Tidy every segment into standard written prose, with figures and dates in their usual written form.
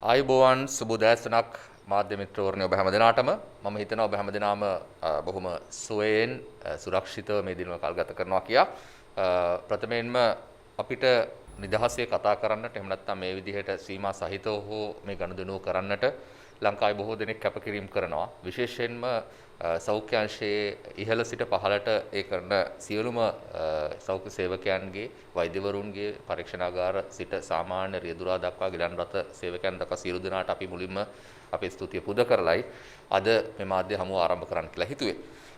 ආයුබෝවන් සුබ දැසනක් මාධ්‍ය මිත්‍රවරුනි ඔබ හැමදෙනාටම මම හිතනවා ඔබ හැමදෙනාම බොහොම සුවයෙන් සුරක්ෂිතව මේ දිනවල කල් ගත කරනවා කියා ප්‍රථමයෙන්ම අපිට නිදහසේ කතා කරන්නට එහෙම නැත්නම් මේ විදිහට සීමා සහිතව හෝ මේ ගනුදෙනුව කරන්නට ලංකාවේ බොහෝ දෙනෙක් කැපකිරීම කරනවා විශේෂයෙන්ම සෞඛ්‍ය අංශයේ ඉහළ සිට පහළට ඒ කරන සියලුම සෞඛ්‍ය සේවකයන්ගේ වෛද්‍යවරුන්ගේ පරීක්ෂණාගාර සිට සාමාන්‍ය රියදුරා දක්වා ගිලන් රථ සේවකයන් දක්වා සියලු දෙනාට අපි මුලින්ම අපේ ස්තුතිය පුද කරලයි අද මේ මාධ්‍ය හමුව ආරම්භ කරන්න කියලා හිතුවේ.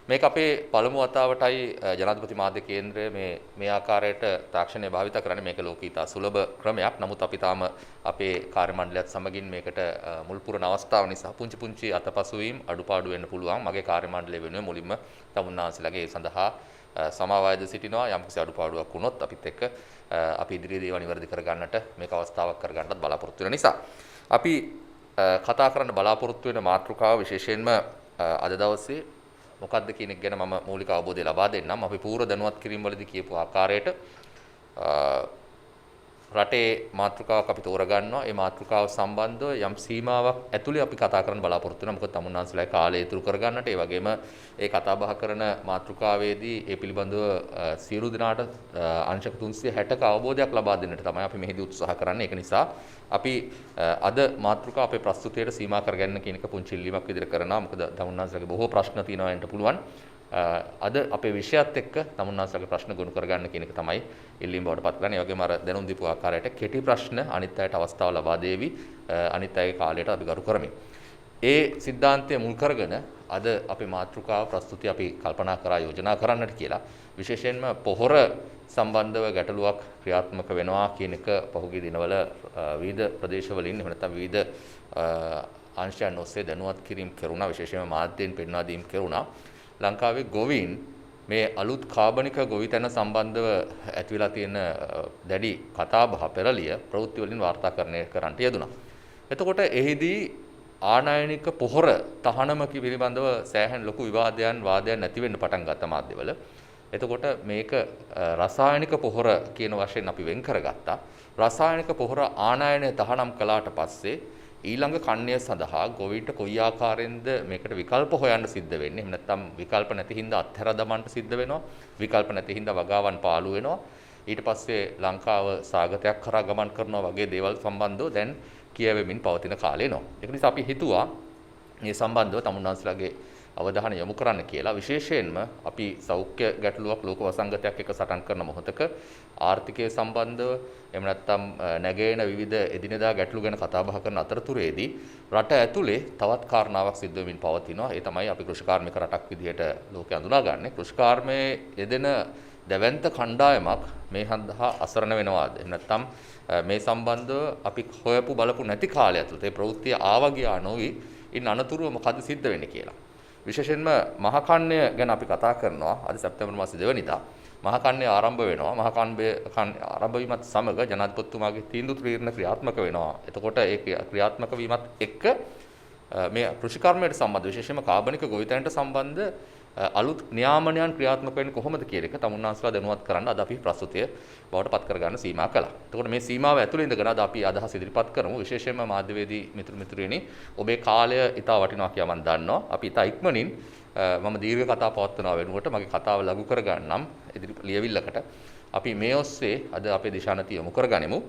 මේක අපේ පළමු වතාවටයි ජනාධිපති මාධ්‍ය කේන්ද්‍රය මේ ආකාරයට තාක්ෂණය භාවිත කරන්නේ. මේක ලෝකීය ඉතා සුලභ ක්‍රමයක්. නමුත් අපි තාම අපේ කාර්ය මණ්ඩලයත් සමගින් මේකට මුල් පුරන අවස්ථාව නිසා පුංචි අතපසුවීම් අඩුපාඩු වෙන්න පුළුවන්. මගේ කාර්ය මණ්ඩලය වෙනුවෙන් මුලින්ම තමුන්නාන්සේලාගේ ඒ සඳහා සමාවායද සිටිනවා. යම්කිසි අඩුපාඩුවක් වුණොත් අපිත් එක්ක අපි ඉදිරියේදී ඒවා නිවැරදි කරගන්නට මේක අවස්ථාවක් කරගන්නත් බලාපොරොත්තු වෙන නිසා අපි කතා කරන්න බලාපොරොත්තු වෙන මාතෘකාව විශේෂයෙන්ම අද දවසේ මොකක්ද කියන එක ගැන මම මූලික අවබෝධය ලබා දෙන්නම්. අපි පූර්ව දැනුවත් කිරීම වලදී කියපු ආකාරයට රටේ මාතෘකාවක් අපි තෝරගන්නවා. ඒ මාතෘකාව සම්බන්ධව යම් සීමාවක් ඇතුලේ අපි කතා කරන්න බලාපොරොත්තු වෙනවා. මොකද තමුන්නාන්සලා කාලය ඉතුරු කරගන්නට ඒ වගේම ඒ කතා බහ කරන මාතෘකාවේදී ඒ පිළිබඳව සියලු දෙනාට අංශක 360ක අවබෝධයක් ලබා දෙන්නට තමයි අපි මෙහිදී උත්සාහ කරන්නේ. ඒක නිසා අපි අද මාතෘකාව අපේ ප්‍රස්තුතියට සීමා කරගන්න කියන එක පුංචි ඉල්ලීමක් විදිහට කරනවා. මොකද තමුන්නාන්සලාගේ බොහෝ ප්‍රශ්න තියෙනවා වෙන්න පුළුවන්. අද අපේ විෂයත් එක්ක තමුන්නාන්සලාගේ ප්‍රශ්න ගොනු කරගන්න කියන එක තමයි ඉල්ලීම බවට පත් කරන්නේ. ඒ වගේම අර දැනුම් දීපු ආකාරයට කෙටි ප්‍රශ්න අනිත් අයට අවස්ථාව ලබා දෙවි. අනිත් අයගේ කාලයට අපි ගරු කරමු. ඒ સિદ્ધාන්තය මුල් කරගෙන අද අපේ මාතෘකාව ප්‍රස්තුතිය අපි කල්පනා කරා යෝජනා කරන්නට කියලා. විශේෂයෙන්ම පොහොර සම්බන්ධව ගැටලුවක් ක්‍රියාත්මක වෙනවා කියන එක පහුගිය දිනවල විවිධ ප්‍රදේශවලින් එහෙම නැත්නම් විවිධ අංශයන් ඔස්සේ දැනුවත් කිරීම කෙරුණා. විශේෂයෙන්ම මාධ්‍යයෙන් පෙන්වා දීම කෙරුණා. ලංකාවේ ගොවීන් මේ අලුත් කාබනික ගොවිතැන සම්බන්ධව ඇතිවලා තියෙන දැඩි කතාබහ පෙරලිය ප්‍රවෘත්ති වලින් වාර්තාකරණය කරන්නට යෙදුණා. එතකොට එහිදී ආනයනික පොහොර තහනම පිළිබඳව සෑහෙන ලොකු වාදයන් නැති වෙන්න පටන් ගත්ත මාධ්‍යවල. එතකොට මේක රසායනික පොහොර කියන වශයෙන් අපි වෙන් කරගත්තා. රසායනික පොහොර ආනයනය තහනම් කළාට පස්සේ ඊළඟ කණ්ණය සඳහා ගොවින්ට කොයි ආකාරයෙන්ද මේකට විකල්ප හොයන්න සිද්ධ වෙන්නේ. එහෙම නැත්නම් විකල්ප නැති හින්දා අත්හැර දමන්න සිද්ධ වෙනවා. විකල්ප නැති හින්දා වගාවන් පාළු වෙනවා. ඊට පස්සේ ලංකාව සාගතයක් කරා ගමන් කරනවා වගේ දේවල් සම්බන්ධව දැන් කියවෙමින් පවතින කාලේ එනවා. ඒක නිසා අපි හිතුවා මේ සම්බන්ධව තමුන්නාන්සලාගේ අවධානය යොමු කරන්න කියලා. විශේෂයෙන්ම අපි සෞඛ්‍ය ගැටලුවක් ලෝක වසංගතයක් එක්ක සටන් කරන මොහොතක ආර්ථිකය සම්බන්ධව එහෙම නැත්නම් නැගෙන විවිධ එදිනෙදා ගැටලු ගැන කතා බහ කරන අතරතුරේදී රට ඇතුලේ තවත් කාරණාවක් සිද්ධ වෙමින් පවතිනවා. ඒ තමයි අපි කෘෂිකාර්මික රටක් විදිහට ලෝකය අඳුනාගන්නේ. කෘෂිකාර්මයේ යෙදෙන දැවැන්ත කණ්ඩායමක් මේ හන්දහා අසරණ වෙනවාද? එහෙම නැත්නම් මේ සම්බන්ධව අපි හොයපු බලපු නැති කාලය ඇතුළත ඒ ප්‍රවෘත්ති ආවා ගියා නොවි ඉන් අනතුරුව මොකද සිද්ධ වෙන්නේ කියලා. විශේෂයෙන්ම මහකන්‍ය ගැන අපි කතා කරනවා. අද සැප්තැම්බර් මාසේ 2 වෙනිදා මහකන්‍ය ආරම්භ වෙනවා. මහකන්‍ය ආරම්භ වීමත් සමග ජනාධිපතිතුමාගේ තීන්දුව තීරණ ක්‍රියාත්මක වෙනවා. එතකොට ඒ ක්‍රියාත්මක වීමත් එක්ක මේ කෘෂිකර්මයට සම්බන්ධ විශේෂයෙන්ම කාබනික ගොවිතැනට සම්බන්ධ අලුත් නියාමනයන් ක්‍රියාත්මක වෙන්නේ කොහොමද කියන එක තමුන්නාන්සලා දැනුවත් කරන්න අද අපි ප්‍රස්තුතිය බවට පත් කරගන්න සීමා කළා. එතකොට මේ සීමාව ඇතුළේ ඉඳගෙන අද අපි අදහස් ඉදිරිපත් කරමු. විශේෂයෙන්ම මාධ්‍යවේදී මිතුරියනි ඔබේ කාලය ඉතා වටිනවා කියලා මම දන්නවා. අපි ඉතා ඉක්මනින් මම දීර්ඝ කතා පවත්වනවා වෙනුවට මගේ කතාව ලඝු කරගන්නම් ඉදිරි ලියවිල්ලකට. අපි මේ ඔස්සේ අද අපේ දිශානති යොමු කරගනිමු.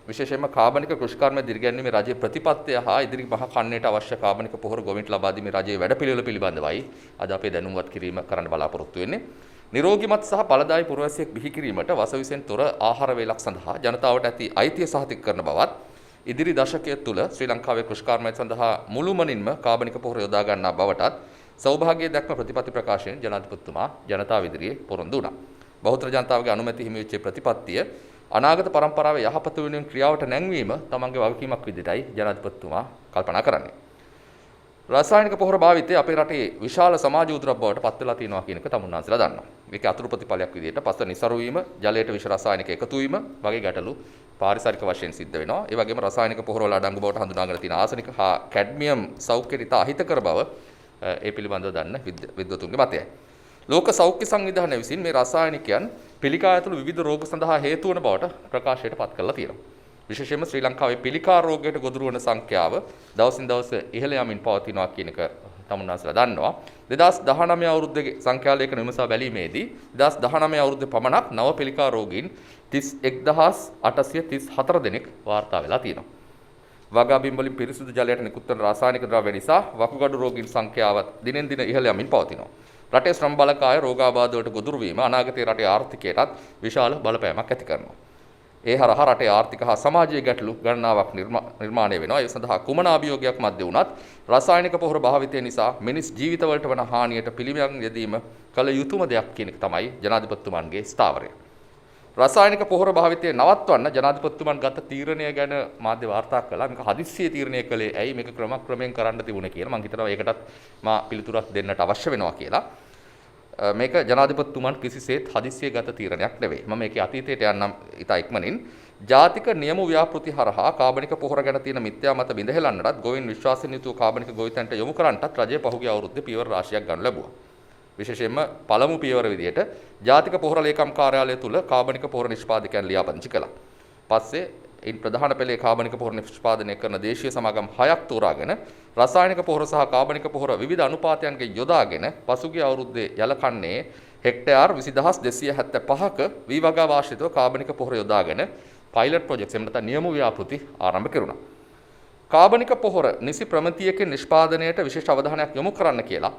විශේෂයෙන්ම කාබනික කෘෂිකර්ම දිරිගැන්වීමේ රජයේ ප්‍රතිපත්තිය හා ඉදිරි මහ කන්නයට අවශ්‍ය කාබනික පොහොර ගොවින්ට ලබා දීමේ රජයේ වැඩපිළිවෙල පිළිබඳවයි අද අපේ දැනුම්වත් කිරීම කරන්න බලාපොරොත්තු වෙන්නේ. නිරෝගිමත් සහ ඵලදායී පුරවැසියෙක් බිහි කිරීමට වසවිසෙන් තොර ආහාර වේලක් සඳහා ජනතාවට ඇති අයිතිය සහතික කරන බවත් ඉදිරි දශකය තුළ ශ්‍රී ලංකාවේ කෘෂිකර්මය සඳහා මුළුමනින්ම කාබනික පොහොර යොදා ගන්නා බවටත් සෞභාග්‍ය දක්වන ප්‍රතිපත්ති ප්‍රකාශයෙන් ජනාධිපතිතුමා ජනතාව ඉදිරියේ පොරොන්දු වුණා. බහුතර ජනතාවගේ අනුමැතිය හිමි වෙච්ච ප්‍රතිපත්තිය අනාගත පරම්පරාවේ යහපත වෙනුවෙන් ක්‍රියාවට නැංවීම තමන්ගේ වගකීමක් විදිහටයි ජනාධිපතිතුමා කල්පනා කරන්නේ. රසායනික පොහොර භාවිතය අපේ රටේ විශාල සමාජ උදුරක් බවට පත් වෙලා තියෙනවා කියන එක තමුන්නාන්සලා දන්නවා. මේකේ අතුරු ප්‍රතිඵලයක් විදිහට පස නිසරු වීම, ජලයට විෂ රසායනික එකතු වීම වගේ ගැටලු පාරිසරික වශයෙන් සිද්ධ වෙනවා. ඒ වගේම රසායනික පොහොර වල අඩංගු බවට හඳුනාගෙන තියෙන ආසනික හා කැඩ්මියම් සෞඛ්‍යට ඉතා අහිතකර බව ඒ පිළිබඳව දන්න විද්වතුන්ගේ මතයයි. ලෝක සෞඛ්‍ය සංවිධානය විසින් මේ රසායනිකයන් පිළිකා ඇතුළු විවිධ රෝග සඳහා හේතු වන බවට ප්‍රකාශයට පත් කරලා තියෙනවා. විශේෂයෙන්ම ශ්‍රී ලංකාවේ පිළිකා රෝගයට ගොදුරු වන සංඛ්‍යාව දවසින් දවස ඉහළ යමින් පවතිනවා කියන එක තමුන්නාසලා දන්නවා. 2019 අවුරුද්දේ සංඛ්‍යාලයක විමසා බැලීමේදී 2019 අවුරුද්දේ පමණක් නව පිළිකා රෝගීන් 31834 දෙනෙක් වාර්තා වෙලා තියෙනවා. වගාබිම් වලින් පිරිසිදු ජලයට නිකුත් වන රසායනික ද්‍රව්‍ය නිසා වකුගඩු රෝගීන් සංඛ්‍යාව දිනෙන් දින ඉහළ යමින් පවතිනවා. රටේ ශ්‍රම බලකාය රෝගාබාධ වලට ගොදුරු වීම අනාගතයේ රටේ ආර්ථිකයටත් විශාල බලපෑමක් ඇති කරනවා. ඒ හරහා රටේ ආර්ථික හා සමාජීය ගැටලු ගණනාවක් නිර්මාණය වෙනවා. ඒ සඳහා කුමන අභියෝගයක් මැද්දේ වුණත් රසායනික පොහොර භාවිතය නිසා මිනිස් ජීවිතවලට වන හානියට පිළියම් යෙදීම කළ යුතුම දෙයක් කියන එක තමයි ජනාධිපතිතුමන්ගේ ස්ථාවරය. රසායනික පොහොර භාවිතය නවත්වන්න ජනාධිපතිතුමන් ගත තීරණය ගැන මාධ්‍ය වාර්තා කළා. මේක හදිස්සියේ තීරණය කළේ ඇයි මේක ක්‍රමයෙන් කරන්න තිබුණේ කියලා. මම හිතනවා ඒකටත් මා පිළිතුරක් දෙන්නට අවශ්‍ය වෙනවා කියලා. මේක ජනාධිපතිතුමන් කිසිසේත් හදිස්සියේ ගත තීරණයක් නෙවෙයි. මම මේකේ අතීතයට යන්නම් ඉතා ඉක්මනින්. ජාතික නියම ව්‍යාපෘති හරහා කාබනික පොහොර ගැන තියෙන මිත්‍යා මත බිඳහෙලන්නටත් ගොවින් විශ්වාසයෙන් යුතුව කාබනික ගොවිතැන්ට යොමු කරන්නටත් රජය පහුගිය අවුරුද්දේ පියවර රාශියක් ගන්න ලැබුවා. විශේෂයෙන්ම පළමු පියවර විදියට ජාතික පොහොර ලේකම් කාර්යාලය තුල කාබනික පොහොර නිෂ්පාදකයන් ලියාපදිංචි කළා. පස්සේ ඉන් ප්‍රධාන පෙළේ කාබනික පොහොර නිෂ්පාදනය කරන දේශීය සමාගම් 6ක් තෝරාගෙන රසායනික පොහොර සහ කාබනික පොහොර විවිධ අනුපාතයන්ගෙන් යොදාගෙන පසුගිය අවුරුද්දේ යලකන්නේ හෙක්ටයාර් 20275ක වී වගා වාර්ෂිකව කාබනික පොහොර යොදාගෙන පයිලට් ප්‍රොජෙක්ට්ස් එමෙන්නත නියම ව්‍යාපෘති ආරම්භ කෙරුණා. කාබනික පොහොර නිසි ප්‍රමිතියකින් නිෂ්පාදනයට විශේෂ අවධානයක් යොමු කරන්න කියලා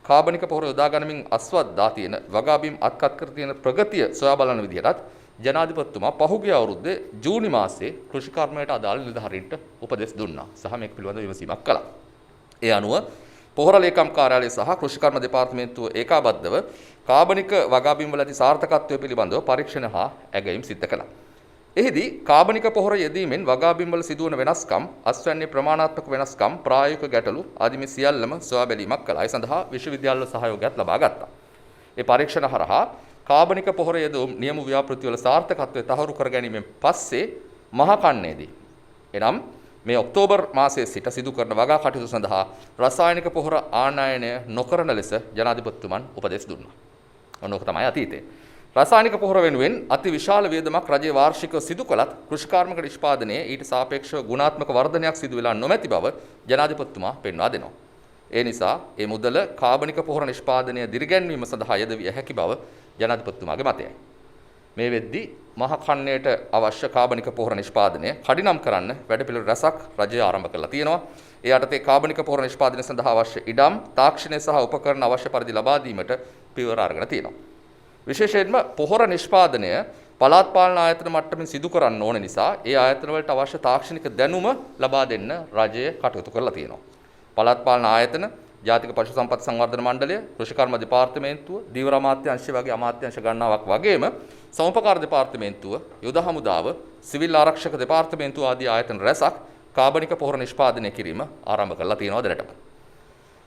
කාබනික පොහොර යොදා ගනිමින් අස්වද්දා තියෙන වගාබිම් අත්කත් කර තියෙන ප්‍රගතිය සොයා බලන විදිහටත් ජනාධිපතිතුමා පහුගිය අවුරුද්දේ ජූනි මාසයේ කෘෂිකර්මයට අදාළ නිලධාරීන්ට උපදෙස් දුන්නා සහ මේක පිළිබඳව විමසීමක් කළා. ඒ අනුව පොහොර ලේකම් කාර්යාලය සහ කෘෂිකර්ම දෙපාර්තමේන්තුව ඒකාබද්ධව කාබනික වගාබිම් වල ඇති සාර්ථකත්වය පිළිබඳව පරීක්ෂණ හා ඇගයීම් සිදු කළා. එහිදී කාබනික පොහොර යෙදීමෙන් වගාබිම් වල සිදුවන වෙනස්කම්, අස්වැන්නේ ප්‍රමාණාත්මක වෙනස්කම්, ප්‍රායෝගික ගැටලු ආදී මේ සියල්ලම සොයා බැලීමක් කළා. ඒ සඳහා විශ්වවිද්‍යාල සහයෝගයක් ලබා ගත්තා. ඒ පරීක්ෂණ හරහා කාබනික පොහොර යෙදුම් නියම ව්‍යාපෘති වල සාර්ථකත්වය තහවුරු කර ගැනීමෙන් පස්සේ මහා කන්නේදී එනම් මේ ඔක්තෝබර් මාසයේ සිට සිදු කරන වගා කටයුතු සඳහා රසායනික පොහොර ආනයනය නොකරන ලෙස ජනාධිපතිතුමන් උපදෙස් දුන්නා. ඔන්නෝක තමයි අතීතේ. රසායනික පොහොර වෙනුවෙන් අති විශාල වියදමක් රජයේ වාර්ෂිකව සිදු කළත් කෘෂිකාර්මික නිෂ්පාදනයේ ඊට සාපේක්ෂව ගුණාත්මක වර්ධනයක් සිදු වෙලා නොමැති බව ජනාධිපතිතුමා පෙන්වා දෙනවා. ඒ නිසා මේ මුදල කාබනික පොහොර නිෂ්පාදනය දිරිගැන්වීම සඳහා යෙදවිය හැකි බව ජනාධිපතිතුමාගේ මතයයි. මේ වෙද්දී මහ කන්නයට අවශ්‍ය කාබනික පොහොර නිෂ්පාදනය කඩිනම් කරන්න වැඩපිළිවෙළ රැසක් රජය ආරම්භ කරලා තියෙනවා. ඒ යටතේ කාබනික පොහොර නිෂ්පාදනය සඳහා අවශ්‍ය ඉඩම්, තාක්ෂණය සහ උපකරණ අවශ්‍ය පරිදි ලබා දීමට පියවර අරගෙන තියෙනවා. විශේෂයෙන්ම පොහොර නිෂ්පාදනය පළාත් පාලන ආයතන මට්ටමින් සිදු කරන්න ඕන නිසා ඒ ආයතන වලට අවශ්‍ය තාක්ෂණික දැනුම ලබා දෙන්න රජය කටයුතු කරලා තියෙනවා. පළාත් පාලන ආයතන, ජාතික පශු සම්පත් සංවර්ධන මණ්ඩලය, කෘෂිකර්ම දෙපාර්තමේන්තුව, දීවර අමාත්‍යාංශය වගේ අමාත්‍යාංශ ගණනාවක් වගේම සමුපකාර දෙපාර්තමේන්තුව, යුද හමුදාව, සිවිල් ආරක්ෂක දෙපාර්තමේන්තුව ආදී ආයතන රැසක් කාබනික පොහොර නිෂ්පාදනය කිරීම ආරම්භ කරලා තියෙනවා දැනටම.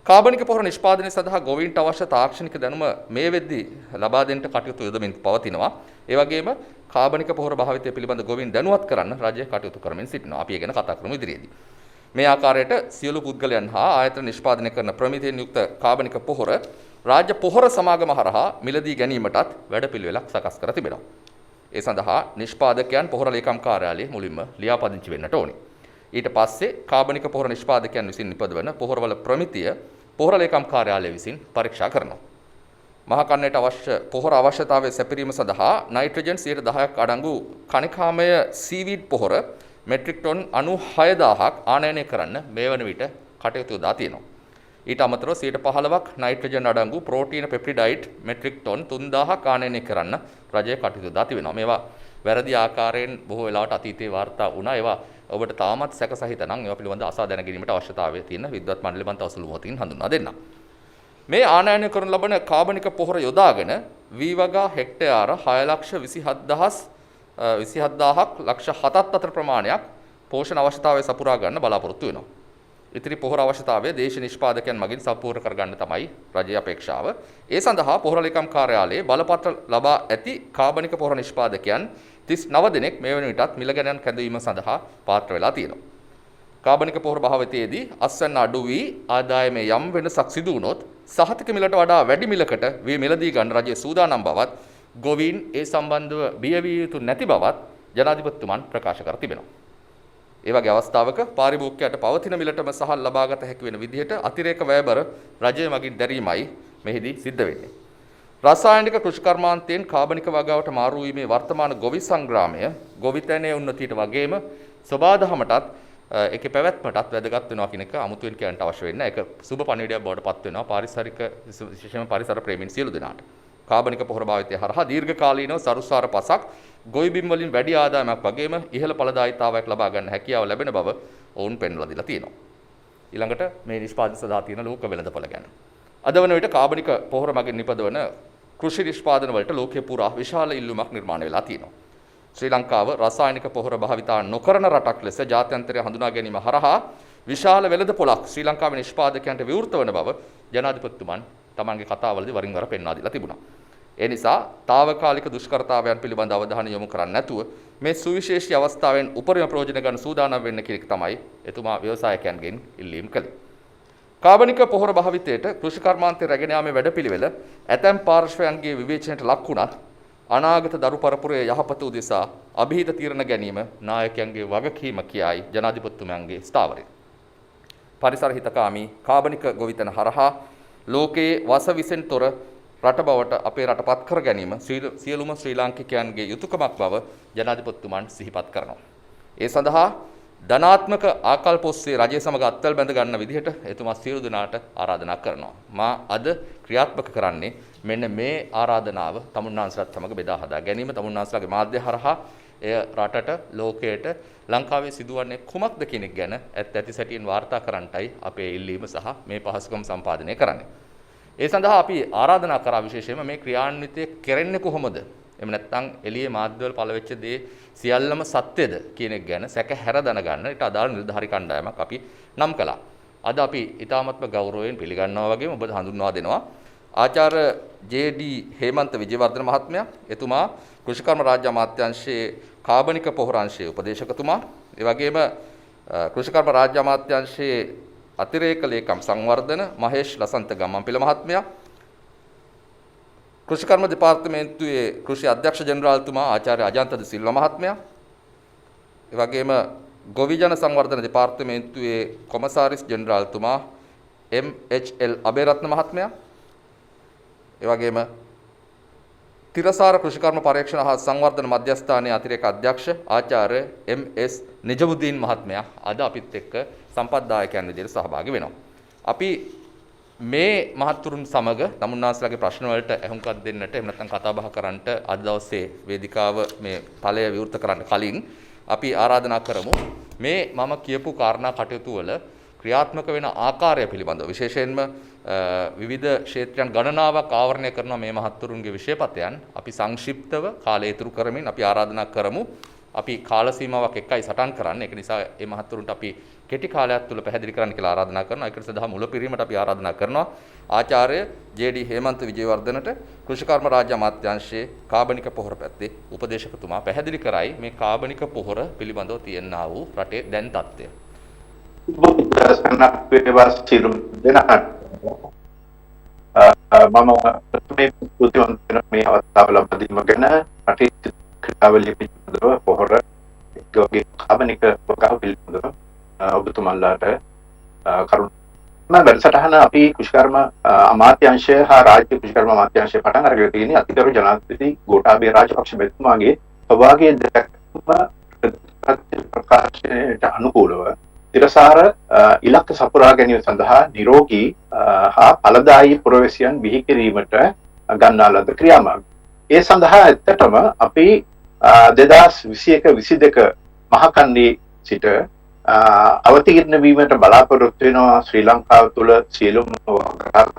කාබනික පොහොර නිෂ්පාදනය සඳහා ගොවීන්ට අවශ්‍ය තාක්ෂණික දැනුම මේ වෙද්දී ලබා දෙන්නට කටයුතු යොදමින් පවතිනවා. ඒ වගේම කාබනික පොහොර භාවිතය පිළිබඳ ගොවීන් දැනුවත් කරන්න රජය කටයුතු කරමින් සිටිනවා. අපි ඒ ගැන කතා කරමු ඉදිරියේදී. මේ ආකාරයට සියලු පුද්ගලයන් හා ආයතන නිෂ්පාදනය කරන ප්‍රමිතියෙන් යුක්ත කාබනික පොහොර රාජ්‍ය පොහොර සමාගම හරහා මිලදී ගැනීමටත් වැඩපිළිවෙලක් සකස් කර තිබෙනවා. ඒ සඳහා නිෂ්පාදකයන් පොහොර ලේකම් කාර්යාලයේ මුලින්ම ලියාපදිංචි වෙන්නට ඕනේ. ඊට පස්සේ කාබනික පොහොර නිෂ්පාදකයන් විසින් නිපදවන පොහොරවල ප්‍රමිතිය පොහොර ලේකම් කාර්යාලය විසින් පරීක්ෂා කරනවා. මහ කන්නයට අවශ්‍ය පොහොර අවශ්‍යතාවය සැපිරීම සඳහා නයිට්‍රජන් 10%ක් අඩංගු කණිකාමය සීවීඩ් පොහොර මෙට්‍රික් ටොන් 96000ක් ආනයනය කරන්න මේ වන විට කටයුතු යොදා තියෙනවා. ඊට අමතරව 15%ක් නයිට්‍රජන් අඩංගු ප්‍රෝටීන පෙප්ටිඩයිඩ් මෙට්‍රික් ටොන් 3000ක් ආනයනය කරන්න රජය කටයුතු යොදා තිබෙනවා. මේවා වැරදි ආකාරයෙන් බොහෝ වෙලාවට අතීතයේ වාර්තා වුණා. ඒවා ඔබට තාමත් සැකසහිත නම් ඒවා පිළිබඳව අසා දැන ගැනීමට අවශ්‍යතාවය තියෙන විද්වත් මණ්ඩලය මන් තවසුළු මොහොතින් හඳුන්වා දෙන්නම්. මේ ආනයනය කරන ලබන කාබනික පොහොර යොදාගෙන වී වගා හෙක්ටයාර 6,27,000ක් ලක්ෂ 7ක් අතර ප්‍රමාණයක් පෝෂණ අවශ්‍යතාවය සපුරා ගන්න බලාපොරොත්තු වෙනවා. ඉතිරි පොහොර අවශ්‍යතාවය දේශීය නිෂ්පාදකයන් මගින් සපුර කර ගන්න තමයි රජයේ අපේක්ෂාව. ඒ සඳහා පොහොර ලේකම් කාර්යාලයේ බලපත්‍ර ලබා ඇති කාබනික පොහොර නිෂ්පාදකයන් 39 දෙනෙක් මේ වන විටත් මිල ගැනීම කැඳවීම සඳහා පාත්‍ර වෙලා තියෙනවා. කාබනික පොහොර භාවිතයේදී අස්වැන්න අඩු වී ආදායමේ යම් වෙනසක් සිදු වුණොත් සහතික මිලට වඩා වැඩි මිලකට වී මිලදී ගන්න රජයේ සූදානම් බවත් ගොවීන් ඒ සම්බන්ධව බිය විය යුතු නැති බවත් ජනාධිපතිතුමන් ප්‍රකාශ කර තිබෙනවා. ඒ වගේ අවස්ථාවක පාරිභෝගිකයාට පවතින මිලටම සහල් ලබාගත හැකි වෙන විදිහට අතිරේක වැයබර රජය මගින් දැරීමයි මෙහිදී සිද්ධ වෙන්නේ. රසායනික කෘෂිකර්මාන්තයෙන් කාබනික වගාවට මාරු වීමේ වර්තමාන ගොවි සංග්‍රාමය ගොවිතැනේ උන්නතියට වගේම සබාදහමටත් ඒකේ පැවැත්මටත් වැදගත් වෙනවා කියන එක අමුතුවෙන් කියන්න අවශ්‍ය වෙන්නේ නැහැ. ඒක සුබ පණිවිඩයක් බවට පත් වෙනවා පාරිසරික විශේෂයෙන්ම පරිසර ප්‍රේමීන් සියලු දෙනාට. කාබනික පොහොර භාවිතය හරහා දීර්ඝකාලීනව සරුසාර පසක් ගොවි බිම් වලින් වැඩි ආදායමක් වගේම ඉහළ ඵලදායීතාවයක් ලබා ගන්න හැකියාව ලැබෙන බව ඔවුන් පෙන්වලා දීලා තියෙනවා. ඊළඟට මේ නිෂ්පාදන සඳහා තියෙන ලෝක වෙළඳපොළ ගැන. අද වන විට කාබනික පොහොර මගින් නිපදවන කෘෂි නිෂ්පාදන වලට ලෝකයේ පුරා විශාල ඉල්ලුමක් නිර්මාණය වෙලා තියෙනවා. ශ්‍රී ලංකාව රසායනික පොහොර භාවිතා නොකරන රටක් ලෙස ජාත්‍යන්තරය හඳුනා ගැනීම හරහා විශාල වෙළඳපොළක් ශ්‍රී ලංකාවේ නිෂ්පාදකයන්ට විවෘත වන බව ජනාධිපතිතුමන් තමන්ගේ කතාවලදී වරින් වර පෙන්වා දීලා තිබුණා. ඒ නිසා తాවකාලික දුෂ්කරතාවයන් පිළිබඳ අවධානය යොමු කරන්නේ නැතුව මේ සුවිශේෂී අවස්ථාවෙන් උපරිම ප්‍රයෝජන ගන්න සූදානම් වෙන්න කියන එක තමයි එතුමා ව්‍යවසායකයන්ගෙන් ඉල්ලීම් කළේ. කාබනික පොහොර භාවිතයට කෘෂිකර්මාන්තයේ රැගෙන යාමේ වැඩපිළිවෙල ඇතැම් පාර්ශ්වයන්ගේ විවේචනයට ලක් වුණත් අනාගත දරු පරපුරේ යහපත උදෙසා અભීත තීරණ ගැනීම නායකයන්ගේ වගකීම කියයි ජනාධිපතිතුමන්ගේ ස්ථාවරය. පරිසර හිතකාමී කාබනික ගොවිතැන හරහා ලෝකයේ වසවිසෙන් තොර රට බවට අපේ රටපත් කර ගැනීම සියලුම ශ්‍රී ලාංකිකයන්ගේ යුතුයකමක් බව ජනාධිපතිතුමන් සිහිපත් කරනවා. ඒ සඳහා ධනාත්මක ආකල්ප ඔස්සේ රජය සමග අත්වැල් බැඳ ගන්න විදිහට එතුමා සියලු දෙනාට ආරාධනා කරනවා. මා අද ක්‍රියාත්මක කරන්නේ මෙන්න මේ ආරාධනාව තමුන්නාන්සලාත් සමග බෙදා හදා ගැනීම. තමුන්නාන්සලාගේ මාධ්‍ය හරහා එය රටට ලෝකයට ලංකාවේ සිදුවන්නේ කුමක්ද කියන එක ගැන ඇත්ත ඇති සැටියෙන් වාර්තා කරන්නටයි අපේ ඉල්ලීම සහ මේ පහසුකම් සම්පාදනය කරන්නේ. ඒ සඳහා අපි ආරාධනා කරා විශේෂයෙන්ම මේ ක්‍රියාන්විතය කෙරෙන්නේ කොහොමද? එහෙම නැත්නම් එළියේ මාධ්‍යවල පළවෙච්ච දේ සියල්ලම සත්‍යද කියන එක ගැන සැක හැර දැනගන්න ඊට අදාළ නිලධාරී කණ්ඩායමක් අපි නම් කළා. අද අපි ඊ타මත්ම ගෞරවයෙන් පිළිගන්නවා වගේම ඔබ හඳුන්වා දෙනවා ආචාර්ය ජේ.ඩී. හේමන්ත විජේවර්ධන මහත්මයා. එතුමා කෘෂිකර්ම රාජ්‍ය අමාත්‍යාංශයේ කාබනික පොහොර අංශයේ උපදේශකතුමා. ඒ වගේම කෘෂිකර්ම රාජ්‍ය අමාත්‍යාංශයේ අතිරේක ලේකම් සංවර්ධන මහේෂ් ලසන්ත ගම්මන්පිල මහත්මයා. කෘෂිකර්ම දෙපාර්තමේන්තුවේ කෘෂි අධ්‍යක්ෂ ජෙනරාල්තුමා ආචාර්ය අජන්ත ද සිල්වා මහත්මයා. ඒ වගේම ගොවි ජන සංවර්ධන දෙපාර්තමේන්තුවේ කොමසාරිස් ජෙනරාල්තුමා එම්.එච්.එල්. අබේරත්න මහත්මයා. ඒ වගේම තිරසාර කෘෂිකර්ම පරීක්ෂණ හා සංවර්ධන මධ්‍යස්ථානයේ අතිරේක අධ්‍යක්ෂ ආචාර්ය එම්.එස්. නිජමුද්දීන් මහත්මයා අද අපිත් එක්ක සම්පත්දායකයන් විදිහට සහභාගී වෙනවා. අපි මේ මහත්තුරුන් සමග තමුන්නාන්සලාගේ ප්‍රශ්න වලට ඇහුම්කන් දෙන්නට එහෙම නැත්නම් කතා බහ කරන්නට අද දවසේ වේදිකාව මේ තලය විවෘත කරන්න කලින් අපි ආරාධනා කරමු මේ මම කියපු කාරණා කටයුතු වල ක්‍රියාත්මක වෙන ආකාරය පිළිබඳව විශේෂයෙන්ම විවිධ ක්ෂේත්‍රයන් ගණනාවක් ආවරණය කරන මේ මහත්තුරුන්ගේ විෂයපතයන් අපි සංක්ෂිප්තව කාලය ඉතුරු කරමින් අපි ආරාධනා කරමු. අපි කාල සීමාවක් එක්කයි සටන් කරන්නේ. ඒක නිසා මේ මහත්තුරුන්ට අපි කෙටි කාලයක් තුල පැහැදිලි කරන්න කියලා ආරාධනා කරනවා. ඒකට සඳහා මුලපිරීමට අපි ආරාධනා කරනවා ආචාර්ය ජේ.ඩී. හේමන්ත විජේවර්ධනට කෘෂිකර්ම රාජ්‍ය අමාත්‍යාංශයේ කාබනික පොහොර පැත්තේ උපදේශකතුමා පැහැදිලි කරයි මේ කාබනික පොහොර පිළිබඳව තියෙනා වූ රටේ දැන් තත්ත්වය. මම ප්‍රථමයෙන් ස්තුතිවන්ත වෙන මේ අවස්ථාව ලබා දීම ගැන රටේ ක්‍රියාවලිය පිළිබඳව පොහොර ඒකගේ කාබනික වගාව පිළිබඳව ඔබතුමන්ලාට කරුණ වැඩසටහන අපි කෘෂිකර්ම අමාත්‍යාංශය හා රාජ්‍ය කෘෂිකර්ම අමාත්‍යාංශය පටන් අරගෙන තියෙන්නේ අතිගරු ජනාධිපති ගෝඨාභය රාජපක්ෂ මැතිතුමාගේ සෞභාග්‍ය දැක්ම ප්‍රකාශනයට අනුකූලව තිරසාර ඉලක්ක සපුරා ගැනීම සඳහා නිරෝගී හා ඵලදායී පුරවැසියන් බිහි කිරීමට ගන්නා ලද ක්‍රියාමාර්ග. ඒ සඳහා ඇත්තටම අපි 2021-22 මහකන්දේ සිට අවතීර්ණ වීමට බලාපොරොත්තු වෙනවා ශ්‍රී ලංකාව තුළ සියලුම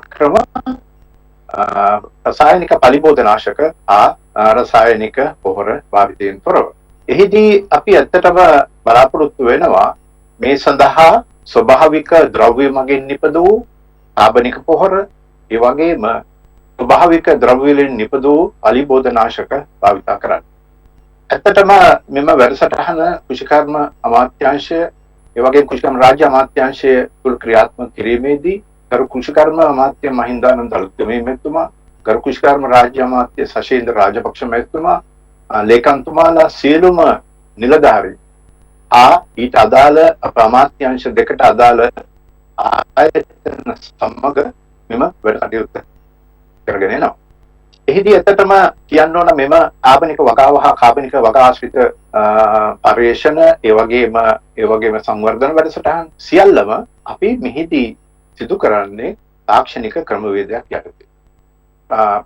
ක්‍රම රසායනික පලිබෝධනාශක හා රසායනික පොහොර භාවිතයෙන් තොරව. එහිදී අපි ඇත්තටම බලාපොරොත්තු වෙනවා මේ සඳහා ස්වභාවික ද්‍රව්‍ය මගින් නිපද වූ කාබනික පොහොර ඒ වගේම ස්වභාවික ද්‍රව්‍ය වලින් නිපද වූ පලිබෝධනාශක භාවිත කරන්න. ඇත්තටම මෙම වැඩසටහන කෘෂිකර්ම අමාත්‍යාංශය ඒ වගේම කෘෂිකර්ම රාජ්‍ය අමාත්‍යාංශය තුළ ක්‍රියාත්මක කිරීමේදී ගරු කෘෂිකර්ම අමාත්‍ය මහින්දානන්ද අලුත්ගමේ මැතිතුමා ගරු කෘෂිකර්ම රාජ්‍ය අමාත්‍ය සශේන්ද්‍ර රාජපක්ෂ මැතිතුමා ලේකම්තුමාලා සියලුම නිලධාරීන් ඊට අදාළ අමාත්‍යාංශ දෙකට අදාළ ආයතන සමග මෙම වැඩ කටයුත්ත කරගෙන යනවා. එහිදී ඇත්තටම කියන්න ඕන මෙම කාබනික වගාව හා කාබනික වගාශ්‍රිත පර්යේෂණ ඒ වගේම සංවර්ධන වැඩසටහන් සියල්ලම අපි මෙහිදී සිදු කරන්නේ තාක්ෂණික ක්‍රමවේදයක් යටතේ.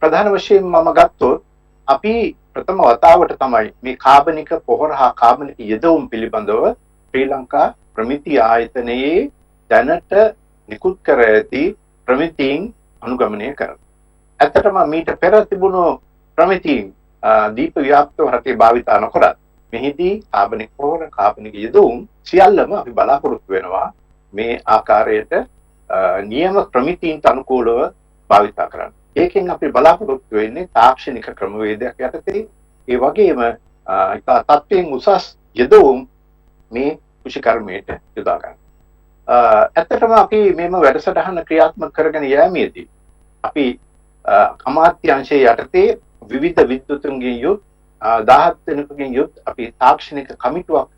ප්‍රධාන වශයෙන් මම ගත්තොත් අපි ප්‍රථම වතාවට තමයි මේ කාබනික පොහොර හා කාබනික යෙදවුම් පිළිබඳව ශ්‍රී ලංකා ප්‍රමිති ආයතනයේ දැනට නිකුත් කර ඇති ප්‍රමිතීන් අනුගමනය කරනවා. ඇත්තටම මීට පෙර තිබුණු ප්‍රමිතීන් දීප ව්‍යාප්තව රටේ භාවිතා නොකරත් මෙහිදී කාබනික පොහොර කාබනික යෙදවුම් සියල්ලම අපි බලාපොරොත්තු වෙනවා මේ ආකාරයට නියම ප්‍රමිතීන්ට අනුකූලව භාවිතා කරන්න. ඒකෙන් අපි බලාපොරොත්තු වෙන්නේ තාක්ෂණික ක්‍රමවේදයක් යටතේ ඒ වගේම තත්ත්වයෙන් උසස් යෙදවුම් මේ කෘෂිකර්මයට යොදා ගන්න. ඇත්තටම අපි මෙම වැඩසටහන ක්‍රියාත්මක කරගෙන යෑමේදී අපි අමාත්‍යාංශයේ යටතේ විවිධ විද්වතුන්ගෙන් යුත් 17 දෙනෙකුගෙන් යුත් අපි තාක්ෂණික කමිටුවක්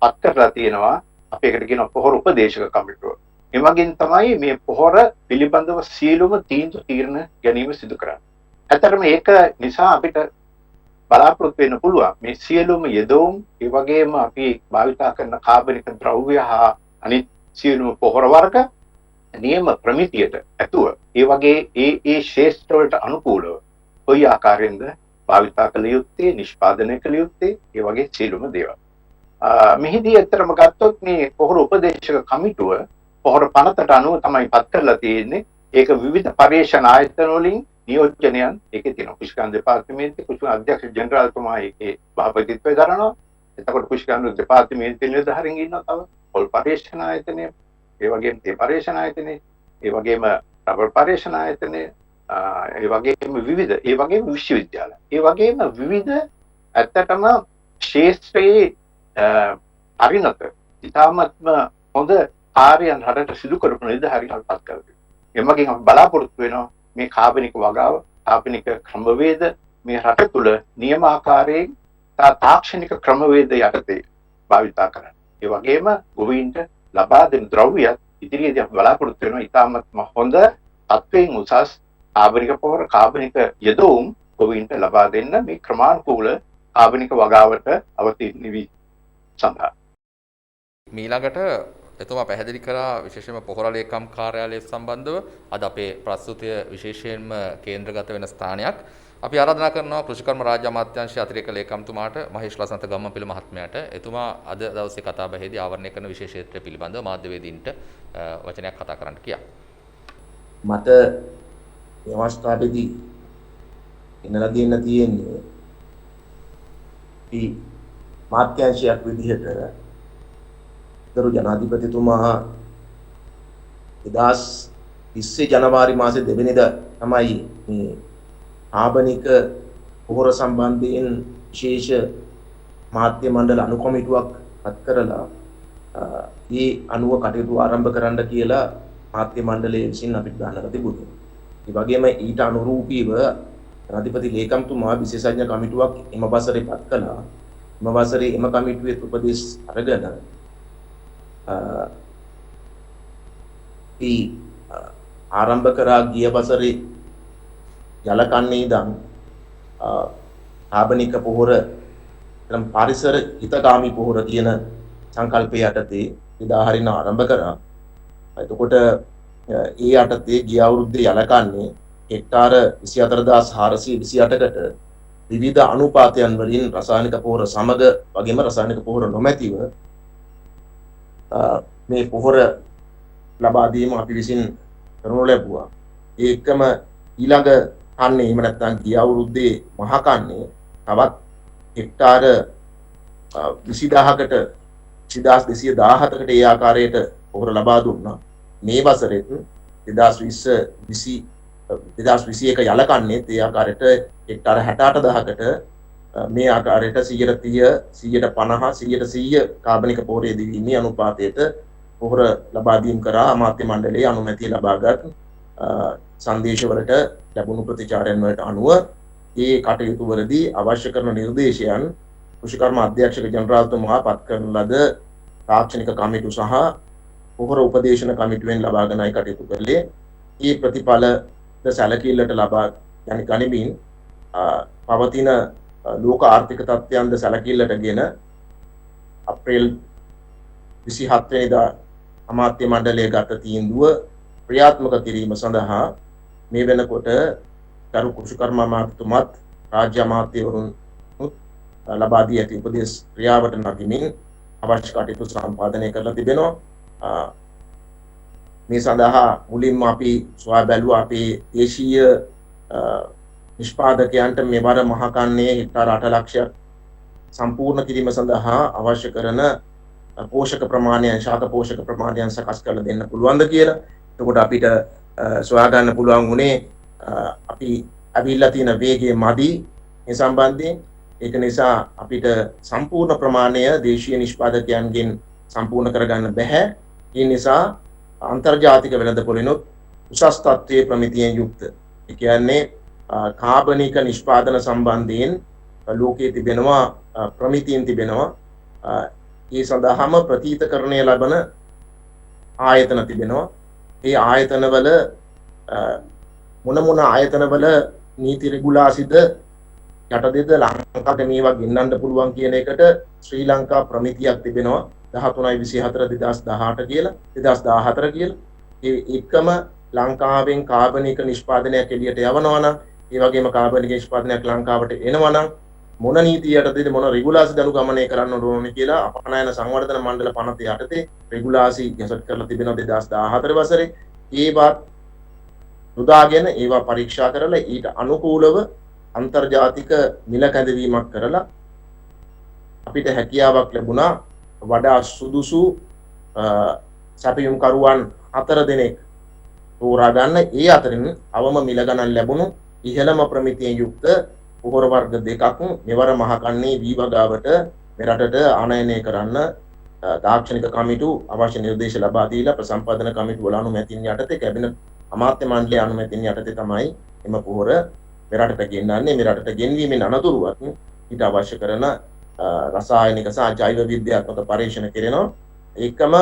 පත් කරලා තියෙනවා. අපි ඒකට කියනවා පොහොර උපදේශක කමිටුව. එමගින් තමයි මේ පොහොර පිළිබඳව සියලුම තීන්දුව තීරණ ගැනීම සිදු කරන්නේ. ඇත්තටම ඒක නිසා අපිට බලාපොරොත්තු වෙන්න පුළුවන් මේ සියලුම යෙදවුම් ඒ වගේම අපි භාවිතා කරන කාබනික ද්‍රව්‍ය හා අනිත් සියලුම පොහොර වර්ග නියම ප්‍රමිතියට ඇතුව ඒ වගේ ඒ ශේෂ්ත්‍ර වලට අනුකූලව කොයි ආකාරයෙන්ද භාවිතා කළ යුත්තේ නිෂ්පාදනය කළ යුත්තේ ඒ වගේ සියලුම දේවල්. මෙහිදී ඇත්තටම ගත්තොත් මේ පොහොර උපදේශක කමිටුව පොහොර පනතට අනුව තමයි පත් කරලා තියෙන්නේ. ඒක විවිධ පර්යේෂණ ආයතන වලින් නියෝජනයන් ඒකේ තියෙනවා. කුෂිකාන් දෙපාර්තමේන්තුවේ කුෂිකාන් අධ්‍යක්ෂ ජෙනරාල්තුමා ඒකේ සභාපතිත්වය දරනවා. එතකොට කුෂිකාන් දෙපාර්තමේන්තුවේ නිලධාරීන් ඉන්නවා තව. පොල් පර්යේෂණ ආයතනය, ඒ වගේම තේ පර්යේෂණ ආයතනය, ඒ වගේම රබර් පර්යේෂණ ආයතනය, ඒ වගේම විවිධ ඒ වගේම විශ්වවිද්‍යාල. ඒ වගේම විවිධ ඇත්තටම ශාස්ත්‍රයේ පරිණත ඉතාමත්ම හොඳ කාර්යයන් රටට සිදු කරපු නිලධාරීන් පත් කරගන්න. එමගින් අපි බලාපොරොත්තු වෙනවා මේ කාබනික වගාව, කාබනික ක්‍රමවේද මේ රට තුළ නියම ආකාරයෙන් තාක්ෂණික ක්‍රමවේද යටතේ භාවිතා කරන්න. ඒ වගේම ගොවීන්ට ලබා දෙන ද්‍රව්‍යත් ඉදිරියේදී අපි බලාපොරොත්තු වෙනවා ඉතාමත්ම හොඳ තත්ත්වයෙන් උසස් කාබනික පොහොර කාබනික යෙදවුම් ගොවීන්ට ලබා දෙන්න මේ ක්‍රමානුකූල කාබනික වගාවට අවතීර්ණ වී සඳහා. මීළඟට එතුමා පැහැදිලි කරා විශේෂයෙන්ම පොහොර ලේකම් කාර්යාලය සම්බන්ධව අද අපේ ප්‍රස්තුතය විශේෂයෙන්ම කේන්ද්‍රගත වෙන ස්ථානයක්. අපි ආරාධනා කරනවා කෘෂිකර්ම රාජ්‍ය අමාත්‍යාංශයේ අතිරේක ලේකම්තුමාට මහේෂ් ලසන්ත ගම්මන්පිල මහත්මයාට එතුමා අද දවසේ කතා බහේදී ආවරණය කරන විශේෂ ක්ෂේත්‍රය පිළිබඳව මාධ්‍යවේදීන්ට වචනයක් කතා කරන්න කියා. මට මේ අවස්ථාවේදී ඉන්නලා තියෙන්නේ මේ මාත්‍යාංශයක් විදිහට ගරු ජනාධිපතිතුමා 2020 ජනවාරි මාසේ 2 වෙනිදා තමයි මේ ආබනික පොහොර සම්බන්ධයෙන් විශේෂ මාධ්‍ය මණ්ඩල අනුකමිටුවක් පත් කරලා ඒ අනුව කටයුතු ආරම්භ කරන්න කියලා මාධ්‍ය මණ්ඩලයේ විසින් අපිට ගන්නලා තිබුණා. ඒ වගේම ඊට අනුරූපීව ජනාධිපති ලේකම්තුමා විශේෂඥ කමිටුවක් එම වසරේ පත් කළා. එම වසරේ එම කමිටුවේ උපදෙස් අරගෙන ආරම්භ කරා ගිය වසරේ යලකන්නේ ඉඳන් ආබනික පොහොර නම් පරිසර හිතකාමී පොහොර කියන සංකල්පය යටතේ එදා හරින ආරම්භ කරා. එතකොට ඒ යටතේ ගිය අවුරුද්දේ යලකන්නේ හෙක්ටාර 24428කට විවිධ අනුපාතයන් වලින් රසායනික පොහොර සමග වගේම රසායනික පොහොර නොමැතිව මේ පොහොර ලබා දීම අපි විසින් කරනු ලැබුවා. ඒකම ඊළඟ කන්නේ එහෙම නැත්නම් ගිය අවුරුද්දේ මහ කන්නේ තවත් හෙක්ටාර 20000කට 22217කට ඒ ආකාරයට පොහොර ලබා දුන්නා. මේ වසරේත් 2021 යලකන්නේ ඒ ආකාරයට හෙක්ටාර 68000කට මේ ආකාරයට 130 150 100% කාබනික පොහොරේ දිවීමේ අනුපාතයට පොහොර ලබා දීම කරා අමාත්‍ය මණ්ඩලයේ අනුමැතිය ලබාගත් සංදේශවලට ලැබුණු ප්‍රතිචාරයන් වලට අනුව ඒ කටයුතු වලදී අවශ්‍ය කරන නිර්දේශයන් කෘෂිකර්ම අධ්‍යක්ෂක ජනරාල්තුමා පත් කරන ලද තාක්ෂණික කමිටු සහ පොහොර උපදේශන කමිටුවෙන් ලබාගෙනයි කටයුතු කළේ. මේ ප්‍රතිඵල සැලකිල්ලට ලබා ගනිමින් පවතින ලෝක ආර්ථික තත්ත්වයන්ද සැලකිල්ලටගෙන අප්‍රේල් 27 වෙනිදා අමාත්‍ය මණ්ඩලය ගත තීන්දුව ක්‍රියාත්මක කිරීම සඳහා මේ වෙනකොට ගරු කෘෂිකර්ම අමාත්‍යතුමත් රාජ්‍ය අමාත්‍යවරුන් ලබා දී ඇති උපදෙස් ක්‍රියාවට නගමින් අවශ්‍ය කටයුතු සම්පාදනය කරලා තිබෙනවා. මේ සඳහා මුලින්ම අපි සොයා බැලුවා අපේ දේශීය නිෂ්පාදකයන්ට මෙවර මහකන්නේ හෙක්ටාර 8 ලක්ෂයක් සම්පූර්ණ කිරීම සඳහා අවශ්‍ය කරන පෝෂක ප්‍රමාණයන් ශාක පෝෂක ප්‍රමාණයන් සකස් කරලා දෙන්න පුළුවන්ද කියලා. එතකොට අපිට සොයා ගන්න පුළුවන් වුණේ අපි අවිල්ලා තියෙන වේගය මදි මේ සම්බන්ධයෙන්. ඒක නිසා අපිට සම්පූර්ණ ප්‍රමාණය දේශීය නිෂ්පාදකයන්ගෙන් සම්පූර්ණ කරගන්න බැහැ. ඒ නිසා අන්තර්ජාතික වෙළඳපොළිනුත් උසස් තත්ත්වයේ ප්‍රමිතියෙන් යුක්ත. ඒ කියන්නේ කාබනික නිෂ්පාදන සම්බන්ධයෙන් ලෝකයේ තිබෙනවා ප්‍රමිතියෙන් තිබෙනවා. ඒ සඳහාම ප්‍රතීතකරණය ලබන ආයතන තිබෙනවා. ඒ ආයතනවල මොන ආයතනවල නීති රෙගුලාසිද යටතේද ලංකාවට මේවා ගෙන්නන්න පුළුවන් කියන එකට ශ්‍රී ලංකා ප්‍රමිතියක් තිබෙනවා 13/24/2018 කියලා 2014 කියලා. ඒ එකම ලංකාවෙන් කාබනික නිෂ්පාදනයක් එළියට යවනවා නම් ඒ වගේම කාබනික නිෂ්පාදනයක් ලංකාවට එනවා නම් මොන නීතිය යටතේද මොන රෙගුලාසි අනුගමනය කරන්න ඕනේ කියලා අපනයන සංවර්ධන මණ්ඩල පනත යටතේ රෙගුලාසි ගැසට් කරලා තිබෙනවා 2014 වසරේ. ඒවත් යොදාගෙන ඒවා පරීක්ෂා කරලා ඊට අනුකූලව අන්තර්ජාතික මිල කැඳවීමක් කරලා අපිට හැකියාවක් ලැබුණා වඩා සුදුසු සැපයුම්කරුවන් 4 දෙනෙක් තෝරා ගන්න. ඒ අතරින් අවම මිල ගණන් ලැබුණු ඉහළම ප්‍රමිතියෙන් යුක්ත පොහොර වර්ග දෙකක් මෙවර මහකන්නේ වීවගාවට මෙරටට ආනයනය කරන්න තාක්ෂණික කමිටු අවශ්‍ය නිර්දේශ ලබා දීලා ප්‍රසම්පාදන කමිටු වල අනුමැතින් යටතේ කැබිනට් අමාත්‍ය මණ්ඩලයේ අනුමැතින් යටතේ තමයි එම පොහොර මෙරටට ගෙන්නන්නේ. මෙරටට ගෙන්වීමෙන් අනතුරුවත් ඊට අවශ්‍ය කරන රසායනික සහ ජෛව විද්‍යාත්මක පරීක්ෂණ කෙරෙනවා. ඒකම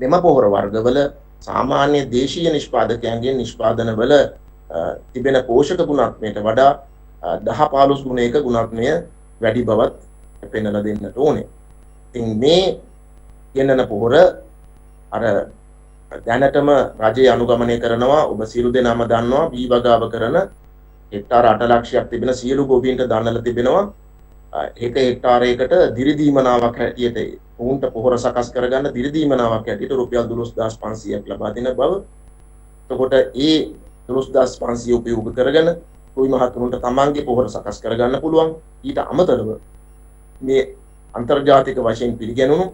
මෙම පොහොර වර්ගවල සාමාන්‍ය දේශීය නිෂ්පාදකයන්ගේ නිෂ්පාදනවල තිබෙන පෝෂක ගුණාත්මයට වඩා 10-15 ගුණයක ගුණාත්මය වැඩි බවත් පෙන්වලා දෙන්නට ඕනේ. ඉතින් මේ ගෙන්නන පොහොර අර දැනටම රජය අනුගමනය කරනවා. ඔබ සියලු දෙනාම දන්නවා බී වගාව කරන හෙක්ටාර 8 ලක්ෂයක් තිබෙන සියලු ගොවීන්ට දන්නලා තිබෙනවා. එක හෙක්ටාරයකට දිරිදීමනාවක් හැටියට උන්ට පොහොර සකස් කරගන්න දිරිදීමනාවක් හැටියට රුපියල් 12500ක් ලබා දෙන බව. එතකොට ඒ 12500 උපයෝග කරගෙන කොයි මහතුරුන්ට තමන්ගේ පොහොර සකස් කරගන්න පුළුවන්. ඊට අමතරව මේ අන්තර්ජාතික වශයෙන් පිළිගැනුණු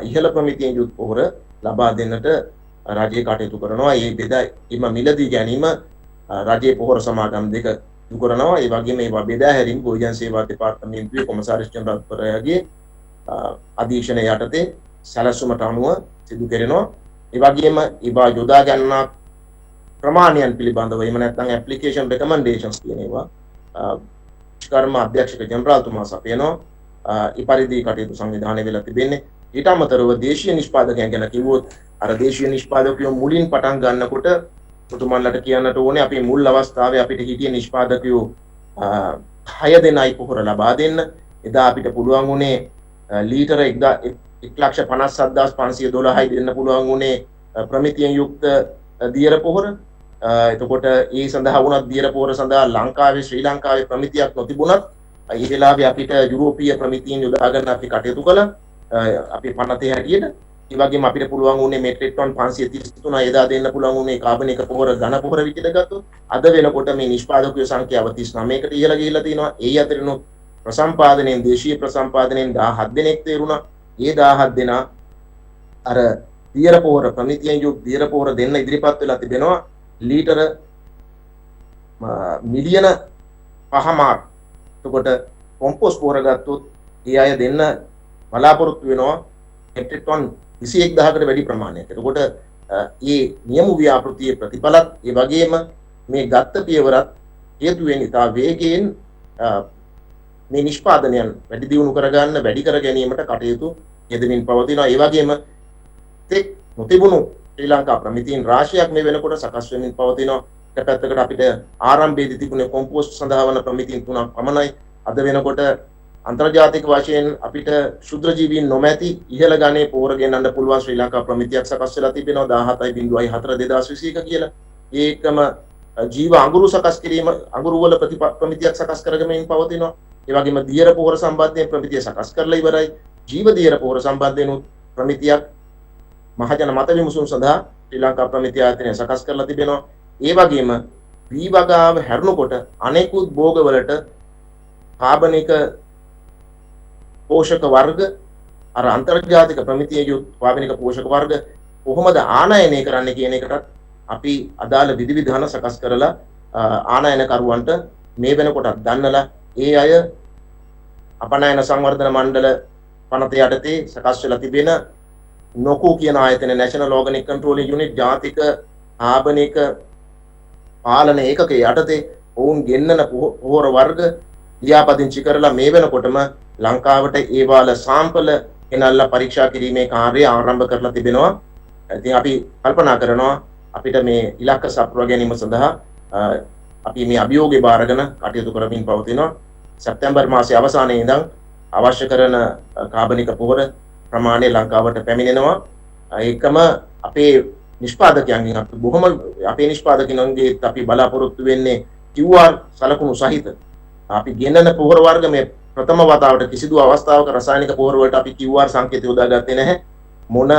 ඉහළ ප්‍රමිතියෙන් යුත් පොහොර ලබා දෙන්නට රජය කටයුතු කරනවා. ඒ බෙදා එම මිලදී ගැනීම රජයේ පොහොර සමාගම් දෙක යොමු කරනවා. ඒ වගේම ඒවා බෙදා හැරීම ගොවිජන සේවා දෙපාර්තමේන්තුවේ කොමසාරිස් ජනරාල්වරයාගේ අධීක්ෂණය යටතේ සැලසුමට අනුව සිදු කරනවා. ඒ වගේම ඒවා යොදා ගන්නා ප්‍රමාණයන් පිළිබඳව එහෙම නැත්නම් ඇප්ලිකේෂන් රෙකමෙන්ඩේෂන්ස් කියන ඒවා කර්ම අධ්‍යක්ෂක ජනරාල්තුමා සපයනවා. ඒ පරිදි කටයුතු සංවිධානය වෙලා තිබෙන්නේ. ඊට අමතරව දේශීය නිෂ්පාදකයන් ගැන කිව්වොත් අර දේශීය නිෂ්පාදකයෝ මුලින් පටන් ගන්නකොට පුතුමන්ලට කියන්නට ඕනේ අපි මුල් අවස්ථාවේ අපිට හිටිය නිෂ්පාදකයෝ 6 දෙනයි පොහොර ලබා දෙන්න. එදා අපිට පුළුවන් වුණේ ලීටර 1,57,512යි දෙන්න පුළුවන් වුණේ ප්‍රමිතියෙන් යුක්ත දියර පොහොර. එතකොට ඒ සඳහා වුණත් දියර පොහොර සඳහා ලංකාවේ ශ්‍රී ලංකාවේ ප්‍රමිතියක් නොතිබුණත් ඒ වෙලාවේ අපිට යුරෝපීය ප්‍රමිතියෙන් යොදා ගන්න අපි කටයුතු කළා. අපි පනතේ හැටියට ඒ වගේම අපිට පුළුවන් වුණේ මෙට්‍රික් ටන් 533 එදා දෙන්න පුළුවන් වුණේ කාබනික පොහොර ඝන පොහොර විදිහට ගත්තොත් අද වෙනකොට මේ නිෂ්පාදකයෝ සංඛ්‍යාව 39කට ඉහළ ගිහිල්ලා තියෙනවා. ඒ අතරිනුත් ප්‍රසම්පාදනයෙන් දේශීය ප්‍රසම්පාදනයෙන් 17 දෙනෙක් තේරුණා. ඒ 17 දෙනා අර දියර පොහොර ප්‍රමිතියෙන් යුක්ත දියර පොහොර දෙන්න ඉදිරිපත් වෙලා තිබෙනවා ලීටර මිලියන 5මාක්. එතකොට කොම්පෝස්ට් පොහොර ගත්තොත් ඒ අය දෙන්න බලාපොරොත්තු වෙනවා මෙට්‍රික් ටන් 21000කට වැඩි ප්‍රමාණයක්. එතකොට මේ නියම ව්‍යාපෘතියේ ප්‍රතිඵලත් ඒ වගේම මේ ගත්ත පියවරත් හේතු වෙන ඉතා වේගයෙන් මේ නිෂ්පාදනයන් වැඩි දියුණු කරගන්න වැඩි කර ගැනීමට කටයුතු යෙදමින් පවතිනවා. ඒ වගේම තෙක් නොතිබුණු ශ්‍රී ලංකා ප්‍රමිතීන් රාශියක් මේ වෙනකොට සකස් වෙමින් පවතිනවා. එක පැත්තකට අපිට ආරම්භයේදී තිබුණේ කොම්පෝස්ට් සඳහා වන ප්‍රමිතීන් 3ක් පමණයි. අද වෙනකොට අන්තර්ජාතික වශයෙන් අපිට ශුද්‍රජීවීන් නොමැති ඉහළ ගණයේ පෝර ගෙනන්න පුළුවන් ශ්‍රී ලංකා ප්‍රමිතියක් සකස් වෙලා තිබෙනවා 17.4 2021 කියලා. ඒකම ජීව අඟුරු සකස් කිරීම අඟුරු වල ප්‍රමිතියක් සකස් කරගමින් පවතිනවා. ඒ වගේම දියර පෝර සම්බන්ධයෙන් ප්‍රමිතිය සකස් කරලා ඉවරයි. ජීව දියර පෝර සම්බන්ධයෙන් ප්‍රමිතියක් මහජන මත විමසුම් සඳහා ශ්‍රී ලංකා ප්‍රමිතිය ආයතනය සකස් කරලා තිබෙනවා. ඒ වගේම වී වගාව හැරුණකොට අනෙකුත් භෝගවලට කාබනික පෝෂක වර්ග අර අන්තර්ජාතික ප්‍රමිතිය යුත් කාබනික පෝෂක වර්ග කොහොමද ආනයනය කරන්න කියන එකටත් අපි අදාළ විධිවිධාන සකස් කරලා ආනයනකරුවන්ට මේ වෙනකොට දන්නලා ඒ අය අපනයන සංවර්ධන මණ්ඩල පනත යටතේ සකස් වෙලා තිබෙන නොකෝ කියන ආයතන National Organic Controlling Unit ජාතික ආබනික පාලන ඒකකයේ යටතේ ඔවුන් ගෙන්නන පොහොර වර්ග ලියාපදිංචි කරලා මේ වෙනකොටම ලංකාවට ඒවාල සාම්පල ගෙනල්ලා පරීක්ෂා කිරීමේ කාර්යය ආරම්භ කරලා තිබෙනවා. ඉතින් අපි කල්පනා කරනවා අපිට මේ ඉලක්ක සපුරා ගැනීම සඳහා අපි මේ අභියෝගය බාරගෙන කටයුතු කරමින් පවතිනවා. සැප්තැම්බර් මාසයේ අවසානයේ ඉඳන් අවශ්‍ය කරන කාබනික පොහොර ප්‍රමාණය ලංකාවට පැමිණෙනවා. ඒකම අපේ නිෂ්පාදකයන්ගෙන් අපි බොහොම අපේ නිෂ්පාදකයන්ගේ අපි බලාපොරොත්තු වෙන්නේ QR සලකුණු සහිත අපි ගෙනන පොහොර වර්ග මේ ප්‍රථම වතාවට කිසිදු අවස්ථාවක රසායනික පොහොර වලට අපි QR සංකේත යොදාගත්තේ නැහැ. මොන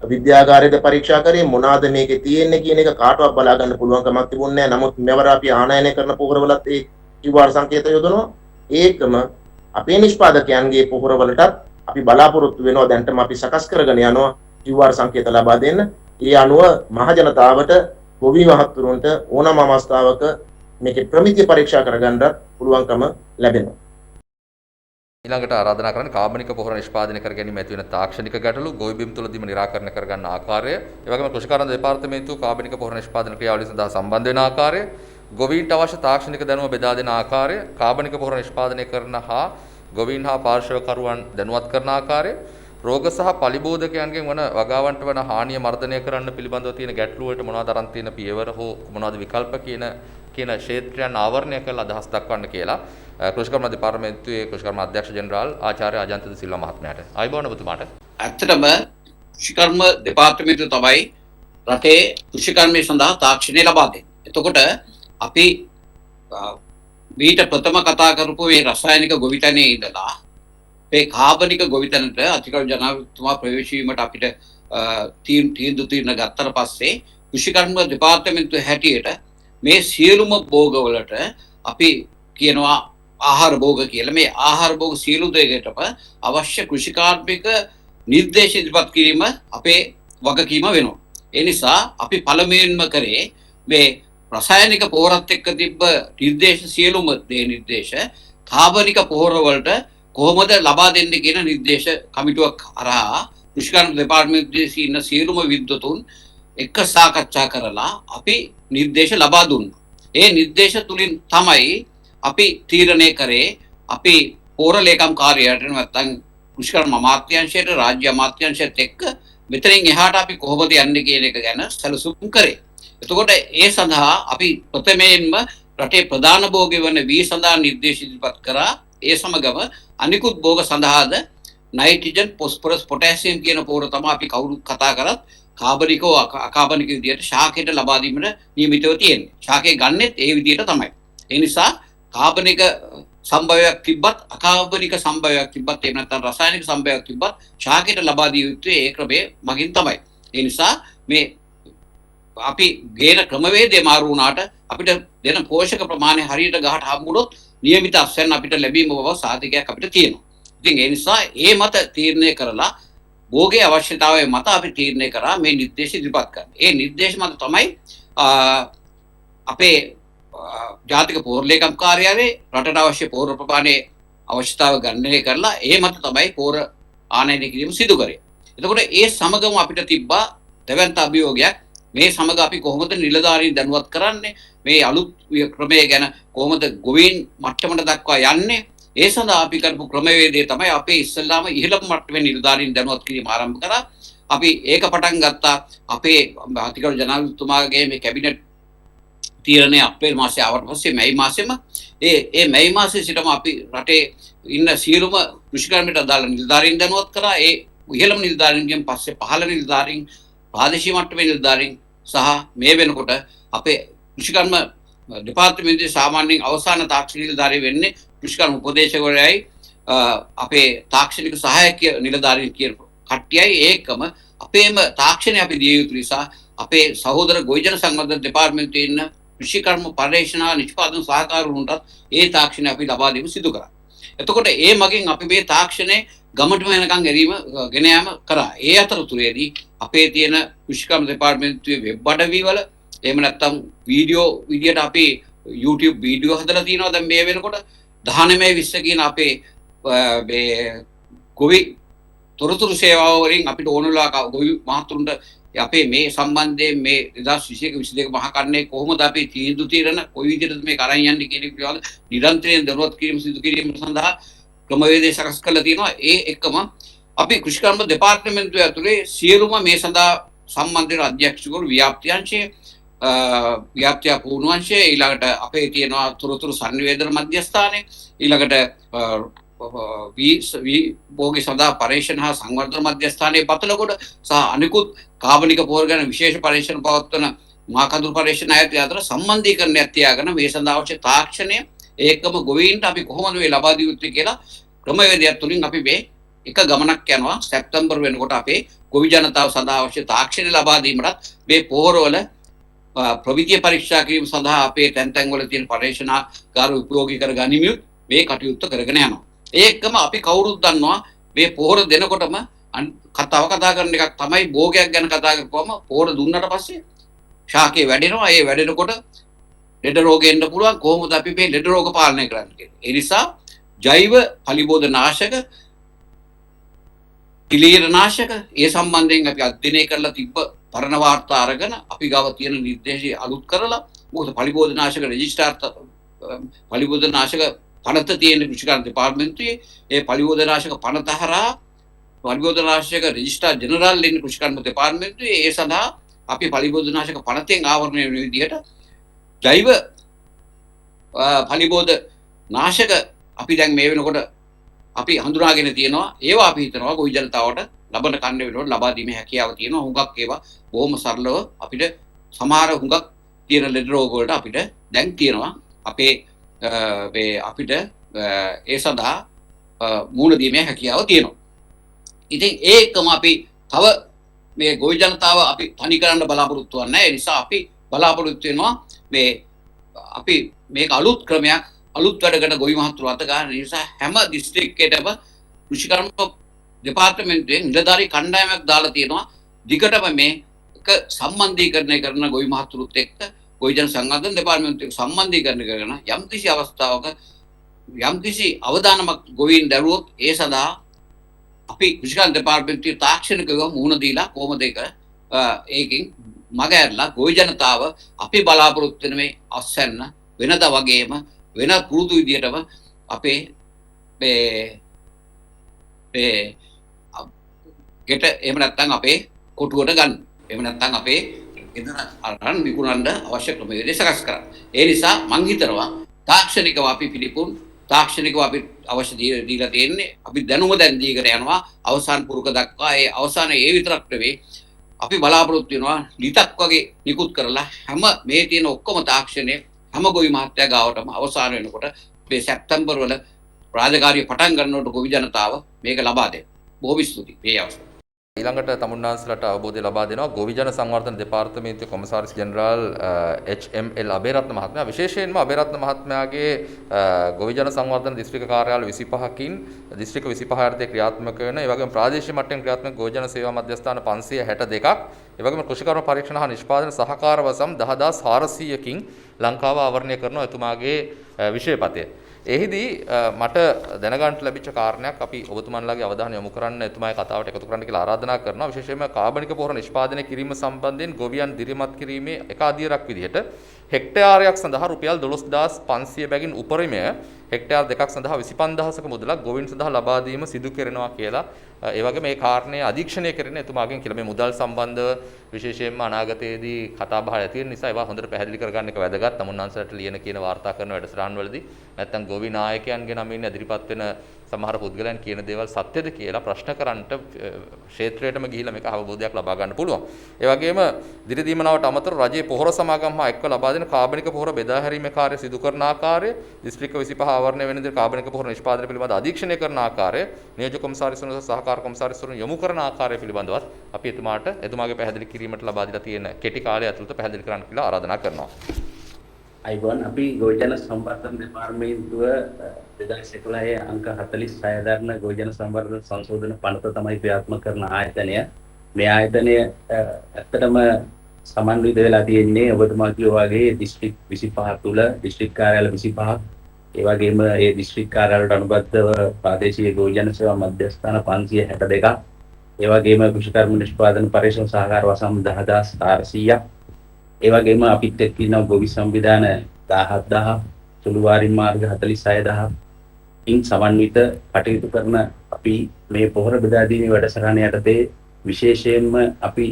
විද්‍යාගාරයේද පරීක්ෂා කරේ මොනවාද මේකේ තියෙන්නේ කියන එක කාටවත් බලා ගන්න පුළුවන් කමක් තිබුණේ නැහැ. නමුත් මෙවර අපි ආනයනය කරන පොහොර වලත් ඒ QR සංකේත යොදනවා. ඒකම අපේ නිෂ්පාදකයන්ගේ පොහොර වලටත් අපි බලාපොරොත්තු වෙනවා දැන්ටම අපි සකස් කරගෙන යනවා QR සංකේත ලබා දෙන්න. ඒ අනුව මහ ජනතාවට ගොවි මහත්තුරුන්ට ඕනම අවස්ථාවක මේකේ ප්‍රමිතිය පරීක්ෂා කරගන්නත් පුළුවන්කම ලැබෙනවා. ඊළඟට ආරාධනා කරන්නේ කාබනික පොහොර නිෂ්පාදනය කර ගැනීම ඇති වෙන තාක්ෂණික ගැටලු ගොවි බිම් තුළදීම නිරාකරණය කර ගන්න ආකාරය, ඒ වගේම කෘෂිකාර්ය දෙපාර්තමේන්තුව කාබනික පොහොර නිෂ්පාදන ක්‍රියාවලිය සඳහා සම්බන්ධ වෙන ආකාරය, ගොවීන්ට අවශ්‍ය තාක්ෂණික දැනුම බෙදා දෙන ආකාරය, කාබනික පොහොර නිෂ්පාදනය කරන හා ගොවීන් හා පාර්ශ්වකරුවන් දැනුවත් කරන ආකාරය, රෝග සහ පලිබෝධකයන්ගෙන් වන වගාවන්ට වන හානිය මර්ධනය කරන්න පිළිබඳව තියෙන ගැටලු වලට මොනවද අරන් තියෙන පියවර හෝ මොනවද විකල්ප කියන ක්ෂේත්‍රයන් ආවරණය කරලා අදහස් දක්වන්න කියලා කෘෂිකර්ම දෙපාර්තමේන්තුවේ කෘෂිකර්ම අධ්‍යක්ෂ ජෙනරාල් ආචාර්ය අජන්ත සිල්වා මහත්මයාට ආයිබෝන ඔබතුමාට. ඇත්තටම කෘෂිකර්ම දෙපාර්තමේන්තුව තමයි රටේ කෘෂිකර්මයේ සඳහා තාක්ෂණය ලබා දෙන්නේ. එතකොට අපි මීට ප්‍රථම කතා කරපු මේ රසායනික ගොවිතැනේ ඉඳලා මේ කාබනික ගොවිතැනට අධිකරු ජනාධිපතිතුමා ප්‍රවේශ වීමට අපිට තීරණ ගත්තට පස්සේ කෘෂිකර්ම දෙපාර්තමේන්තුවේ හැටියට මේ සියලුම භෝගවලට අපි කියනවා ආහාර භෝග කියලා. මේ ආහාර භෝග සියලු දෙයකටම අවශ්‍ය කෘෂිකාර්මික නිර්දේශ ඉදිරිපත් කිරීම අපේ වගකීම වෙනවා. ඒ නිසා අපි පළමුවෙන්ම කරේ මේ රසායනික පොහොරත් එක්ක තිබ්බ නිර්දේශ සියලුම දේ නිර්දේශ කාබනික පොහොර වලට කොහොමද ලබා දෙන්නේ කියන නිර්දේශ කමිටුවක් හරහා කෘෂිකර්ම දෙපාර්තමේන්තුවේ ඉන්න සියලුම විද්වතුන් එක්ක සාකච්ඡා කරලා අපි නිර්දේශ ලබා දුන්නා. ඒ නිර්දේශ තුලින් තමයි අපි තීරණය කරේ අපි පොහොර ලේකම් කාර්යාලයට නැත්නම් කෘෂිකර්ම අමාත්‍යාංශයට රාජ්‍ය අමාත්‍යාංශයත් එක්ක මෙතනින් එහාට අපි කොහොමද යන්නේ කියන එක ගැන සැලසුම් කරේ. එතකොට ඒ සඳහා අපි ප්‍රථමයෙන්ම රටේ ප්‍රධාන භෝගය වන වී සඳහා නිර්දේශ ඉදිරිපත් කරා. ඒ සමගම අනිකුත් භෝග සඳහාද නයිට්‍රජන්, ෆොස්ෆරස්, පොටෑසියම් කියන පොහොර තමයි අපි කවුරු කතා කරත් කාබනික අකාබනික විදියට ශාකයට ලබා දීමට නියමිතව තියෙන්නේ. ශාකේ ගන්නෙත් ඒ විදියට තමයි. ඒ නිසා කාබනික සම්භවයක් තිබ්බත් අකාබනික සම්භවයක් තිබ්බත් එහෙම නැත්නම් රසායනික සම්භවයක් තිබ්බත් ශාකයට ලබා දිය යුත්තේ ඒ ක්‍රමයේ මගින් තමයි. ඒ නිසා මේ අපි ගේන ක්‍රමවේදය මාරු වුණාට අපිට දෙන පෝෂක ප්‍රමාණය හරියට ගහට හම්බුනොත් නියමිත අස්වැන්න අපිට ලැබීම බව සාධකයක් අපිට තියෙනවා. ඉතින් ඒ නිසා ඒ මත තීරණය කරලා භෝගයේ අවශ්‍යතාවය මත අපි තීරණය කරා මේ නිර්දේශ ඉදිරිපත් කරන්න. ඒ නිර්දේශ මත තමයි අපේ ජාතික පොහොර ලේකම් කාර්යාලයේ රටට අවශ්‍ය පොහොර ප්‍රමාණයේ අවශ්‍යතාව ගණනය කරලා ඒ මත තමයි පොහොර ආනයනය කිරීම සිදු කරේ. එතකොට ඒ සමගම අපිට තිබ්බා දෙවන්ත අභියෝගයක්. මේ සමග අපි කොහොමද නිලධාරීන් දැනුවත් කරන්නේ මේ අලුත් ක්‍රමය ගැන කොහොමද ගොවීන් මට්ටමට දක්වා යන්නේ ඒ සඳහා අපි කරපු ක්‍රමවේදය තමයි අපේ ඉස්සල්ලාම ඉහළම මට්ටමේ නිලධාරීන් දැනුවත් කිරීම ආරම්භ කරා. අපි ඒක පටන් ගත්තා අපේ අතිගරු ජනාධිපතිතුමාගේ මේ කැබිනට් තීරණය අප්‍රේල් මාසයේ ආවට පස්සේ මැයි මාසෙම ඒ මැයි මාසයේ සිටම අපි රටේ ඉන්න සියලුම කෘෂිකර්මයට අදාළ නිලධාරීන් දැනුවත් කරා. ඒ ඉහළම නිලධාරීන්ගෙන් පස්සේ පහළ නිලධාරීන්, ප්‍රාදේශීය මට්ටමේ නිලධාරීන් සහ මේ වෙනකොට අපේ කෘෂිකර්ම දෙපාර්තමේන්තුවේ සාමාන්‍යයෙන් අවසාන තාක්ෂණික නිලධාරී වෙන්නේ කෘෂිකර්ම උපදේශකවරයයි අපේ තාක්ෂණික සහායක නිලධාරීන් කියන කට්ටියයි. ඒකම අපේම තාක්ෂණය අපි දිය යුතු නිසා අපේ සහෝදර ගොවිජන සංවර්ධන දෙපාර්තමේන්තුවේ ඉන්න කෘෂිකර්ම පර්යේෂණ නිෂ්පාදන සහකාරුන්ට ඒ තාක්ෂණය අපි ලබා දීම සිදු කරා. එතකොට ඒ මගින් අපි මේ තාක්ෂණය ගමටම එනකන් ගෙන යාම කරා. ඒ අතරතුරේදී අපේ තියෙන කෘෂිකර්ම දෙපාර්තමේන්තුවේ වෙබ් අඩවිවල එහෙම නැත්නම් වීඩියෝ විදියට අපි YouTube වීඩියෝ හදලා තියෙනවා. දැන් මේ වෙනකොට 19-20 කියන අපේ මේ ගොවි තොරතුරු සේවාව වලින් අපිට ඕන වෙලාවක ගොවි මහතුරුන්ට අපේ මේ සම්බන්ධයෙන් මේ 2021-22 මහා කන්නේ කොහොමද අපි තීන්දුව తీරන කොයි විදිහටද මේ කරන් යන්නේ කියන එක පිළිබඳ නිරන්තරයෙන් දැනුවත් කිරීම සිදු කිරීම සඳහා ක්‍රමවේදය සකස් කරලා තියෙනවා. ඒ එක්කම අපි කෘෂිකර්ම දෙපාර්තමේන්තුව ඇතුලේ සියලුම මේ සඳහා සම්බන්ධ වෙන අධ්‍යක්ෂකවරු ව්‍යාප්ති අංශයේ ව්‍යාප්තිය පුහුණු අංශයේ ඊළඟට අපේ තියෙනවා තොරතුරු සංනිවේදන මධ්‍යස්ථානය ඊළඟට භෝගී සඳහා පරීක්ෂණ හා සංවර්ධන මධ්‍යස්ථානයේ පතලකොට සහ අනිකුත් කාබනික පොහොර ගැන විශේෂ පරීක්ෂණ පවත්වන මාකදුරු පරීක්ෂණ ආයතන අතර සම්බන්ධීකරණයක් තියාගෙන මේ සඳහා අවශ්‍ය තාක්ෂණය ඒකම ගොවීන්ට අපි කොහොමද මේ ලබා දිය යුත්තේ කියලා ක්‍රමවේදයක් තුලින් අපි මේ එක ගමනක් යනවා. සැප්තැම්බර් වෙනකොට අපේ ගොවි ජනතාව සඳහා අවශ්‍ය තාක්ෂණය ලබා දීමටත් මේ පොහොරවල ප්‍රවිධිය පරීක්ෂා කිරීම සඳහා අපේ තැන් වල තියෙන පරීක්ෂණාගාර උපයෝගී කර ගනිමින් මේ කටයුත්ත කරගෙන යනවා. ඒකම අපි කවුරුත් දන්නවා මේ පොහොර දෙනකොටම කතා කරන එකක් තමයි භෝගයක් ගැන කතා කරපුවම පොහොර දුන්නට පස්සේ ශාකේ වැඩෙනවා. ඒ වැඩෙනකොට ලෙඩ රෝග එන්න පුළුවන්. කොහොමද අපි මේ ලෙඩ රෝග පාලනය කරන්නේ කියලා. ඒ නිසා ජෛව පලිබෝධ නාශක, පිළියෙල නාශක ඒ සම්බන්ධයෙන් අපි අධ්‍යයනය කරලා තිබ්බ පරණ වාර්තා අරගෙන අපි ගාව තියෙන නිර්දේශය අලුත් කරලා මොකද පලිබෝධ නාශක රෙජිස්ටර් පලිබෝධ නාශක පනත තියෙන කෘෂිකර්ම දෙපාර්තමේන්තුවේ ඒ පලිබෝධ නාශක පනත හරහා පලිබෝධ නාශක රෙජිස්ටර් ජෙනරාල් ඉන්න කෘෂිකර්ම දෙපාර්තමේන්තුවේ ඒ සඳහා අපි පලිබෝධ නාශක පනතෙන් ආවරණය වෙන විදිහට ජෛව පලිබෝධ නාශක අපි දැන් මේ වෙනකොට අපි හඳුනාගෙන තියෙනවා. ඒවා අපි හිතනවා ගොවි ජනතාවට ලබන කන්න වෙනකොට ලබා දීමේ හැකියාව තියෙනවා. හුඟක් ඒවා බොහොම සරලව අපිට සමහර හුඟක් තියෙන ලෙඩ රෝග වලට අපිට දැන් තියෙනවා. අපේ මේ අපිට ඒ සඳහා මූණ දීමේ හැකියාව තියෙනවා. ඉතින් ඒකම අපි තව මේ ගොවි ජනතාව අපි තනි කරන්න බලාපොරොත්තු වෙන්නේ නැහැ. ඒ නිසා අපි බලාපොරොත්තු වෙනවා මේ අපි මේක අලුත් ක්‍රමයක් අලුත් වැඩකට ගොවි මහතුරු අත ගන්න නිසා හැම දිස්ත්‍රික්කයකටම කෘෂිකර්ම දෙපාර්තමේන්තුවෙන් නිලධාරී කණ්ඩායමක් දාලා තියෙනවා. දිගටම මේක සම්බන්ධීකරණය කරන ගොවි මහතුරුත් එක්ක ගොවිජන සංවර්ධන දෙපාර්තමේන්තුවේ සම්බන්ධීකරණය කරන යම්කිසි අවස්ථාවක යම්කිසි අවදානමක් ගොවීන් දැරුවොත් ඒ සඳහා අපි කෘෂිකර්ම දෙපාර්තමේන්තුවේ තාක්ෂණිකව මුහුණ දීලා කොහොමද ඒකෙන් මග ඇරලා ගොවි ජනතාව අපි බලාපොරොත්තු වෙන මේ අස්සන්න වෙනද වගේම වෙන පුරුදු විදියටම අපේ මේ ගෙට එහෙම නැත්නම් අපේ කොටුවට ගන්න. එහෙම නැත්නම් අපේ ගෙදර අරන් විකුණන්න අවශ්‍ය ක්‍රමවේද සකස් කරා. ඒ නිසා මං හිතනවා තාක්ෂණිකව අපි පිළිපුන් තාක්ෂණිකව අපි අවශ්‍ය දීලා තියෙන්නේ. අපි දැනුම දැන් දීගෙන යනවා අවසාන පුරුක දක්වා. ඒ අවසානයේ ඒ විතරක් නෙවෙයි අපි බලාපොරොත්තු වෙනවා ලිතක් වගේ නිකුත් කරලා හැම මේ තියෙන ඔක්කොම තාක්ෂණය හැම ගොවි මහත්තයා ගාවටම අවසාන වෙනකොට මේ සැප්තැම්බර් වල රාජකාරිය පටන් ගන්නකොට ගොවි ජනතාව මේක ලබා දෙන්න. බොහොම ස්තුතියි මේ අවස්ථාව. ඊළඟට තමුන්නාන්සලට අවබෝධය ලබා දෙනවා ගොවිජන සංවර්ධන දෙපාර්තමේන්තුවේ කොමසාරිස් ජෙනරාල් HML අබේරත්න මහත්මයා. විශේෂයෙන්ම අබේරත්න මහත්මයාගේ ගොවිජන සංවර්ධන දිස්ත්‍රික්ක කාර්යාල 25කින් දිස්ත්‍රික්ක 25 යටතේ ක්‍රියාත්මක වෙන ඒ වගේම ප්‍රාදේශීය මට්ටමින් ක්‍රියාත්මක ගොවිජන සේවා මධ්‍යස්ථාන 562ක් ඒ වගේම කෘෂිකර්ම පරීක්ෂණ හා නිෂ්පාදන සහකාර වසම් 10400කින් ලංකාව ආවරණය කරන එතුමාගේ විෂයපතය. එහිදී මට දැනගන්න ලැබිච්ච කාරණයක් අපි ඔබතුමන්ලාගේ අවධානය යොමු කරන්න එතුමාගේ කතාවට එකතු කරන්න කියලා ආරාධනා කරනවා. විශේෂයෙන්ම කාබනික පොහොර නිෂ්පාදනය කිරීම සම්බන්ධයෙන් ගොවියන් දිරිමත් කිරීමේ එක අදියරක් විදිහට හෙක්ටයාරයක් සඳහා රුපියල් 12500 බැගින් උපරිමය හෙක්ටයාර් දෙකක් සඳහා 25000ක මුදලක් ගොවීන් සඳහා ලබා දීම සිදු කරනවා කියලා ඒ වගේ මේ කාරණේ අධීක්ෂණය කරන එතුමාගෙන් කියලා මේ මුදල් සම්බන්ධව විශේෂයෙන්ම අනාගතයේදී කතා බහ ඇති වෙන නිසා ඒවා හොඳට පැහැදිලි කරගන්න එක වැදගත්. තමුන්වන්සලට ලියන කියන වාර්තා කරන වැඩසටහන්වලදී නැත්නම් ගොවි නායකයන්ගේ නමින් ඉදිරිපත් වෙන සමහර පුද්ගලයන් කියන දේවල් සත්‍යද කියලා ප්‍රශ්න කරන්නට ක්ෂේත්‍රයටම ගිහිල්ලා මේක අවබෝධයක් ලබා ගන්න පුළුවන්. ඒ වගේම දිරිදීමනාවට අමතරව රජයේ පොහොර සමාගම් හා එක්ව ලබා දෙන කාබනික පොහොර බෙදා හැරීමේ කාර්ය සිදු කරන ආකාරය, දිස්ත්‍රික්ක 25 ආවරණය වෙන දේ කාබනික පොහොර නිෂ්පාදනය පිළිබඳ අධීක්ෂණය කරන ආකාරය, නියෝජ්‍ය කොමසාරිස්වරුන් සහ සහකාර කොමසාරිස්වරුන් යොමු කරන ආකාරය පිළිබඳවත් අපි එතුමාගේ පැහැදිලි කිරීමට ලබා දීලා තියෙන කෙටි කාලය ඇතුළත පැහැදිලි කරන්න කියලා ආරාධනා කරනවා. අයිබෝන් අපි ගෝජන සම්වර්ධන දෙපාර්තමේන්තුව 2011 අංක 46 දරන ගෝජන සංවර්ධන සංශෝධන පනත තමයි ක්‍රියාත්මක කරන ආයතනය. මේ ආයතනය ඇත්තටම සමන්විත වෙලා තියෙන්නේ ඔබතුමා කිව්වා වගේ දිස්ත්‍රික් 25 තුල දිස්ත්‍රික් කාර්යාල 25ක් ඒ වගේම ඒ දිස්ත්‍රික් කාර්යාලවලට අනුබද්ධව ප්‍රාදේශීය ගෝජන සේවා මධ්‍යස්ථාන 562ක් ඒ වගේම කෘෂිකර්ම නිෂ්පාදන පරිශ්‍රම සහකාර වසම් 10400ක් ඒ වගේම අපිත් එක්ක ඉන්න ගොවි සංවිධාන 17000 සුළු වාරින් මාර්ග 46000 ඉන් සමන්විත කටයුතු කරන අපි මේ පොහොර බෙදා දීමේ වැඩසටහන යටතේ විශේෂයෙන්ම අපි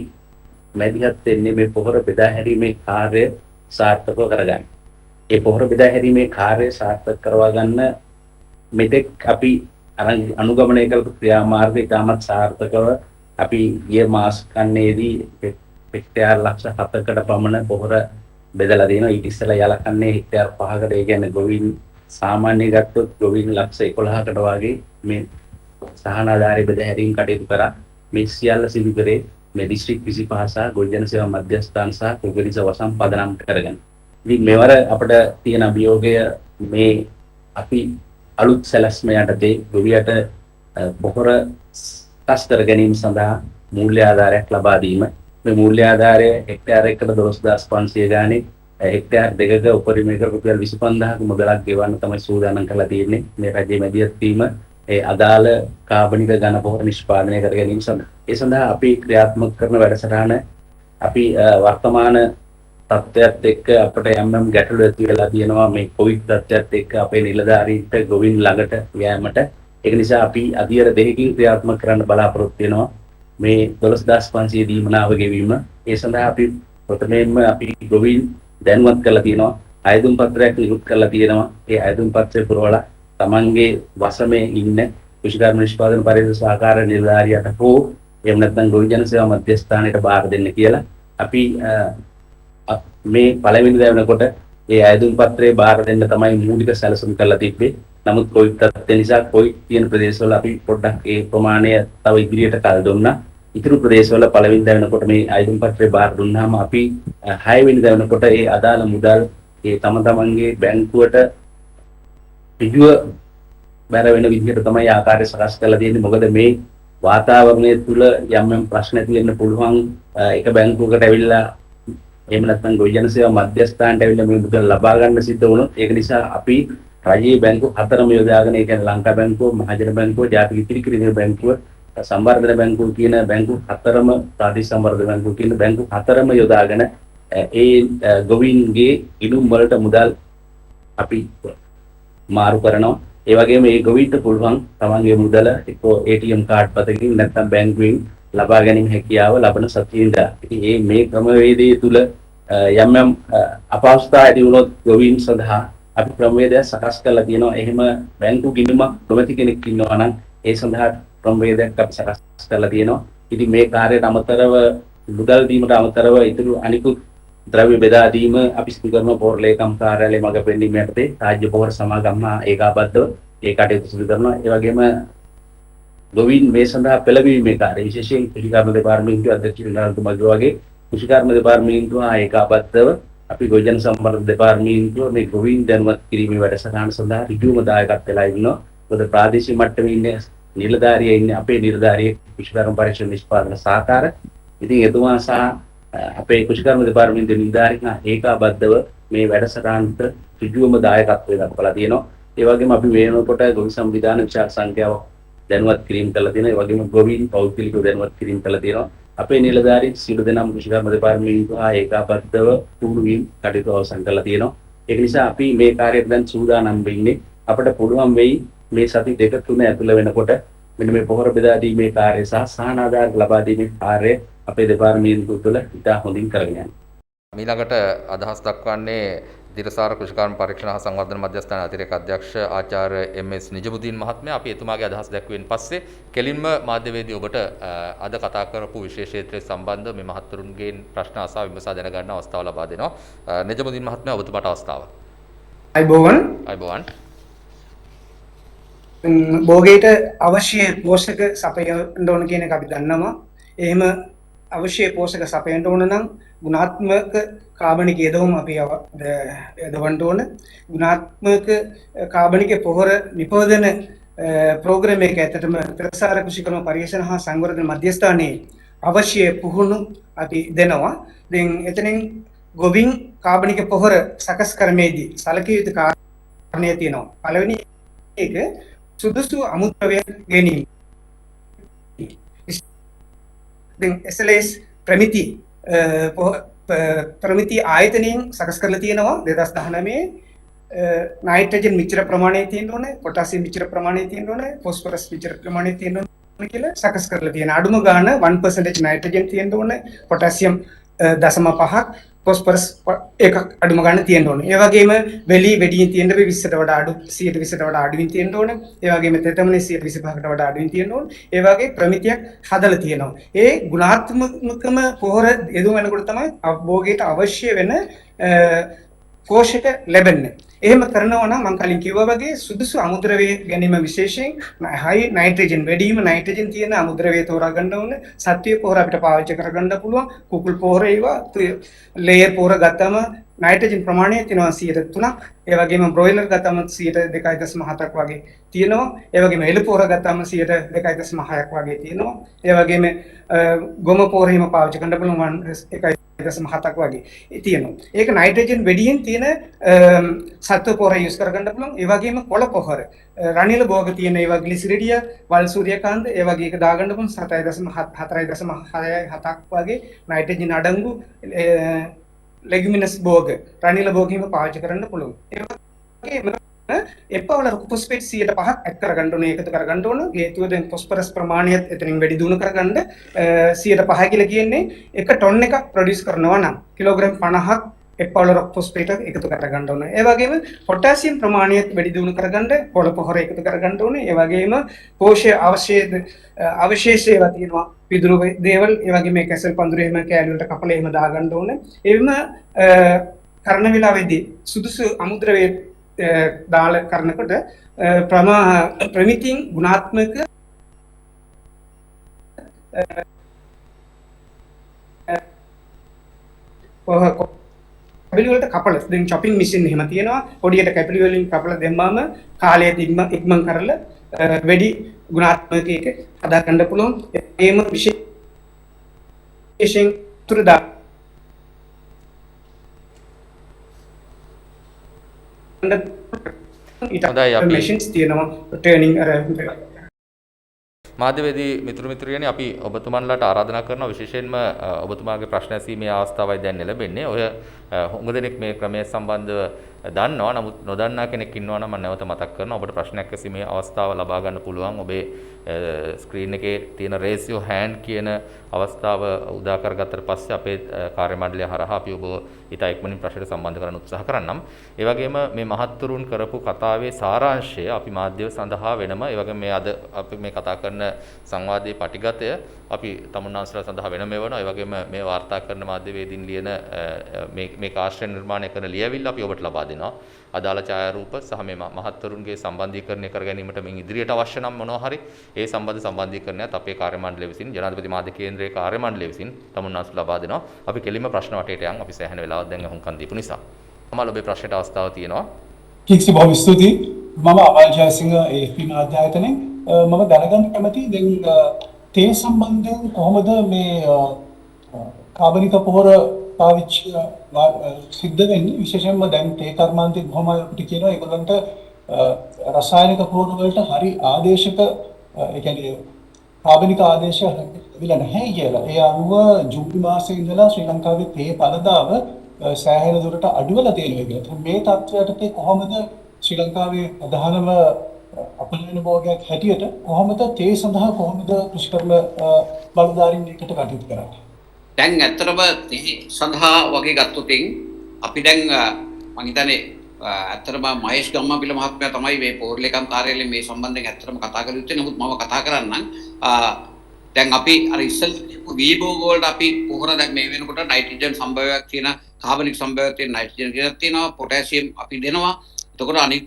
මැදිහත් වෙන්නේ මේ පොහොර බෙදා හැරීමේ කාර්ය සාර්ථකව කරගන්න. ඒ පොහොර බෙදා හැරීමේ කාර්ය සාර්ථක කරවා ගන්න මෙතෙක් අපි අනුගමනය කරපු ක්‍රියාමාර්ග ඉතාමත් සාර්ථකව අපි ගිය මාස කන්නේදී හෙක්ටයාර් ලක්ෂ 7කට පමණ පොහොර බෙදලා දෙනවා. ඊට ඉස්සෙල්ලා යලකන්නේ හෙක්ටයාර් 5කට. ඒ කියන්නේ ගොවීන් සාමාන්‍ය ගත්තොත් ගොවීන් ලක්ෂ 11කට වගේ මේ සහන ආධාරී බෙදා හැරීම් කටයුතු කරා. මේ සියල්ල සිදු කරේ මේ දිස්ත්‍රික් 25 සහ ගොවිජන සේවා මධ්‍යස්ථාන සහ කුගලිස වසම් පදනම් කරගෙන. ඉතින් මෙවර අපිට තියෙන අභියෝගය මේ අපි අලුත් සැලැස්ම යටතේ ගොවියට පොහොර සකස් කර ගැනීම සඳහා මූල්‍ය ආධාරයක් ලබා දීම. මේ මූල්‍ය ආධාරය හෙක්ටයාර් එකකට 12500 ගානේ හෙක්ටයාර් දෙකක උපරිමයක රුපියල් 25000ක මුදලක් ගෙවන්න තමයි සූදානම් කරලා තියෙන්නේ. මේ රජයේ මැදිහත් වීම ඒ අදාළ කාබනික ඝන පොහොර නිෂ්පාදනය කර ගැනීම සඳහා. ඒ සඳහා අපි ක්‍රියාත්මක කරන වැඩසටහන අපි වර්තමාන තත්ත්වයට එක්ක අපිට යම් ගැටලු ඇති වෙලා තියෙනවා මේ කොවිඩ් තත්ත්වයට එක්ක අපේ නිලධාරීන්ට ගොවින් ළඟට යෑමට. ඒක නිසා අපි අධියර දෙකකින් ක්‍රියාත්මක කරන්න බලාපොරොත්තු වෙනවා. මේ 12500 දීමනාව ගෙවීම. ඒ සඳහා අපි ප්‍රථමයෙන්ම අපි ගොවින් දැනුවත් කරලා තියෙනවා. ආයුධ පත්‍රයක් නිකුත් කරලා තියෙනවා. ඒ ආයුධ පත්‍රය පුරවලා තමන්ගේ වසමේ ඉන්න කෘෂිකර්ම නිෂ්පාදන පරිශ්‍රම සහකාර නිලධාරියට හෝ එහෙම නැත්නම් ගොවිජන සේවා මධ්‍යස්ථානයට බාර දෙන්න කියලා අපි මේ පළවෙනි දවනකොට ඒ ආයුධ පත්‍රයේ බාර දෙන්න තමයි මූලික සැලසුම් කරලා තිබ්බේ. නමුත් කොවිඩ් තත්ත්වය නිසා කොවිඩ් තියෙන ප්‍රදේශවල අපි පොඩ්ඩක් ඒ ප්‍රමාණය තව ඉදිරියට කල් දුන්නා. ඉතුරු ප්‍රදේශවල පළවෙනි දවනකොට මේ ආයුධ පත්‍රය බාර දුන්නාම අපි 6 වෙනි දවනකොට ඒ අදාළ මුදල් ඒ තමන්ගේ බැංකුවට පිටුව බැර වෙන විදිහට තමයි ආකාරය සකස් කරලා තියෙන්නේ. මොකද මේ වාතාවරණය තුල යම් ප්‍රශ්න ඇති වෙන්න පුළුවන්. එක බැංකුවකට ඇවිල්ලා එහෙම නැත්නම් ගොවිජන සේවා මධ්‍යස්ථානට ඇවිල්ලා මේ මුදල් ලබා ගන්න සිද්ධ වුණොත් ඒක නිසා අපි රජයේ බැංකු හතරම යොදාගෙන ඒ කියන්නේ ලංකා බැංකුව, මහජන බැංකුව, ජාතික ඉතිරිකිරීමේ බැංකුව, සංවර්ධන බැංකුව කියන බැංකු හතරම ප්‍රාදේශීය සංවර්ධන බැංකුව කියන බැංකු හතරම යොදාගෙන ඒ ගොවීන්ගේ ඉනුම් වලට මුදල් අපි මාරු කරනවා. ඒ වගේම මේ ගොවින්ට පුළුවන් තමන්ගේ මුදල එක්කෝ ATM කාඩ් පතකින් නැත්නම් බැංකුවෙන් ලබා ගැනීම හැකියාව ලබන සතියින්දා. ඉතින් මේ ක්‍රමවේදය තුල යම් අපහසුතා ඇති වුණොත් ගොවීන් සඳහා අපි ක්‍රමවේදයක් සකස් කරලා තියෙනවා. එහෙම බැංකු ගිණුමක් නොමැති කෙනෙක් ඉන්නවා නම් ඒ සඳහා ක්‍රමවේදයක් අපි සකස් කරලා තියෙනවා. ඉතින් මේ කාර්යයට අමතරව මුදල් දීමට අමතරව ඉතුරු අනිකුත් ද්‍රව්‍ය බෙදා දීම අපි සිදු කරන පොහොර ලේකම් කාර්යාලයේ මඟ පෙන්වීම යටතේ රාජ්‍ය පොහොර සමාගම් ඒකාබද්ධව ඒ කටයුතු සිදු කරනවා. ඒ වගේම ගොවීන් මේ සඳහා පෙළඹීමේ කාර්ය විශේෂයෙන් කෘෂිකර්ම දෙපාර්තමේන්තුව අධ්‍යක්ෂ විනාඩුතුමාගේ වගේ කෘෂිකර්ම දෙපාර්තමේන්තුව ඒකාබද්ධව අපි ගොවිජන සම්වර්ධන දෙපාර්තමේන්තුව මේ ගොවීන් දැනුවත් කිරීමේ වැඩසටහන සඳහා ඍජුවම දායකත්වය වෙලා ඉන්නවා. මොකද ප්‍රාදේශීය මට්ටමේ ඉන්නේ නිලධාරියෙ ඉන්නේ අපේ නිලධාරියෙක් කෘෂිකර්ම පරිශ්‍රම නිෂ්පාදන සහකාර. ඉතින් එතුමා සහ අපේ කෘෂිකර්ම දෙපාර්තමේන්තුවේ නිලධාරීන් ඒකාබද්ධව මේ වැඩසටහනට ඍජුවම දායකත්වය දක්වලා තියෙනවා. ඒ වගේම අපි වෙනකොට ගොවි සංවිධාන විශාල සංඛ්‍යාවක් දැනුවත් කිරීම කළා තියෙනවා. ඒ වගේම ගොවීන් පෞද්ගලිකව දැනුවත් කිරීම කළා තියෙනවා. අපේ නිලධාරීන් සියලු දෙනාම කෘෂිකර්ම දෙපාර්තමේන්තුව ඒකාබද්ධව පුහුණු වීම කටයුතු අවසන් කරලා තියෙනවා. ඒක නිසා අපි මේ කාර්යයට දැන් සූදානම් වෙන්නේ. අපිට පුළුවන් වෙයි මේ සති දෙක තුන ඇතුළ වෙනකොට මෙන්න මේ පොහොර බෙදා දීමේ කාර්යය සහ සහන ආධාර ලබා දීමේ කාර්යය අපේ දෙපාර්තමේන්තුව තුළ ඉතා හොඳින් කරගෙන යනවා. ඊළඟට අදහස් දක්වන්නේ දිරසාර කෘෂිකාර්ම පරීක්ෂණ හා සංවර්ධන මධ්‍යස්ථාන අතිරේක අධ්‍යක්ෂ ආචාර්ය එම්.එස්. නිජමුදීන් මහත්මයා. අපි එතුමාගේ අදහස් දැක්වෙන් පස්සේ කෙලින්ම මාධ්‍යවේදී ඔබට අද කතා කරපු විශේෂ ක්ෂේත්‍රය සම්බන්ධව මේ මහත්තුරුන්ගෙන් ප්‍රශ්න අසා විමසා දැනගන්න අවස්ථාව ලබා දෙනවා. නිජමුදීන් මහත්මයා ඔබතුමාට අවස්ථාව. අයිබෝවන් අයිබෝවන්. බෝගේට අවශ්‍ය පෝෂක සපයන්න ඕන කියන එක අපි දන්නවා. එහෙම අවශ්‍ය පෝෂක සපයන්න ඕන නම් ගුණාත්මක කාබනික යෙදවුම් අපි යොදවන්න ඕන. ගුණාත්මක කාබනික පොහොර නිපදවන ප්‍රෝග්‍රෑම් එක ඇත්තටම ප්‍රසාර කෘෂිකර්ම පරිශන හා සංවර්ධන මධ්‍යස්ථානයේ අවශ්‍ය පුහුණු අපි දෙනවා. දැන් එතනින් ගොවින් කාබනික පොහොර සකස් කරමේදී සැලකිය යුතු කාරණේ තියෙනවා. පළවෙනි එක සුදුසු අමුද්‍රව්‍ය ගැනීම. දැන් SLS ප්‍රමිති ප්‍රමිති ආයතනයෙන් සකස් කරලා තියෙනවා 2019 නයිට්‍රජන් මිශ්‍ර ප්‍රමාණය තියෙන්න ඕනේ, පොටාසියම් මිශ්‍ර ප්‍රමාණය තියෙන්න ඕනේ, ෆොස්ෆරස් මිශ්‍ර ප්‍රමාණය තියෙන්න ඕනේ කියලා සකස් කරලා තියෙන. අඩුම ගාන 1% නයිට්‍රජන් තියෙන්න ඕනේ, පොටාසියම් 0.5ක්, ෆොස්ෆරස් එකක් අඩුම ගාන තියෙන්න ඕනේ. ඒ වගේම වැඩියෙන් තියෙන්න 20ට වඩා අඩු 120ට වඩා අඩුවෙන් තියෙන්න ඕනේ. ඒ වගේම තෙතමනේ 125කට වඩා අඩුවෙන් තියෙන්න ඕනේ. ඒ වගේ ප්‍රමිතියක් හදලා තියෙනවා. ඒ ගුණාත්මකම පොහොර යෙදුම් වෙනකොට තමයි භෝගයට අවශ්‍ය වෙන පෝෂක ලැබෙන්නේ. එහෙම කරනවා නම් මම කලින් කිව්වා වගේ සුදුසු අමුද්‍රව්‍ය ගැනීම විශේෂයෙන් හයි නයිට්‍රජන් වැඩිම නයිට්‍රජන් තියෙන අමුද්‍රව්‍ය තෝරා ගන්න ඕනේ. සත්වීය පොහොර අපිට පාවිච්චි කරගන්න පුළුවන්. කුකුල් පොහොර ඒවා ලේයර් පොහොර ගත්තම නයිට්‍රජන් ප්‍රමාණය තියෙනවා 103ක්. ඒ වගේම බ්‍රොයිලර් ගත්තම 2.7ක් වගේ තියෙනවා. ඒ වගේම එළු පොහොර ගත්තම 2.6ක් වගේ තියෙනවා. ඒ වගේම ගොම පොහොර හිම පාවිච්චි කරන්න පුළුවන් 1.7ක් වගේ තියෙනවා. ඒක නයිට්‍රජන් වැඩියෙන් තියෙන සත්ව පොහොර යූස් කරගන්න පුළුවන්. ඒ වගේම කොළ පොහොර රනිල භෝග තියෙන ඒවා ග්ලිසරිඩියා, වල් සූර්යකාන්ත ඒ වගේ එක දාගන්න පුළුවන් 7.7ක් වගේ නයිට්‍රජන් අඩංගු ලෙගිමිනස් භෝග රනිල භෝගීම පාවිච්චි කරන්න පුළුවන්. ඒ වගේම එපවල ෆොස්ෆේට් 105ක් ඇඩ් කරගන්න ඕනේ, එකතු කරගන්න ඕන. හේතුව දැන් ෆොස්ෆරස් ප්‍රමාණයත් එතනින් වැඩි දියුණු කරගන්න 105 කියලා කියන්නේ එක ටොන් එකක් ප්‍රොඩියුස් කරනවා නම් කිලෝග්‍රෑම් 50ක් එපවල ෆොස්ෆේට් එකතු කරගන්න ඕන. ඒ වගේම පොටාසියම් ප්‍රමාණයත් වැඩි දියුණු කරගන්න පොළ පොහොර එකතු කරගන්න ඕනේ. ඒ වගේම පෝෂ්‍ය අවශේෂ ඒවා තියෙනවා. පිදුරු දේවල් ඒ වගේම කැසල් පඳුරු එහෙම කෑලි වලට කපලා එහෙම දාගන්න ඕනේ. එවිම කරන වෙලාවේදී සුදුසු අමුද්‍රව්‍ය දාලා කරනකොට ප්‍රමිතින් ගුණාත්මක කැපිලි වලට කපලා දැන් චොපින් මැෂින් එහෙම තියෙනවා. පොඩියට කැපිලි වලින් කපලා දැම්මම කාලය ඉක්මන් කරලා වැඩි ගුණාත්මක එක හදා ගන්න පුළුවන්. ඒම විශේෂයෙන් තුරදා හොඳයි අපි මැෂින්ස් තියෙනවා ටර්නින් අර මාධ්‍යවේදී මිතුරියනි අපි ඔබතුමන්ලාට ආරාධනා කරනවා විශේෂයෙන්ම ඔබතුමාගේ ප්‍රශ්න ඇසීමේ අවස්ථාවයි දැන් ලැබෙන්නේ. ඔය හුඟ දෙනෙක් මේ ක්‍රමය සම්බන්ධව දන්නවා. නමුත් නොදන්නා කෙනෙක් ඉන්නවා නම් මම නැවත මතක් කරනවා. ඔබට ප්‍රශ්නයක් ඇසීමේ අවස්ථාව ලබා ගන්න පුළුවන්. ඔබේ ස්ක්‍රීන් එකේ තියෙන raise your hand කියන අවස්ථාව උදා කරගත්තට පස්සේ අපේ කාර්ය මණ්ඩලය හරහා අපි ඔබ ඊට ඉක්මනින් ප්‍රශ්නයට සම්බන්ධ කරන්න උත්සාහ කරන්නම්. ඒ වගේම මේ මහත්තුරුන් කරපු කතාවේ සාරාංශය අපි මාධ්‍යව සඳහා වෙනම ඒ වගේම මේ අද අපි මේ කතා කරන සංවාදයේ පටිගතය අපි තමුන්නාන්සලා සඳහා වෙනම වෙනවා. ඒ වගේම මේ වාර්තා කරන මාධ්‍යවේදීන් ලියන මේ කාශ්‍රය නිර්මාණය කරන ලියවිල්ල අපි ඔබට ලබා දෙනවා. අදාළ ඡායාරූප සහ මේ මහත්තුරුන්ගේ සම්බන්ධීකරණය කර ගැනීමට මින් ඉදිරියට අවශ්‍ය නම් මොනවා හරි ඒ සම්බන්ධීකරණයත් අපේ කාර්ය මණ්ඩලය විසින් ජනාධිපති මාධ්‍ය කේන්ද්‍රයේ කාර්ය මණ්ඩලය විසින් තමුන්නාන්සලා ලබා දෙනවා. අපි කෙලින්ම ප්‍රශ්න වටේට යන් අපි සෑහෙන වෙලාවක් දැන් අහුම්කන් දීපු නිසා. මම ඔබේ ප්‍රශ්නයට අවස්ථාව තියෙනවා. කික්සි බොහොම ස්තුතියි. මම අමල් ජයසිංහ AFP මාධ්‍යායතනයෙන් මම දැනගන්න කැමතියි දැන් තේ සම්බන්ධයෙන් කොහොමද මේ කාබනික පොහොර පාවිච්චි සිද්ධ වෙන්නේ? විශේෂයෙන්ම දැන් තේ කර්මාන්තයේ බොහොම අපිට කියනවා ඒගොල්ලන්ට රසායනික පොහොර වලට හරි ආදේශක ඒ කියන්නේ කාබනික ආදේශ ලැබිලා නැහැ කියලා. ඒ අනුව ජූලි මාසයේ ඉඳලා ශ්‍රී ලංකාවේ තේ පළදාව සෑහෙන දුරට අඩු වෙලා තියෙනවා කියලා. මේ තත්ත්වයට කොහොමද ශ්‍රී ලංකාවේ ප්‍රධානම අපනයන භෝගයක් හැටියට කොහොමද තේ සඳහා කොහොමද කෘෂිකර්ම බලධාරීන් එකට කටයුතු කරන්නේ? දැන් ඇත්තටම තේ සඳහා වගේ ගත්තොතින් අපි දැන් මම හිතන්නේ ඇත්තටම මහේෂ් ගම්මාපිල මහත්මයා තමයි මේ පෝර්ලේකම් කාර්යාලයෙන් මේ සම්බන්ධයෙන් ඇත්තටම කතා කළ යුත්තේ. නමුත් මම කතා කරන්නම් දැන් අපි අර ඉස්සෙල් වීබෝග වලට අපි පොහොර දැන් මේ වෙනකොට නයිට්‍රජන් සම්භාවයක් තියෙන, කාබනික සම්භාවයක් තියෙන නයිට්‍රජන් කියලා තියෙනවා, පොටෑසියම් අපි දෙනවා. එතකොට අනිත්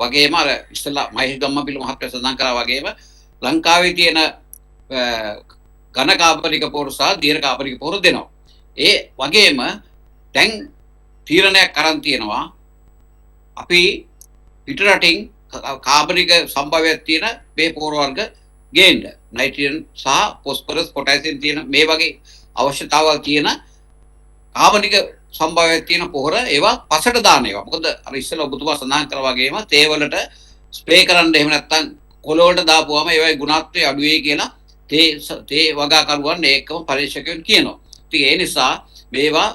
වගේම අර ඉස්සෙල්ලා මහේෂ් ගම්මාපිල මහත්මයා සඳහන් කරා වගේම ලංකාවේ තියෙන ඝන කාබනික පොහොර සහ දීර්ඝ කාබනික පොහොර දෙනවා. ඒ වගේම දැන් තීරණයක් අරන් තියෙනවා අපි පිටරටින් කාබනික සම්භාවයක් තියෙන මේ පොහොර වර්ග ගේන්න. නයිට්‍රජන් සහ ෆොස්ෆරස් පොටෑසියම් තියෙන මේ වගේ අවශ්‍යතාවල් තියෙන කාබනික සම්භාවයක් තියෙන පොහොර ඒවා පසට දාන ඒවා. මොකද අර ඉස්සෙල්ලා ඔබතුමා සඳහන් කරා වගේම තේ වලට ස්ප්‍රේ කරන්න එහෙම නැත්නම් කොළ වලට දාපුවාම ඒවායේ ගුණාත්මය අඩු වෙයි කියලා තේ වගාකරුවන් ඒකම පරීක්ෂකයන් කියනවා. ඉතින් ඒ නිසා මේවා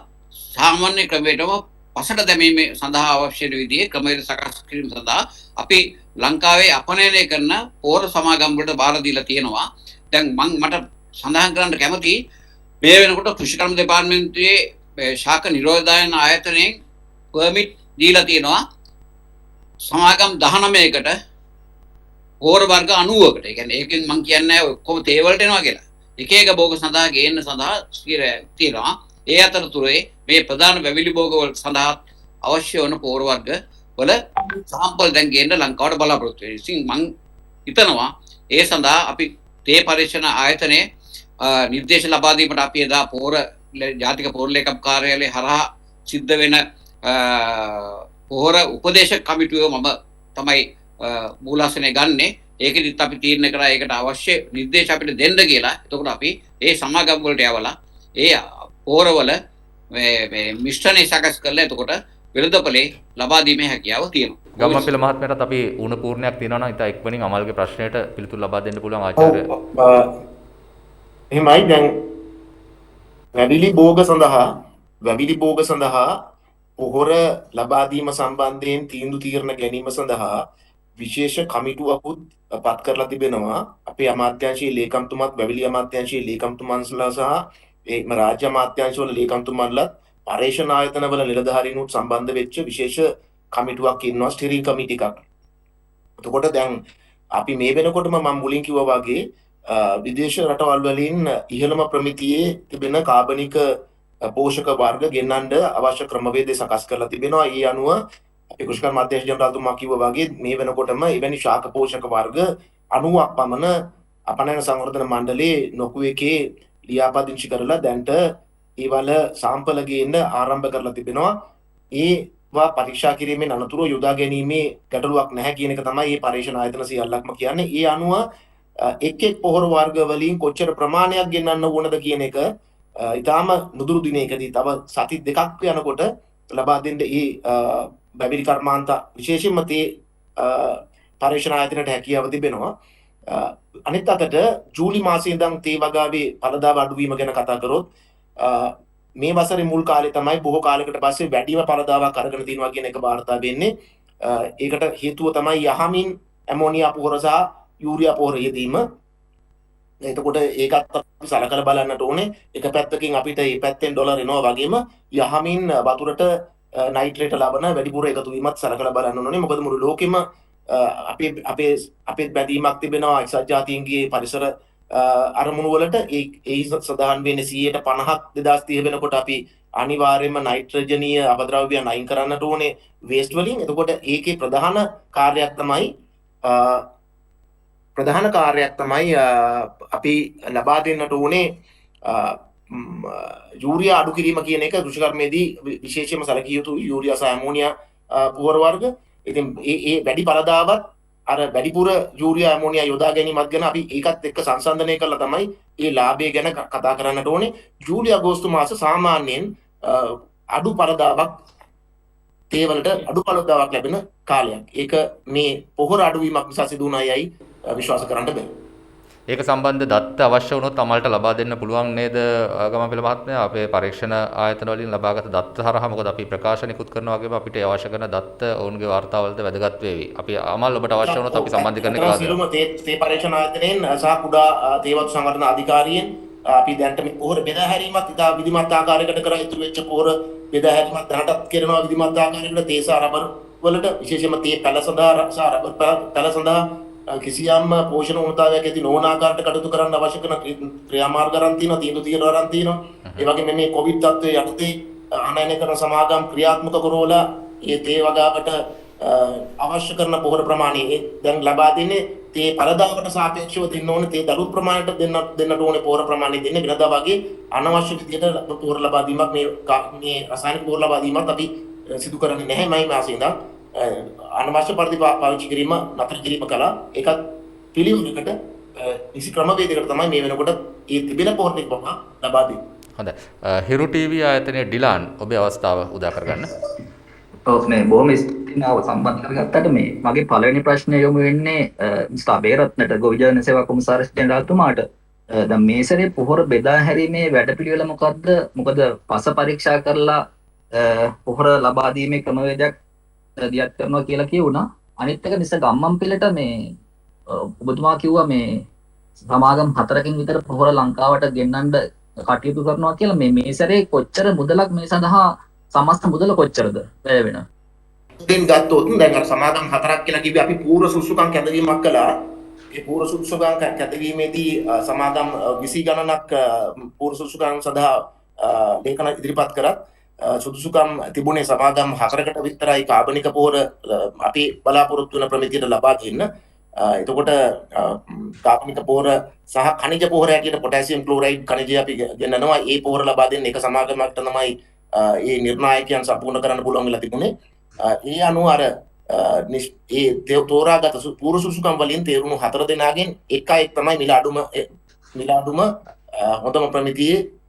සාමාන්‍ය ක්‍රමයටම පසට දැමීම සඳහා අවශ්‍ය විදිහේ ක්‍රමවේද සකස් කිරීම සඳහා අපි ලංකාවේ අපනයනය කරන පොහොර සමාගම් වලට බාර දීලා තියෙනවා. දැන් මට සඳහන් කරන්න කැමතියි මේ වෙනකොට කෘෂිකර්ම දෙපාර්තමේන්තුවේ ශාක නිරෝධායන ආයතනයෙන් පර්මිට් දීලා තියෙනවා සමාගම් 19කට පොහොර වර්ග 90කට. ඒ කියන්නේ ඒකෙන් මම කියන්නේ ඔක්කොම තේ වලට එනවා කියලා. එක එක භෝග සඳහා ගේන්න සඳහා තියෙනවා. ඒ අතරතුරේ මේ ප්‍රධාන වැවිලි භෝග වල සඳහා අවශ්‍ය වන පොහොර වර්ග වල සාම්පල් දැන් ගේන්න ලංකාවට බලාපොරොත්තු වෙනවා. ඉතින් මම හිතනවා ඒ සඳහා අපි තේ පරීක්ෂණ ආයතනයේ නිර්දේශ ලබා දීමට අපි එදා ජාතික පොහොර ලේකම් කාර්යාලයේ හරහා සිද්ධ වෙන පොහොර උපදේශක කමිටුව මම තමයි මූලාසනය ගන්නෙ. ඒකෙදිත් අපි තීරණය කරා ඒකට අවශ්‍ය නිර්දේශ අපිට දෙන්න කියලා. එතකොට අපි ඒ සමාගම් වලට යවලා ඒ පොහොරවල මේ මිශ්‍රණය සකස් කරලා එතකොට වෙළඳපොලේ ලබා දීමේ හැකියාව තියෙනවා. ගම්මන්පිල මහත්මයාටත් අපි ඌණ පූර්ණයක් තියෙනවා නම් ඉතින් එක්වනින් අමල්ගේ ප්‍රශ්නයට පිළිතුරු ලබා දෙන්න පුළුවන් ආචාර්ය. එහෙමයි. දැන් වැවිලි භෝග සඳහා පොහොර ලබා දීම සම්බන්ධයෙන් තීරණ ගැනීම සඳහා විශේෂ කමිටුවකුත් පත් කරලා තිබෙනවා. අපේ අමාත්‍යාංශයේ ලේකම්තුමත් වැවිලි අමාත්‍යාංශයේ ලේකම්තුමන්ස්ලා සහ ඒම රාජ්‍ය අමාත්‍යාංශවල ලේකම්තුමන්ලත් පර්යේෂණ ආයතනවල නිලධාරීනුත් සම්බන්ධ වෙච්ච විශේෂ කමිටුවක් ඉන්නවා, ස්ටියරින් කමිටි එකක්. එතකොට දැන් අපි මේ වෙනකොටම මම මුලින් කිව්වා වගේ විදේශ රටවල් වලින් ඉහළම ප්‍රමිතියේ තිබෙන කාබනික පෝෂක වර්ග ගෙන්නන්න අවශ්‍ය ක්‍රමවේද සකස් කරලා තිබෙනවා. ඒ අනුව අපේ කෘෂිකර්ම අධ්‍යක්ෂ ජනරාල්තුමා කිව්වා වගේ මේ වෙනකොටම එවැනි ශාක පෝෂක වර්ග 90ක් පමණ අපනයන සංවර්ධන මණ්ඩලයේ නොකු එකේ ලියාපදිංචි කරලා දැන්ට ඒවල සාම්පල ගේන්න ආරම්භ කරලා තිබෙනවා. ඒවා පරීක්ෂා කිරීමෙන් අනතුරුව යොදා ගැනීමේ ගැටලුවක් නැහැ කියන එක තමයි මේ පරීක්ෂණ ආයතන සියල්ලක්ම කියන්නේ. ඒ අනුව එක් පොහොර වර්ග වලින් කොච්චර ප්‍රමාණයක් ගෙන්නන්න ඕනද කියන එක ඊටාම නුදුරු දිනයකදී තව සති දෙකක් යනකොට ලබා දෙන්න ඒ වැවිලි කර්මාන්ත විශේෂයෙන්ම තේ පරීක්ෂණ ආයතනයට හැකියාව තිබෙනවා. අනිත් අතට ජූලි මාසයේ ඉඳන් තේ වගාවේ පළදාව අඩුවීම ගැන කතා කරොත් මේ වසරේ මුල් කාලේ තමයි බොහෝ කාලයකට පස්සේ වැඩිම පළදාවක් අරගෙන තිනවා කියන එක වාර්තා වෙන්නේ. ඒකට හේතුව තමයි යහමින් ඇමෝනියා පොහොර සහ යූරියා පොහොර යෙදීම. එතකොට ඒකත් අපි සලකලා බලන්නට ඕනේ. එක පැත්තකින් අපිට මේ පැත්තෙන් ඩොලර් එනවා වගේම යහමින් වතුරට නයිට්‍රේට් ලබන වැඩිපුර එකතු වීමත් සලකලා බලන්න ඕනේ. මොකද මුළු ලෝකෙම අපේ බැඳීමක් තිබෙනවා එක්සත් ජාතීන්ගේ පරිසර අරමුණු වලට. ඒ සඳහන් වෙන්නේ 50ක් 2030 වෙනකොට අපි අනිවාර්යයෙන්ම නයිට්‍රජනීය අපද්‍රව්‍යයන් අයින් කරන්නට ඕනේ වේස්ට් වලින්. එතකොට ඒකේ ප්‍රධාන කාර්යයක් තමයි අපි ලබා දෙන්නට ඕනේ යූරියා අඩු කිරීම කියන එක. කෘෂිකර්මයේදී විශේෂයෙන්ම සැලකිය යුතු යූරියා සහ ඇමෝනියා පොහොර වර්ග. ඉතින් ඒ වැඩි පළදාවත් අර වැඩිපුර යූරියා ඇමෝනියා යොදා ගැනීමත් ගැන අපි ඒකත් එක්ක සංසන්දනය කරලා තමයි ඒ ලාභය ගැන කතා කරන්නට ඕනේ. ජූලි අගෝස්තු මාස සාමාන්‍යයෙන් අඩු පළදාවක් තේවලට අඩු පළදාවක් ලැබෙන කාලයක්. ඒක මේ පොහොර අඩුවීමක් නිසා සිදු වුණායයි විශ්වාස කරන්න බෑ. ඒක සම්බන්ධ දත්ත අවශ්‍ය වුණොත් අමල්ට ලබා දෙන්න පුළුවන් නේද ගමපිල මහත්මයා? අපේ පරීක්ෂණ ආයතන වලින් ලබාගත් දත්ත හරහා මොකද අපි ප්‍රකාශනිකුත් කරනවා වගේම අපිට අවශ්‍ය කරන දත්ත ඔවුන්ගේ වාර්තාවලට වැදගත් වේවි. අපි අමල් ඔබට අවශ්‍ය වුණොත් අපි සම්බන්ධීකරණය කළා. සියලුම තේ පරීක්ෂණ ආයතනයෙන් සහ කුඩා තේවතු සංවර්ධන අධිකාරියෙන් අපි දැනට මේ පොහොර බෙදා හැරීමත් ඉතා විධිමත් ආකාරයකට කරා ඉතුරු වෙච්ච පොහොර බෙදා හැරීමත් දැනටත් කරනවා විධිමත් ආකාරයකට තේ සහ රබර් වලට විශේෂයෙන්ම තේ පැල සඳහා සහ රබර් පැල සඳහා කිසියම් පෝෂණ උමතාවයක් ඇති නොවන ආකාරයට කටයුතු කරන්න අවශ්‍ය කරන ක්‍රියාමාර්ග අරන් තියෙනවා, තීන්දුව తీරන අරන් තියෙනවා. ඒ වගේම මේ කොවිඩ් තත්ත්වයේ යටතේ ආනයනය කරන සමාගම් ක්‍රියාත්මක කරවලා ඒ තේ වගාවට අවශ්‍ය කරන පොහොර ප්‍රමාණය දැන් ලබා දෙන්නේ තේ පළදාවට සාපේක්ෂව දෙන්න ඕනේ තේ දළු ප්‍රමාණයට දෙන්නට ඕනේ පොහොර ප්‍රමාණය දෙන්නේ වෙනදා වගේ අනවශ්‍ය විදිහට පොහොර ලබා දීමක් මේ රසායනික පොහොර ලබා දීමක් අපි සිදු කරන්නේ නැහැ. මයි මාසේ ඉඳන් අනවශ්‍ය පරිදි පාවිච්චි කිරීම නතර කිරීම කළා. ඒකත් පිළිවෙලකට නිසි ක්‍රමවේදයකට තමයි මේ වෙනකොට ඒ තිබෙන පොහොර ටික ලබා දෙන්නේ. හොඳයි. හිරු ටීවී ආයතනයේ ඩිලාන් ඔබේ අවස්ථාව උදා කරගන්න. ඔව් මේ බොහොම ස්තුතියි සම්බන්ධ කරගත්තට මේ මගේ පළවෙනි ප්‍රශ්නය යොමු වෙන්නේ මිස්ටර් අබේරත්නට ගොවිජාන සේවා කොමසාරිස් ජෙනරාල්තුමාට. දැන් මේ සැරේ පොහොර බෙදා හැරීමේ වැඩපිළිවෙල මොකද්ද? මොකද පස පරීක්ෂා කරලා පොහොර ලබා දීමේ ක්‍රමවේදයක් දියත් කරනවා කියලා කියුණා. අනිත් එක නිසා ගම්මන්පිලට මේ ඔබතුමා කිව්වා මේ සමාගම් 4කින් විතර පොහොර ලංකාවට ගෙන්නන්න කටයුතු කරනවා කියලා. මේ සැරේ කොච්චර මුදලක් මේ සඳහා සමස්ත මුදල කොච්චරද වැය වෙන? දැන් ගත්තොත් දැන් අර සමාගම් 4ක් කියලා කිව්වේ අපි පූර්ව සුසුකම් කැඳවීමක් කළා. ඒ පූර්ව සුසුකම් කැඳවීමේදී සමාගම් 20 ගණනක් පූර්ව සුසුකම් සඳහා ලේඛන ඉදිරිපත් කරත් සුදුසුකම් තිබුණේ සමාගම් 4කට විතරයි කාබනික පොහොර අපි බලාපොරොත්තු වෙන ප්‍රමිතියට ලබා දෙන්න. එතකොට කාබනික පොහොර සහ ಖನಿಜ පොහොර ඇටියට පොටෑසියම් ක්ලෝරයිඩ් ಖනිජය අපි ගෙන්නනවා. ඒ පොහොර ලබා දෙන්න එක සමාගමකට තමයි ඒ නිර්ණායකයන් සම්පූර්ණ කරන්න පුළුවන් වෙලා තිබුණේ. ඒ අනුව අර ඒ තෝරාගත පූර්ව සුසුකම් වලින් තේරුණු 4 දෙනාගෙන් එක තමයි මිලාඩුම හොඳම ප්‍රමිතියේ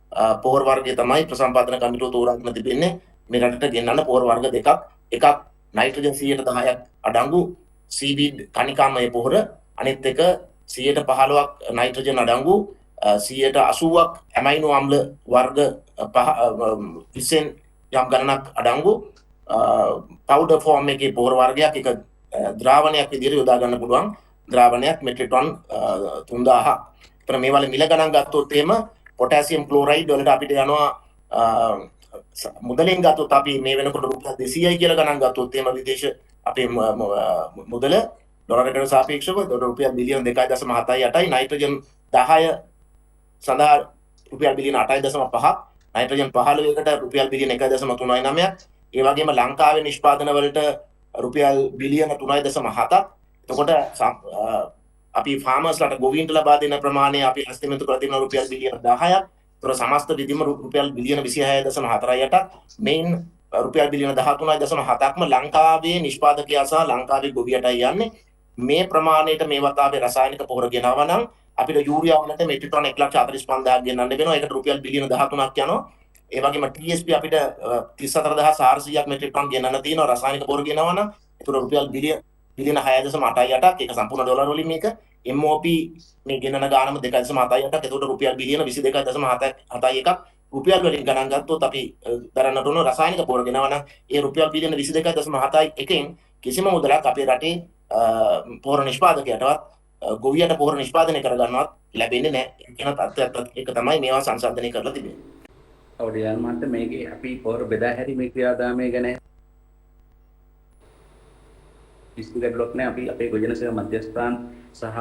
පොහොර වර්ගය තමයි ප්‍රසම්පාදන කමිටුව තෝරාගෙන තිබෙන්නේ. මේ රටට ගෙන්නන්න පොහොර වර්ග දෙකක්. එකක් නයිට්‍රජන් 10%ක් අඩංගු සීවීඩ් කණිකාමය පොහොර, අනිත් එක 15%ක් නයිට්‍රජන් අඩංගු 80%ක් ඇමයිනෝ අම්ල වර්ග 20න් යම් ගණනක් අඩංගු පවුඩර් ෆෝම් එකේ පොහොර වර්ගයක්. එක ද්‍රාවණයක් විදිහට යොදා ගන්න පුළුවන් ද්‍රාවණයක් මෙට්‍රික් ටන් 3000ක්. ඒතර මේ වල මිල ගණන් ගත්තොත් එහෙම පොටෑසියම් ක්ලෝරයිඩ් වලට අපිට යනවා මුදලෙන් ගත්තොත් අපි මේ වෙනකොට රුපියල් 200යි කියලා ගණන් ගත්තොත් එහෙම විදේශ අපේ මුදල ඩොලරයකට සාපේක්ෂව රුපියල් බිලියන 2.78යි. නයිට්‍රජන් 10 සඳහා රුපියල් බිලියන 8.5ක්, නයිට්‍රජන් 15කට රුපියල් බිලියන 1.39ක්. ඒ වගේම ලංකාවේ නිෂ්පාදන වලට රුපියල් බිලියන 3.7ක්. එතකොට අපි ෆාමර්ස්ලාට ගොවීන්ට ලබා දෙන ප්‍රමාණය අපි ඇස්ටිමේට් කරලා තියෙනවා රුපියල් බිලියන 10ක්. ඒතර සමස්ත විදිහම රුපියල් බිලියන 26.48ක්. මේන් රුපියල් බිලියන 13.7ක්ම ලංකාවේ නිෂ්පාදකයා සහ ලංකාවේ ගොවියටයි යන්නේ. මේ ප්‍රමාණයට මේ වතාවේ රසායනික පොහොර ගෙනාවා නම් අපිට යූරියා වලට මෙට්‍රික් ටන් 1,45,000ක් ගෙනන්න වෙනවා. ඒකට රුපියල් බිලියන 13ක් යනවා. ඒ වගේම TSP අපිට 34400ක් මෙට්‍රික් ටන් ගෙනන්න තියෙනවා රසායනික පොහොර ගෙනාවා නම්. ඒතර රුපියල් බිලියන 6.88ක්. ඒක සම්පූර්ණ ඩොලර් වලින් මේක. MOP මේ ගෙනන ගානම 2.78ක්. ඒතකොට රුපියල් බිලියන 22.71ක් රුපියල් වලින් ගණන් ගත්තොත් අපි දරන්නට උන රසායනික පොහොර ගෙනාවා නම් ඒ රුපියල් බිලියන 22.71කින් කිසිම මුදලක් අපේ රටේ පොහොර නිෂ්පාදකයටවත් ගොවියට පොහොර නිෂ්පාදනය කරගන්නවත් ලැබෙන්නේ නැහැ කියන තත්ත්වයක් එක තමයි මේවා සංසන්දනය කරලා තිබෙන්නේ. අවඩියන් මන්ට මේකේ අපි පොහොර බෙදා හැරීමේ ක්‍රියාදාමය ගැන විස්තර බ්ලොක් නේ අපි අපේ ගොජන සේවා මධ්‍යස්ථාන සහ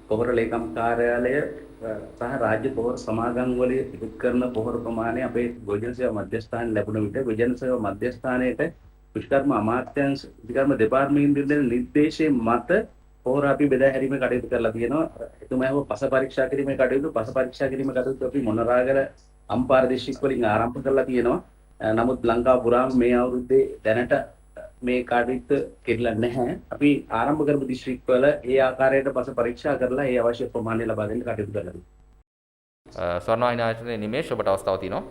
පොහොර ලේකම් කාර්යාලය සහ රාජ්‍ය පොහොර සමාගම් වල ඉදිරි කරන පොහොර ප්‍රමාණය අපේ ගොජන සේවා මධ්‍යස්ථාන ලැබුණ විට ගොජන සේවා මධ්‍යස්ථානයේට කෘෂිකර්ම අමාත්‍යාංශ කෘෂිකර්ම දෙපාර්තමේන්තුවේ දෙන නිර්දේශයේ මත පොහොර අපි බෙදා හැරීමේ කටයුතු කරලා තියෙනවා. එතුමාව පස පරීක්ෂා කිරීමේ කටයුතු අපි මොනරාගල අම්පාර දිස්ත්‍රික් වලින් ආරම්භ කරලා තියෙනවා. නමුත් ලංකාව පුරාම මේ අවුරුද්දේ දැනට මේ කටයුත්ත කෙරෙලා නැහැ. අපි ආරම්භ කරපු දිස්ත්‍රික් වල ඒ ආකාරයට පස පරීක්ෂා කරලා ඒ අවශ්‍ය ප්‍රමාණය ලබා දෙන්න කටයුතු කරලා තියෙනවා. ස්වර්ණවාහිනී ආයතනයේ නිමේෂ් ඔබට අවස්ථාව තියෙනවා.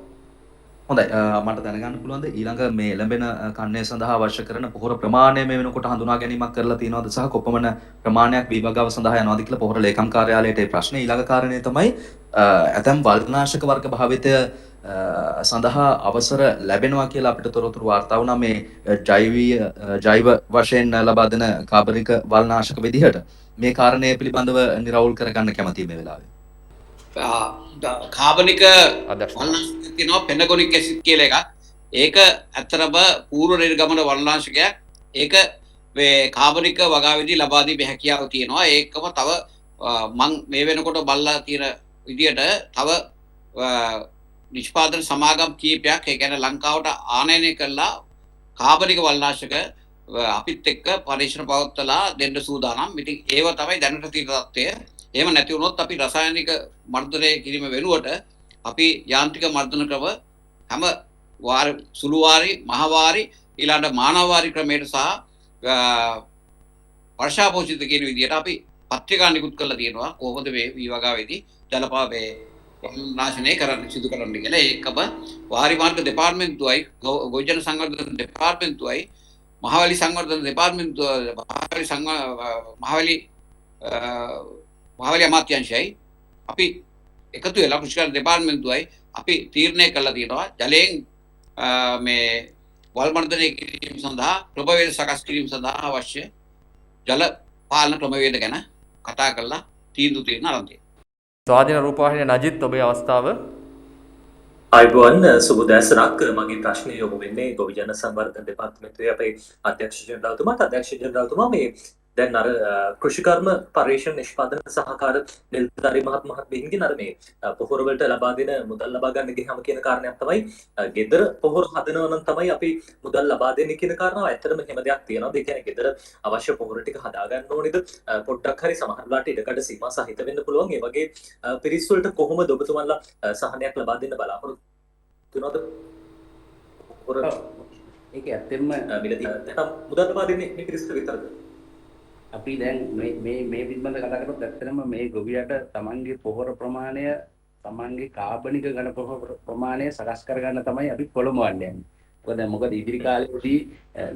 හොඳයි මට දැනගන්න පුළුවන්ද ඊළඟ මේ එළඹෙන කන්නේ සඳහා අවශ්‍ය කරන පොහොර ප්‍රමාණය මේ වෙනකොට හඳුනා ගැනීමක් කරලා තියෙනවද සහ කොපමණ ප්‍රමාණයක් විභාගව සඳහා යනවාද කියලා පොහොර ලේකම් කාර්යාලයට ඒ ප්‍රශ්නේ ඊළඟ කාරණේ තමයි ඇතම් වල්නාශක වර්ග භාවිතය සඳහා අවසර ලැබෙනවා කියලා අපිට තොරතුරු වාර්තා වුණා මේ ජෛව වශයෙන් ලබා දෙන කාබනික වල්නාශක විදිහට මේ කාරණය පිළිබඳව නිරවුල් කරගන්න කැමතියි මේ වෙලාවේ. කාබනික අදර්ශ වල්නාශක තියෙනවා පෙනගොනික් ඇසිඩ් කියලා එකක්. ඒක ඇත්තටම පූර්ව නිර්ගමන වල්නාශකයක්. ඒක මේ කාබනික වගාවේදී ලබා දීමේ හැකියාව තියෙනවා. ඒකම තව මම මේ වෙනකොට බලලා තියෙන විදියට තව නිෂ්පාදන සමාගම් කීපයක් ඒ කියන්නේ ලංකාවට ආනයනය කළා කාබනික වල්නාශක අපිත් එක්ක පරීක්ෂණ පවත්වලා දෙන්න සූදානම්. ඉතින් ඒව තමයි දැනට තියෙන තත්ත්වය. එහෙම නැති වුණොත් අපි රසායනික මර්ධනය කිරීම වෙනුවට අපි යාන්ත්‍රික මර්ධන ක්‍රම හැම සුළු වාරි මහ වාරි ඊළඟ මානව වාරි ක්‍රමයට සහ වර්ෂාපෝෂිත කියන විදිහට අපි පත්‍රිකා නිකුත් කරලා තියෙනවා කොහොමද මේ විභාගයේදී ජලපාවේ නාශනය කරන්න සිදු කරන්න කියලා. ඒකම වාරි මාර්ග දෙපාර්තමේන්තුවයි ගොවිජන සංවර්ධන දෙපාර්තමේන්තුවයි මහවැලි සංවර්ධන දෙපාර්තමේන්තුව මහවැලි අමාත්‍යාංශයයි අපි එකතු වෙලා කෘෂිකාර්ය දෙපාර්තමේන්තුවයි අපි තීරණය කළා තියෙනවා ජලයෙන් මේ වල් මර්ධනය කිරීම සඳහා ක්‍රමවේද සකස් කිරීම සඳහා අවශ්‍ය ජල පාලන ක්‍රමවේද ගැන කතා කරලා තීන්දුව తీරන ආරම්භය. ස්වාධීන රූපවාහිනිය නජිත් ඔබේ අවස්ථාව. අයිබෝන් සුබ දැසනක් මගේ ප්‍රශ්නය යොමු වෙන්නේ ගොවිජන සංවර්ධන දෙපාර්තමේන්තුවේ අපේ අධ්‍යක්ෂ ජනරාල්තුමා මේ දැන් අර කෘෂිකර්ම පර්යේෂණ නිෂ්පාදන සහකාර නිලධාරී මහත්මයාගෙන් අර මේ පොහොර වලට ලබා දෙන මුදල් ලබා ගන්න ගියාම කියන කාරණයක් තමයි ගෙදර පොහොර හදනවා නම් තමයි අපි මුදල් ලබා දෙන්නේ කියන කාරණාව. ඇත්තටම එහෙම දෙයක් තියෙනවා. ඒ කියන්නේ ගෙදර අවශ්‍ය පොහොර ටික හදා ගන්න ඕනේද? පොඩ්ඩක් හරි සමහර වෙලාවට ඉඩකඩ සීමා සහිත වෙන්න පුළුවන්. ඒ වගේ පිරිස් වලට කොහොමද ඔබතුමන්ලා සහනයක් ලබා දෙන්න බලාපොරොත්තු වෙනවද? පොහොර ඒක ඇත්තෙන්ම මිලදී මුදල් ලබා දෙන්නේ මේ පිරිස්ට විතරද? අපි දැන් මේ පිළිබඳ කතා කරොත් ඇත්තටම මේ ගොවියට තමන්ගේ පොහොර ප්‍රමාණය තමන්ගේ කාබනික ඝන පොහොර ප්‍රමාණය සකස් කරගන්න තමයි අපි පොළඹවන්නේ. මොකද ඉදිරි කාලෙදී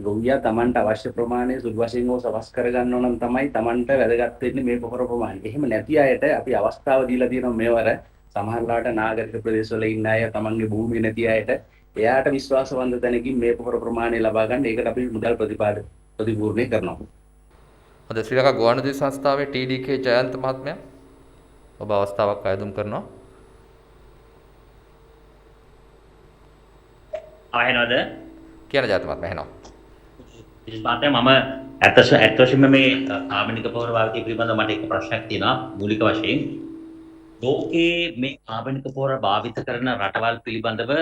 ගොවියා තමන්ට අවශ්‍ය ප්‍රමාණය සුළු වශයෙන් සකස් කරගන්න ඕන නම් තමයි තමන්ට වැදගත් වෙන්නේ මේ පොහොර ප්‍රමාණය. එහෙම නැති අයට අපි අවස්ථාව දීලා තියෙනවා මේවර සමහරලාට නාගරික ප්‍රදේශවල ඉන්න අය තමන්ගේ භූමිය නැති අයට එයාට විශ්වාසවන්ත තැනකින් මේ පොහොර ප්‍රමාණය ලබා ගන්න. ඒකට අපි මුදල් ප්‍රතිපූර්ණය කරනවා. හොඳ ශ්‍රී ලංකා ගුවන්විදුලි සංස්ථාවේ TDK ජයන්ත මහත්මයා ඔබ අවස්ථාවක් අයදුම් කරනවා. ආයෙනවද? කියන ජයන්ත මහත්මයා එහෙනම්. මම ඇත්තටම මේ කාබනික පොහොර භාවිතය පිළිබඳව මට එක ප්‍රශ්නයක් තියෙනවා මූලික වශයෙන්. ලෝකයේ මේ කාබනික පොහොර භාවිත කරන රටවල් පිළිබඳව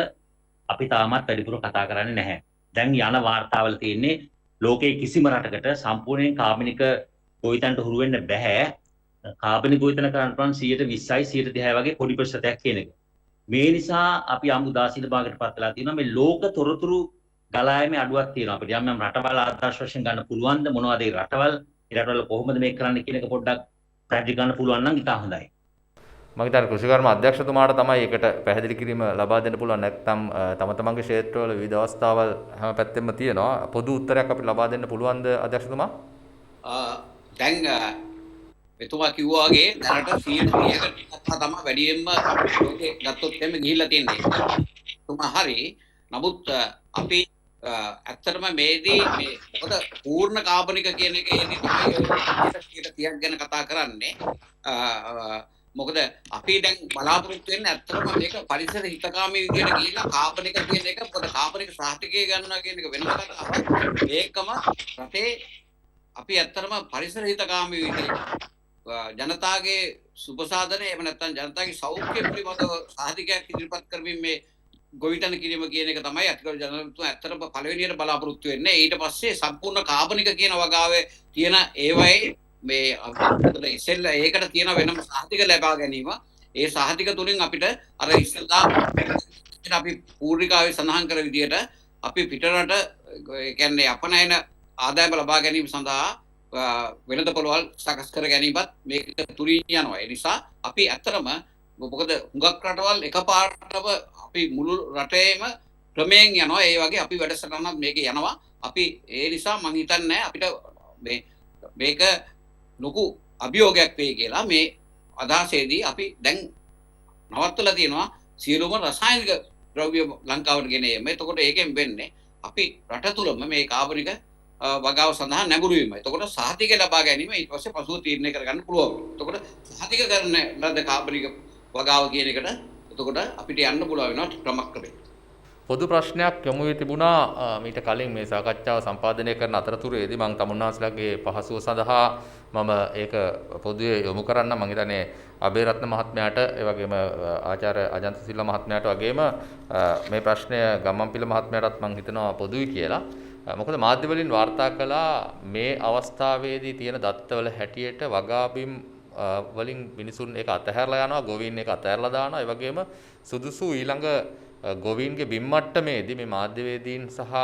අපි තාමත් වැඩිපුර කතා කරන්නේ නැහැ. දැන් යන වාර්තාවල තියෙන්නේ ලෝකයේ කිසිම රටකට සම්පූර්ණයෙන් කාබනික ගොවිතැනට හුරු වෙන්න බෑ. කාබනික ගොවිතැන කරන්න පුළුවන් 20%යි 30% වගේ පොඩි ප්‍රතිශතයක් කියන එක. මේ නිසා අපි යම් උදාසීන භාගයකට පත් වෙලා තියෙනවා. මේ ලෝක තොරතුරු ගලා යෑමේ අඩුවක් තියෙනවා. අපිට යම් රටවල් ආදර්ශ වශයෙන් ගන්න පුළුවන්ද? මොනවද ඒ රටවල්? ඒ රටවල කොහොමද මේක කරන්න කියන එක පොඩ්ඩක් පැහැදිලි ගන්න පුළුවන් නම් ඉතා හොඳයි. මම හිතන්නේ කෘෂිකර්ම අධ්‍යක්ෂතුමාට තමයි ඒකට පැහැදිලි කිරීම ලබා දෙන්න පුළුවන්. නැත්නම් තම තමන්ගේ ක්ෂේත්‍රවල විවිධ අවස්ථාවල් හැම පැත්තෙම තියෙනවා. පොදු උත්තරයක් අපිට ලබා දෙන්න පුළුවන්ද අධ්‍යක්ෂතුමා? දැන් එතුමා කිව්වා වගේ දැනට 100%කට තමයි වැඩියෙන්ම ලෝකේ ගත්තොත් එimhe ගිහිල්ලා තියෙන්නේ. එතුමා හරි. නමුත් අපි ඇත්තටම මේදී මේ මොකද පූර්ණ කාබනික කියන එකේදී තමයි 30% ගැන කතා කරන්නේ. මොකද අපි දැන් බලාපොරොත්තු වෙන්නේ ඇත්තටම මේක පරිසර හිතකාමී විදියට ගිහිල්ලා කාබනික කියන එක පොඩ කාබනික සාහිතිකය ගන්නවා කියන එක වෙනම කතාවක්. ඒකම රටේ අපි ඇත්තටම පරිසර හිතකාමී විදියට ජනතාවගේ සුබසාධනය එහෙම නැත්නම් ජනතාවගේ සෞඛ්‍ය පිළිබඳව සාහිතිකයක් ඉදිරිපත් කරමින් මේ ගොවිතැන කිරීම කියන එක තමයි අතිගරු ජනතුමා ඇත්තටම පළවෙනියට බලාපොරොත්තු වෙන්නේ. ඊට පස්සේ සම්පූර්ණ කාබනික කියන වගාවේ තියෙන ඒවයේ මේ ඉස්සෙල්ලා ඒකට තියෙන වෙනම සාහිතික ලබා ගැනීම. ඒ සාහිතික තුලින් අපිට අර ඉස්සෙල්ලා අපි පූර්ණිකාවේ සඳහන් කර විදියට අපි පිටරට ඒ කියන්නේ අපනයන ආදායම ලබා ගැනීම සඳහා වෙළඳ පොළවල් සකස් කර ගැනීමත් මේක තුලින් යනවා. ඒ නිසා අපි ඇත්තටම මොකද හුඟක් රටවල් එකපාරටම අපි මුළු රටේම ක්‍රමයෙන් යනවා. ඒ වගේ අපි වැඩසටහනක් මේකේ යනවා. අපි ඒ නිසා මම හිතන්නේ අපිට මේක ලොකු අභියෝගයක් වෙයි කියලා. මේ අදහසේදී අපි දැන් නවත්තලා තියෙනවා සියලුම රසායනික ද්‍රව්‍ය ලංකාවට ගෙන එීම. එතකොට ඒකෙන් වෙන්නේ අපි රට තුළම මේ කාබනික වගාව සඳහා නැඹුරු වීම. එතකොට සහතික ලබා ගැනීම ඊට පස්සේ පසුව තීරණය කරගන්න පුළුවන්. එතකොට සහතික කරන ලද කාබනික වගාව කියන එකට එතකොට අපිට යන්න පුළුවන් වෙනවා ක්‍රමක්‍රමයෙන්. පොදු ප්‍රශ්නයක් යොමු වී තිබුණා මීට කලින් මේ සාකච්ඡාව සම්පාදනය කරන අතරතුරේදී මම තමුන්නාන්සලාගේ පහසුව සඳහා මම ඒක පොදුවේ යොමු කරන්න මම හිතන්නේ අබේරත්න මහත්මයාට ඒ වගේම ආචාර්ය අජන්ත සිල්වා මහත්මයාට වගේම මේ ප්‍රශ්නය ගම්මන්පිල මහත්මයාටත් මම හිතනවා පොදුයි කියලා. මොකද මාධ්‍ය වලින් වාර්තා කළා මේ අවස්ථාවේදී තියෙන දත්තවල හැටියට වගාබිම් වලින් මිනිසුන් ඒක අතහැරලා යනවා, ගොවීන් ඒක අතහැරලා දානවා. ඒ වගේම සුදුසු ඊළඟ ගොවීන්ගේ බිම් මට්ටමේදී මේ මාධ්‍යවේදීන් සහ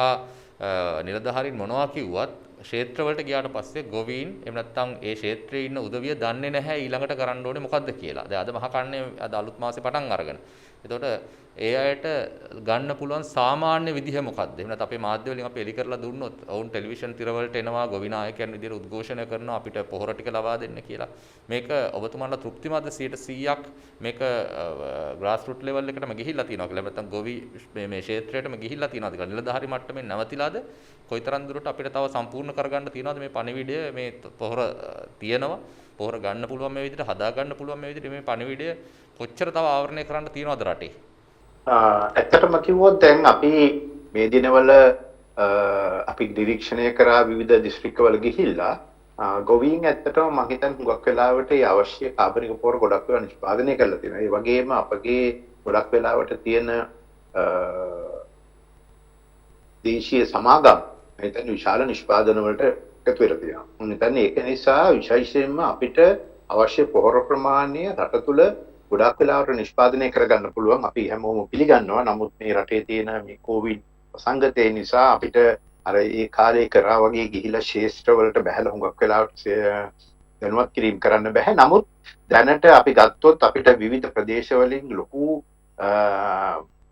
නිලධාරීන් මොනවා කිව්වත් ක්ෂේත්‍රවලට ගියාට පස්සේ ගොවීන් එහෙම නැත්නම් ඒ ක්ෂේත්‍රයේ ඉන්න උදවිය දන්නේ නැහැ ඊළඟට කරන්න ඕනේ මොකද්ද කියලා. දැන් අද මහකන්නේ අද අලුත් මාසේ පටන් අරගෙන. එතකොට ඒ අයට ගන්න පුළුවන් සාමාන්‍ය විදිහ මොකද්ද? එහෙම නැත්නම් අපේ මාධ්‍ය වලින් අපි එලි කරලා දුන්නොත් ඔවුන් ටෙලිවිෂන් තිරවලට එනවා ගොවි නායකයන් විදිහට උද්ඝෝෂණය කරනවා අපිට පොහොර ටික ලබා දෙන්න කියලා. මේක ඔබතුමාලා තෘප්තිමත්ද 100%ක් මේක ග්‍රාස් රූට් ලෙවල් එකටම ගිහිල්ලා තියෙනවා කියලා. නැත්නම් ගොවි මේ ක්ෂේත්‍රයටම ගිහිල්ලා තියෙනවද කියලා. නිලධාරි මට්ටමින් නැවතිලාද? කොයිතරම් දුරට අපිට තව සම්පූර්ණ කරගන්න තියෙනවද මේ පණිවිඩය මේ පොහොර තියෙනවා. පොහොර ගන්න පුළුවන් මේ විදිහට හදා ගන්න පුළුවන් මේ විදිහට මේ පණිවිඩය කොච්චර තව ආවරණය කරන්න තියෙනවද රටේ? ඇත්තටම කිව්වොත් දැන් අපි මේ දිනවල අපි නිරීක්ෂණය කරා විවිධ දිස්ත්‍රික්කවල ගිහිල්ලා ගොවීන් ඇත්තටම මම හිතන්නේ හුඟක් වෙලාවට ඒ අවශ්‍ය කාබනික පොහොර ගොඩක් වෙලා නිෂ්පාදනය කරලා තියෙනවා. ඒ වගේම අපගේ ගොඩක් වෙලාවට තියෙන දේශීය සමාගම් මම හිතන්නේ විශාල නිෂ්පාදන වලට එකතු වෙලා තියෙනවා. මම හිතන්නේ ඒක නිසා විශේෂයෙන්ම අපිට අවශ්‍ය පොහොර ප්‍රමාණය රට තුළ ගොඩක් වෙලාවට නිෂ්පාදනය කරගන්න පුළුවන්. අපි හැමෝම පිළිගන්නවා. නමුත් මේ රටේ තියෙන මේ කොවිඩ් සංගතය නිසා අපිට අර ඒ කාලේ කරා වගේ ගිහිලා ශේෂ්ත්‍රවලට බහැලා හුඟක් වෙලාවට දැනුවත් කිරීම කරන්න බෑ. නමුත් දැනට අපි ගත්තොත් අපිට විවිධ ප්‍රදේශවලින් ලොකු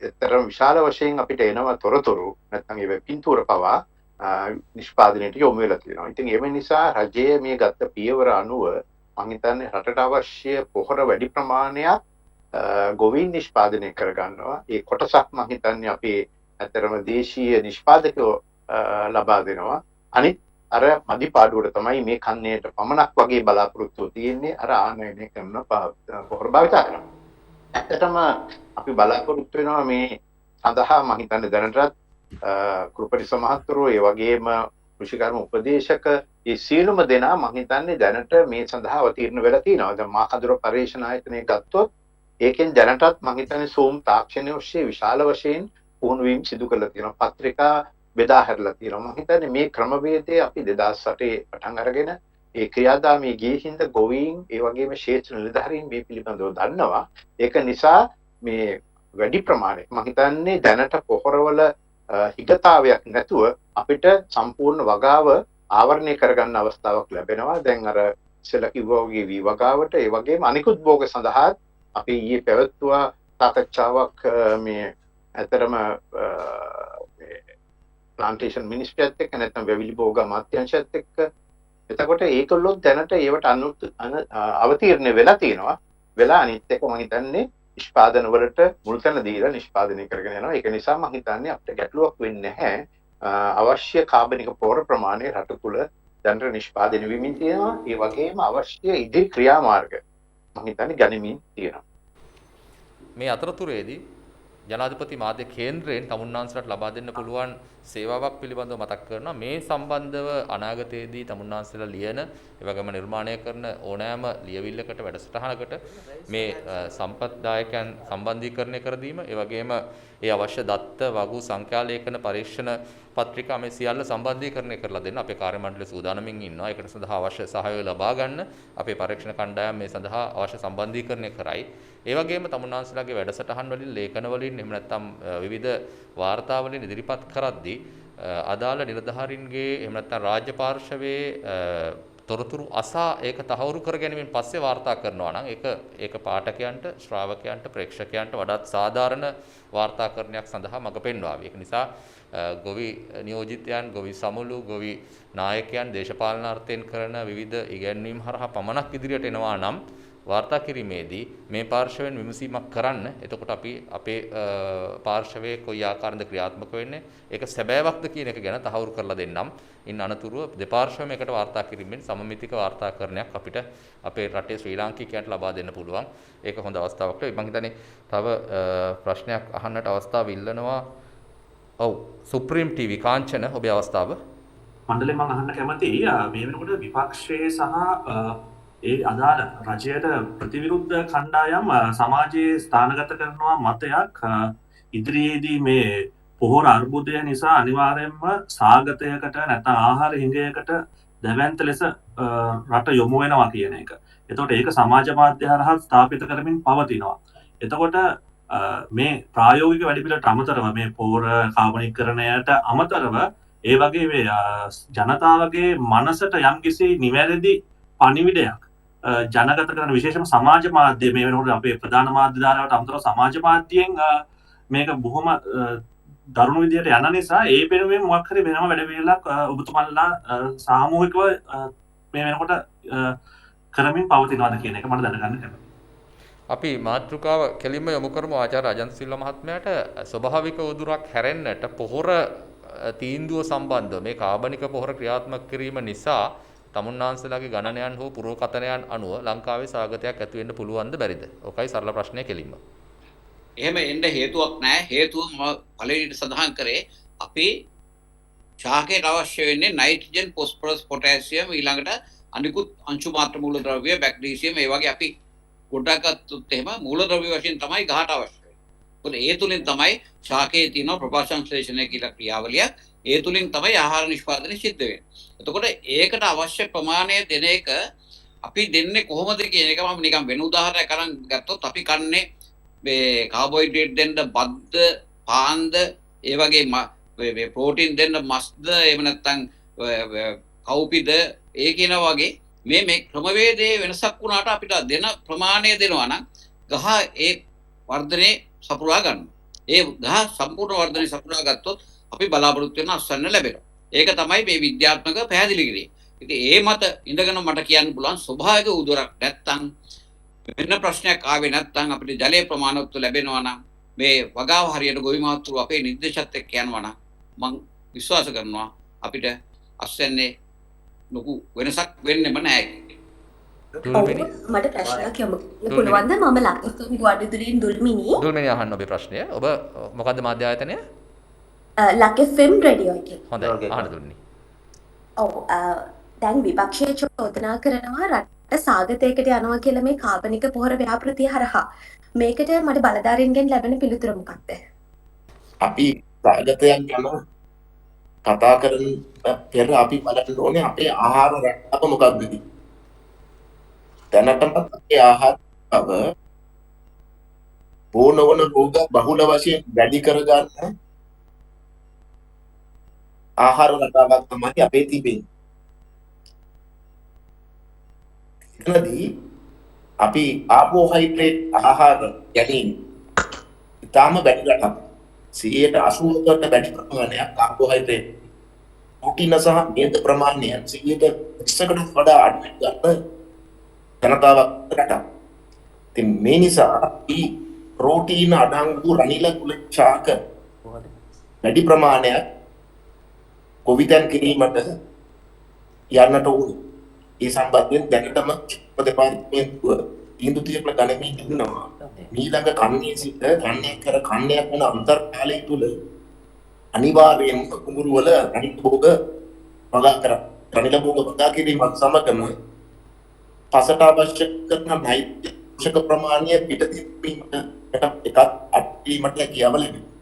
එතරම් විශාල වශයෙන් අපිට එනවා තොරතුරු නැත්නම් ඒ පින්තූර පවා නිෂ්පාදනයට යොමු වෙලා තියෙනවා. ඉතින් ඒ නිසා රජයේ මේ ගත්ත පියවර අනුව මම හිතන්නේ රටට අවශ්‍ය පොහොර වැඩි ප්‍රමාණයක් ගොවීන් නිෂ්පාදනය කරගන්නවා. ඒ කොටසක් මම හිතන්නේ අපේ ඇත්තරම දේශීය නිෂ්පාදකයෝ ලබා දෙනවා. අනිත් අර මදි පාඩුවට තමයි මේ කන්නේට පමණක් වගේ බලාපොරොත්තු තියෙන්නේ අර ආනයනය කරන පොහොර භාවිතා කරනවා. ඇත්තටම අපි බලාපොරොත්තු වෙනවා මේ සඳහා මම හිතන්නේ දැනටත් කෘපරිස මහත්වරු ඒ වගේම කෘෂිකර්ම උපදේශක ඒ සියලුම දෙනා මම හිතන්නේ දැනට මේ සඳහා අවතීර්ණ වෙලා තියෙනවා. දැන් මාකදුර පරීක්ෂණ ආයතනය ගත්තොත් ඒකෙන් දැනටත් මම හිතන්නේ සූම් තාක්ෂණය ඔස්සේ විශාල වශයෙන් පුහුණුවීම් සිදු කරලා තියෙනවා. පත්‍රිකා බෙදා හැරලා තියෙනවා. මම හිතන්නේ මේ ක්‍රමවේදය අපි 2008 පටන් අරගෙන ඒ ක්‍රියාදාමයේ ගියේ හින්දා ගොවීන් ඒ වගේම ක්ෂේත්‍ර නිලධාරීන් මේ පිළිබඳව දන්නවා. ඒක නිසා මේ වැඩි ප්‍රමාණයක් මම හිතන්නේ දැනට පොහොරවල හිගතාවයක් නැතුව අපිට සම්පූර්ණ වගාව ආවරණය කරගන්න අවස්ථාවක් ලැබෙනවා. දැන් අර ඉස්සෙල්ලා කිව්වා වගේ වී වගාවට ඒ වගේම අනිකුත් භෝග සඳහා අපි ඊයේ පැවැත්වුවා සාකච්ඡාවක් මේ ඇතරම ප්ලාන්ටේෂන් මිනිස්ට්‍රියත් එක්ක නැත්නම් වැවිලි භෝග අමාත්‍යාංශයත් එක්ක. එතකොට ඒකලොත් දැනට ඒවට අවතීර්ණ වෙලා තියෙනවා. වෙලා අනිත් එක මම හිතන්නේ නිෂ්පාදන වලට මුල් තැන දීලා නිෂ්පාදනය කරගෙන යනවා. ඒක නිසා මම හිතන්නේ අපිට ගැටලුවක් වෙන්නේ නැහැ. අවශ්‍ය කාබනික පොහොර ප්‍රමාණය රට තුළ දැනට නිෂ්පාදනය වෙමින් තියෙනවා. ඒ වගේම අවශ්‍ය ඉදිරි ක්‍රියාමාර්ග මම හිතන්නේ ගනිමින් තියෙනවා. මේ අතරතුරේදී ජනාධිපති මාධ්‍ය කේන්ද්‍රයෙන් තමුන්නාන්සලට ලබා දෙන්න පුළුවන් සේවාවක් පිළිබඳව මතක් කරනවා. මේ සම්බන්ධව අනාගතයේදී තමුන්නාන්සලා ලියන ඒ වගේම නිර්මාණය කරන ඕනෑම ලියවිල්ලකට වැඩසටහනකට මේ සම්පත්දායකයන් සම්බන්ධීකරණය කර දීම ඒ වගේම ඒ අවශ්‍ය දත්ත වගු සංඛ්‍යාලේඛන පරීක්ෂණ පත්‍රිකා මේ සියල්ල සම්බන්ධීකරණය කරලා දෙන්න අපේ කාර්ය මණ්ඩලය සූදානමින් ඉන්නවා. ඒකට සඳහා අවශ්‍ය සහායය ලබා ගන්න අපේ පරීක්ෂණ කණ්ඩායම මේ සඳහා අවශ්‍ය සම්බන්ධීකරණය කරයි. ඒ වගේම තමුන්නාන්සලාගේ වැඩසටහන් වලින් ලේඛන වලින් එහෙම නැත්නම් විවිධ වාර්තා වලින් ඉදිරිපත් කරද්දී අදාළ නිලධාරීන්ගේ එහෙම නැත්නම් රාජ්‍ය පාර්ශවයේ තොරතුරු අසා ඒක තහවුරු කර ගැනීමෙන් පස්සේ වාර්තා කරනවා නම් ඒක පාඨකයන්ට, ශ්‍රාවකයන්ට, ප්‍රේක්ෂකයන්ට වඩාත් සාධාරණ වාර්තාකරණයක් සඳහා මඟ පෙන්වාවි. ඒක නිසා ගොවි නියෝජිතයන්, ගොවි සමුළු, ගොවි නායකයන් දේශපාලනාර්ථයෙන් කරන විවිධ ඉගැන්වීම් හරහා පමණක් ඉදිරියට එනවා නම් වාර්තා කිරීමේදී මේ පාර්ශවයෙන් විමසීමක් කරන්න. එතකොට අපි අපේ පාර්ශවයේ කොයි ආකාරයෙන්ද ක්‍රියාත්මක වෙන්නේ, ඒක සැබෑවක්ද කියන එක ගැන තහවුරු කරලා දෙන්නම්. ඉන් අනතුරුව දෙපාර්ශවයම එකට වාර්තා කිරීමෙන් සමමිතික වාර්තාකරණයක් අපිට අපේ රටේ ශ්‍රී ලාංකිකයන්ට ලබා දෙන්න පුළුවන්. ඒක හොඳ අවස්ථාවක්. මම හිතන්නේ තව ප්‍රශ්නයක් අහන්නට අවස්ථාව ඉල්ලනවා. ඔව්, සුප්‍රීම ටීවී කාංචන ඔබේ අවස්ථාව. මණ්ඩලේ මම අහන්න කැමතියි මේ වෙනකොට විපක්ෂයේ සහ ඒ අදාළ රජයට ප්‍රතිවිරුද්ධ කණ්ඩායම් සමාජයේ ස්ථානගත කරනවා මතයක් ඉදිරියේදී මේ පොහොර අර්බුදය නිසා අනිවාර්යයෙන්ම සාගතයකට නැත්නම් ආහාර හිඟයකට දැවැන්ත ලෙස රට යොමු වෙනවා කියන එක. එතකොට ඒක සමාජ මාධ්‍ය හරහා ස්ථාපිත කරමින් පවතිනවා. එතකොට මේ ප්‍රායෝගික වැඩපිළිවෙලට අමතරව මේ පොහොර කාබනිකරණයට අමතරව ඒ වගේ මේ ජනතාවගේ මනසට යම්කිසි නිවැරදි පණිවිඩයක් ජනගත කරන විශේෂම සමාජ මාධ්‍ය මේ වෙනකොට අපේ ප්‍රධාන මාධ්‍ය ධාරාවට අමතරව සමාජ මාධ්‍යයෙන් මේක බොහොම දරුණු විදිහට යන නිසා ඒ වෙනුවෙන් මොකක් හරි වෙනම වැඩ පිළිවෙලක් ඔබතුමාලා සාමූහිකව මේ වෙනකොට කරමින් පවතිනවාද කියන එක මට දැනගන්න කැමතියි. අපි මාතෘකාව කෙලින්ම යොමු කරමු ආචාර්ය අජන්ත සිල්වා මහත්මයාට. ස්වභාවික උදුරක් හැරෙන්නට පොහොර තීන්දුව සම්බන්ධව මේ කාබනික පොහොර ක්‍රියාත්මක කිරීම නිසා තමුන්නාන්සලාගේ ගණනයන් හෝ පුරෝකථනයන් අනුව ලංකාවේ සාගතයක් ඇති වෙන්න පුළුවන්ද බැරිද? ඔකයි සරල ප්‍රශ්නය කෙලින්ම. එහෙම එන්න හේතුවක් නැහැ. හේතුව මම පළවෙනිට සඳහන් කරේ අපි ශාකයට අවශ්‍ය වෙන්නේ නයිට්‍රජන්, ෆොස්ෆරස්, පොටෑසියම්, ඊළඟට අනිකුත් අංශු මාත්‍ර මූලද්‍රව්‍ය, මැග්නීසියම්, ඒ වගේ අපි ගොඩක් ගත්තොත් එහෙම මූලද්‍රව්‍ය වශයෙන් තමයි ගහට අවශ්‍ය වෙන්නේ. මොකද ඒ තුලින් තමයි ශාකයේ තියෙන ප්‍රභාසංශ්ලේෂණය කියලා ක්‍රියාවලියක්. ඒ තුලින් තමයි ආහාර නිෂ්පාදනය සිද්ධ වෙන්නේ. එතකොට ඒකට අවශ්‍ය ප්‍රමාණය දෙන එක අපි දෙන්නේ කොහොමද කියන එක මම නිකන් වෙන උදාහරණයක් අරන් ගත්තොත් අපි කන්නේ මේ කාබෝහයිඩ්‍රේට් දෙන්න බද්ද, පාන්ද, ඒ වගේ මේ ප්‍රෝටීන් දෙන්න මස්ද, එහෙම නැත්නම් කවුපිද, ඒ කියන වගේ මේ ක්‍රමවේදයේ වෙනසක් වුණාට අපිට දෙන ප්‍රමාණය දෙනවා නම් ගහ ඒ වර්ධනයේ සපුරා ගන්නවා. ඒ ගහ සම්පූර්ණ වර්ධනයේ සපුරා ගත්තොත් අපි බලාපොරොත්තු වෙන අස්වැන්න ලැබෙනවා. ඒක තමයි මේ විද්‍යාත්මක පැහැදිලි කිරීම. ඉතින් ඒ මත ඉඳගෙන මට කියන්න පුළුවන් ස්වභාවික උදුරක් නැත්තම් වෙන ප්‍රශ්නයක් ආවේ නැත්තම් අපිට ජලයේ ප්‍රමාණවත් ලැබෙනවා නම් මේ වගාව හරියට ගොවි මාතෘ අපේ නිර්දේශත් එක්ක යනවා නම් මම විශ්වාස කරනවා අපිට අස්වැන්නේ ලොකු වෙනසක් වෙන්නෙම නැහැ. මට ප්‍රශ්නයක් යොමු පුළුවන්ද? මම ලක්තුන් ගුවන්විදුලියෙන් දුල්මිනි. දුල්මිනි අහන්න ඔබේ ප්‍රශ්නය. ඔබ මොකද්ද මාධ්‍ය ආයතනය? ලක් FM රේඩියෝ එකේ. හොඳයි. අහන්න දුල්මිනි. ඔව් දැන් විපක්ෂයේ චෝදනා කරනවා රට සාගතයකට යනවා කියලා මේ කාබනික පොහොර ව්‍යාපෘතිය හරහා. මේකට මට බලධාරීන්ගෙන් ලැබෙන පිළිතුර මොකක්ද? අපි සාගතයක් ගැන කතා කරන පෙර අපි බලන්න ඕනේ අපේ ආහාර රටාව මොකක්ද කියලා. දැනටමත් අපේ ආහාරව බෝනවන රෝග බහුල වශයෙන් වැඩි කරගන්න ආහාර රටාවක් තමයි අපේ තිබෙන්නේ. එතනදී අපි කාබෝහයිඩ්‍රේට් ආහාර ගැනීම ඉතාම වැඩි රටාවක්. 80%කට වැඩි ප්‍රමාණයක් කාබෝහයිඩ්‍රේට්, ප්‍රෝටීන සහ මේද ප්‍රමාණය 20%කට වඩා අඩු ගන්න ජනතාවක් රටාවක්. ඉතින් මේ නිසා අපි ප්‍රෝටීන අඩංගු රනිල කුල ශාක වැඩි ප්‍රමාණයක් කොවිදන් කිරීමට යන්නට ඕන. ඒ සම්බන්ධයෙන් දැනටම දෙපාර්තමේන්තුව තීන්දුව తీරන ගණනකින් ඉන්නවා. ඊළඟ කන්නේ සිට කන්නේ කර කන්නයක් වන අන්තර් කාලය තුල අනිවාර්යයෙන්ම කුඹුරු වල රනිල භෝග වගා කර රනිල භෝග වගා කිරීමත් සමගම පසට අවශ්‍ය කරන නෛතික ප්‍රමාණය පිටදීමට එකක් අත්වීමට කියවල ලැබෙනවා.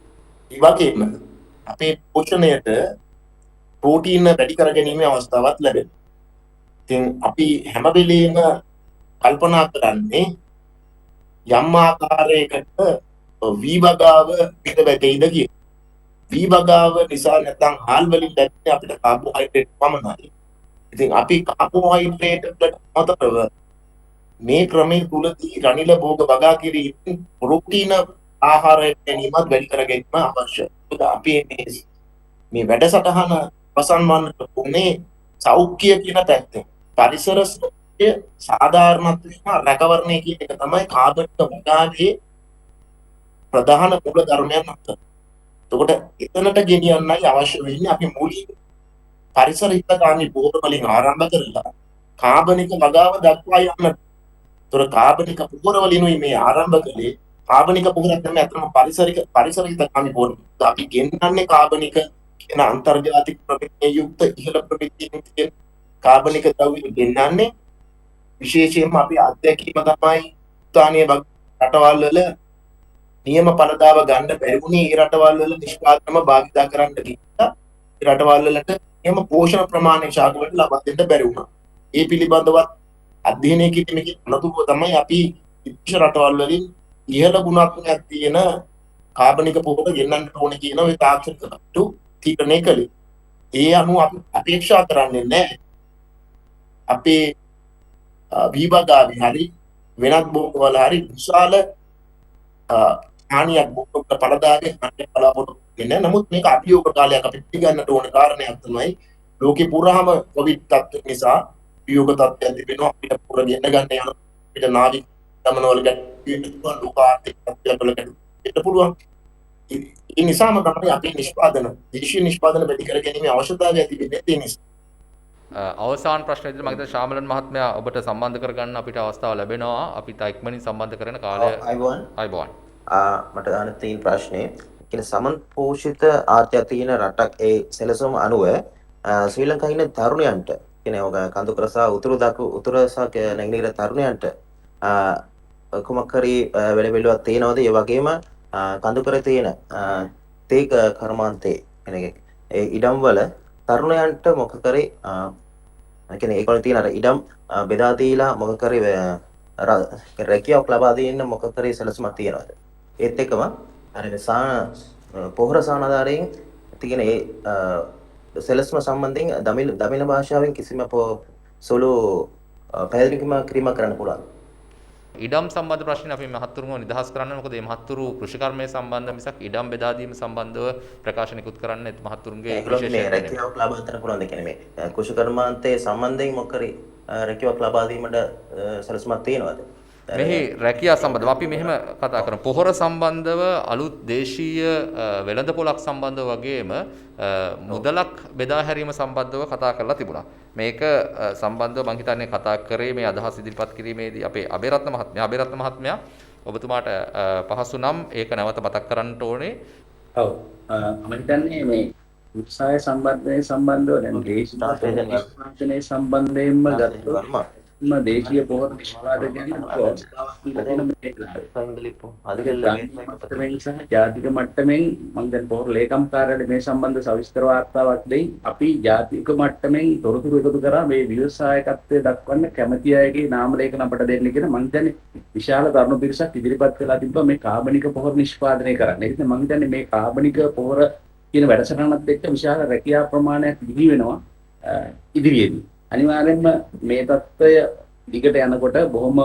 ඒ වගේම අපේ පෝෂණයට ප්‍රෝටීන වැඩි කර ගැනීමේ අවස්ථාවක් ලැබෙනවා. ඉතින් අපි හැම වෙලෙම කල්පනා කරන්නේ යම් ආකාරයකට වීවගාව පිට වැටෙයිද කියලා. වීවගාව නිසා නැත්නම් හාල් වලින් ලැබෙන අපිට කාබෝහයිඩ්‍රේට් පමණයි. ඉතින් අපි කාබෝහයිඩ්‍රේට් වලට අමතරව මේ ක්‍රමයේ තුලදී රනිල භෝග වගා කිරීමෙන් ප්‍රෝටීන ආහාරයට ගැනීමත් වැඩි කර ගැනීම අවශ්‍යයි. මොකද අපි මේ වැඩසටහන ප්‍රසන්වන්නට උනේ සෞඛ්‍ය කියන පැත්තෙන්. පරිසර සෞඛ්‍ය සාධාරණත්වයම රැකවරණය කියන එක තමයි කාබනික වගාවේ ප්‍රධාන මූල ධර්මයන් අතර. එතකොට එතනට ගෙනියන්නයි අවශ්‍ය වෙන්නේ අපි මූලික පරිසර හිතකාමී බෝධ වලින් ආරම්භ කරලා කාබනික වගාව දක්වා යන්න. ඒතර කාබනික පොහොර වලිනුයි මේ ආරම්භ කළේ. කාබනික පොහොර තමයි අතම පරිසර හිතකාමී පොහොර. අපි ගෙන්නන්නේ කාබනික කියන අන්තර්ජාතික ප්‍රමිතිය යුක්ත ඉහළ ප්‍රමිතියෙන් තියෙන කාබනික ද්‍රව්‍ය ගෙන්නන්නේ විශේෂයෙන්ම අපි අධ්‍යක්ීම තමයි ස්ථානීය රටවල් වල නියම පළදාව ගන්න බැරි වුණේ ඒ රටවල් වල නිෂ්පාදනම භාවිතා කරන්න කියලා ඒ රටවල් වලට නියම පෝෂණ ප්‍රමාණය ශාකවලට ලබා දෙන්න බැරි වුණා. ඒ පිළිබඳව අධ්‍යයනය කිරීමේ අනතුරුව තමයි අපි විශේෂ රටවල් වලින් ඉහළ ගුණාත්මකයක් තියෙන කාබනික පොහොර ගෙන්නන්න ඕනේ කියන ওই තාක්ෂණික කටයුතු තීරණය කළේ. ඒ අනුව අපි අපේක්ෂා කරන්නේ නැහැ අපේ විභාගාවේ හරි වෙනත් භෝගවල හරි විශාල හානියක් භෝග පළදාගේ හානියක් බලාපොරොත්තු වෙන්නේ. නමුත් මේක අභියෝග කාලයක් අපි පිළිගන්නට ඕන කාරණයක් තමයි ලෝකේ පුරාම කොවිඩ් තත්ත්ව නිසා අභියෝග තත්ත්වයක් තිබෙනවා. අපිට පුර ගෙන්න ගන්න යන අපිට නාවික ගමනවල ගැටලුවක් ලෝක ආර්ථික තත්ත්වයකට පුළුවන්. ඒ නිසාම තමයි අපේ දේශීය නිෂ්පාදන වැඩි කර ගැනීමේ අවශ්‍යතාවය තිබෙන්නේ. ඒ නිසා අවසාන ප්‍රශ්න ඉදිරියට මම හිතන්නේ ශාමලන් මහත්මයා ඔබට සම්බන්ධ කරගන්න අපිට අවස්ථාව ලැබෙනවා. අපි ඉක්මනින් සම්බන්ධ කරන කාලය අයබෝවන්. මට ගන්න තියෙන ප්‍රශ්නේ කියන්නේ සමන් පෝෂිත ආර්ථිකය තියෙන රටක් ඒ සැලසුම අනුව ශ්‍රී ලංකාවේ ඉන්න තරුණයන්ට කියන්නේ ඔක කඳුකර සහ උතුර සහ නැගෙනහිර තරුණයන්ට කුමක් හරි වෙලෙවලුවක් තියෙනවද? ඒ වගේම කඳුකර තියෙන තේ කර්මාන්තේ කියන්නේ ඒ ඉඩම් වල තරුණයන්ට මොකක් කරේ කියන්නේ ඒගොල්ලෝ තියෙන අර ඉඩම් බෙදා දීලා මොකක් කරේ රැකියාවක් ලබා දෙන්න මොකක් කරේ සැලසුමක් තියනවාද? ඒත් එක්කම අර පොහොර සානාධාරයෙන් තියෙන ඒ සැලසුම සම්බන්ධයෙන් දමිළ භාෂාවෙන් කිසිම සුළු පැහැදිලි කිරීමක් කරන්න පුළුවන්. ඉඩම් සම්බන්ධ ප්‍රශ්න අපි මහත්තුරුම නිදහස් කරන්න. මොකද මේ මහත්තුරු කෘෂිකර්මය සම්බන්ධ මිසක් ඉඩම් බෙදා දීම සම්බන්ධව ප්‍රකාශ නිකුත් කරන්න මහත්තුරුන්ගේ විශේෂ රැකියාවක් ලබා ගන්න පුළුවන්ද කියන්නේ මේ කෘෂිකර්මාන්තයේ සම්බන්ධයෙන් මොකරි රැකියාවක් ලබා දීමට සැලසුමක් තියෙනවද? මෙහි රැකියා සම්බන්ධව අපි මෙහෙම කතා කරමු. පොහොර සම්බන්ධව අලුත් දේශීය වෙළඳපොළක් සම්බන්ධව වගේම මුදලක් බෙදා හැරීම සම්බන්ධව කතා කරලා තිබුණා. මේක සම්බන්ධව මම හිතන්නේ කතා කරේ මේ අදහස් ඉදිරිපත් කිරීමේදී අපේ අබේරත්න මහත්මයා ඔබතුමාට පහසු නම් ඒක නැවත මතක් කරන්න ඕනේ. ඔව් මම හිතන්නේ මේ උත්සාහය සම්බන්ධව දැන් දේශීය සම්බන්ධයෙන්ම ගත්තොත් දේශීය පොහොර නිෂ්පාදකයන් ජාතික මට්ටමින් මම දැන් පොහොර ලේකම් කාර්යාලයේ මේ සම්බන්ධ සවිස්තර වාර්තාවක් දෙයි. අපි ජාතික මට්ටමින් තොරතුරු එකතු කරා මේ ව්‍යවසායකත්වයේ දක්වන්න කැමැති අයගේ නාම ලේඛන අපට දෙන්න කියන මම හිතන්නේ විශාල තරුණ පිරිසක් ඉදිරිපත් වෙලා තිබ්බා මේ කාබනික පොහොර නිෂ්පාදනය කරන්න. ඒ නිසා මම හිතන්නේ මේ කාබනික පොහොර කියන වැඩසටහනත් එක්ක විශාල රැකියා ප්‍රමාණයක් දිවි වෙනවා ඉදිරියේදී. අනිවාර්යෙන්ම මේ தত্ত্বය දිගට යනකොට බොහොම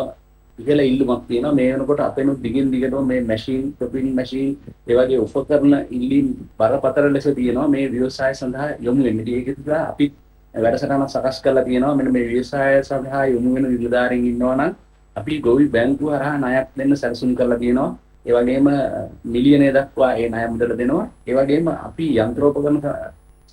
ඉහළ ඉල්ලුමක් තියෙනවා. මේ වෙනකොට අපේනු දිගින් දිගටම මේ මැෂින්, ටොපින් මැෂින්, ඒ වගේ උපකරණ ඉල්ලීම් බරපතල ලෙස තියෙනවා මේ ව්‍යවසාය සඳහා යොමු වෙන්න. ඒක නිසා අපි වැඩසටහනක් සකස් කරලා තියෙනවා. මෙන්න මේ ව්‍යවසාය සඳහා යොමු වෙන නිලධාරීන් ඉන්නවා නම් අපි ගොවි බැංකුව හරහා ණයක් දෙන්න සැලසුම් කරලා තියෙනවා. ඒ වගේම මිලියනය දක්වා ඒ ණය මුදල දෙනවා. ඒ වගේම අපි යන්ත්‍රෝපකරණ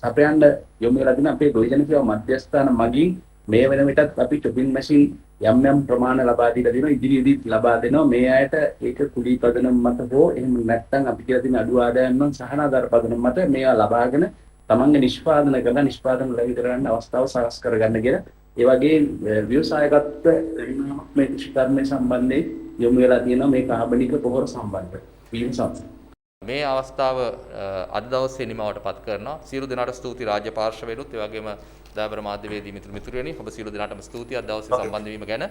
අපයන්ට යොමු වෙලා තියෙන අපේ ගොවිජන සේවා මධ්‍යස්ථාන මගින් මේ වෙන විටත් අපි ටොපින් මැෂින් යම් ප්‍රමාණ ලබා දීලා දෙනවා. ඉදිරියේදී ලබා දෙනවා. මේ අයට ඒක කුලී පදනම මත හෝ එහෙම නැත්නම් අපි කියලා තියෙන අඩු ආදායම් නම් සහනාධාර පදනම මත මේවා ලබාගෙන තමන්ගේ නිෂ්පාදන කරලා නිෂ්පාදන ලැබි කරගන්න අවස්ථාව සකස් කරගන්න කියලා. ඒ වගේ ව්‍යවසායකත්ව මේ කෘෂිකර්මයේ සම්බන්ධයෙන් යොමු වෙලා තියෙනවා මේ කාබනික පොහොර සම්බන්ධ වීම සම්බන්ධ. මේ අවස්ථාව අද දවසේ නිමවට පත් කරනවා. සියලු දෙනාට ස්තුති රාජ්‍ය පාර්ශවයලුත් ඒ වගේම දාබර මාධ්‍යවේදී මිතුරුනි ඔබ සියලු දෙනාටම ස්තුතියි අද දවසේ සම්බන්ධ වීම ගැන.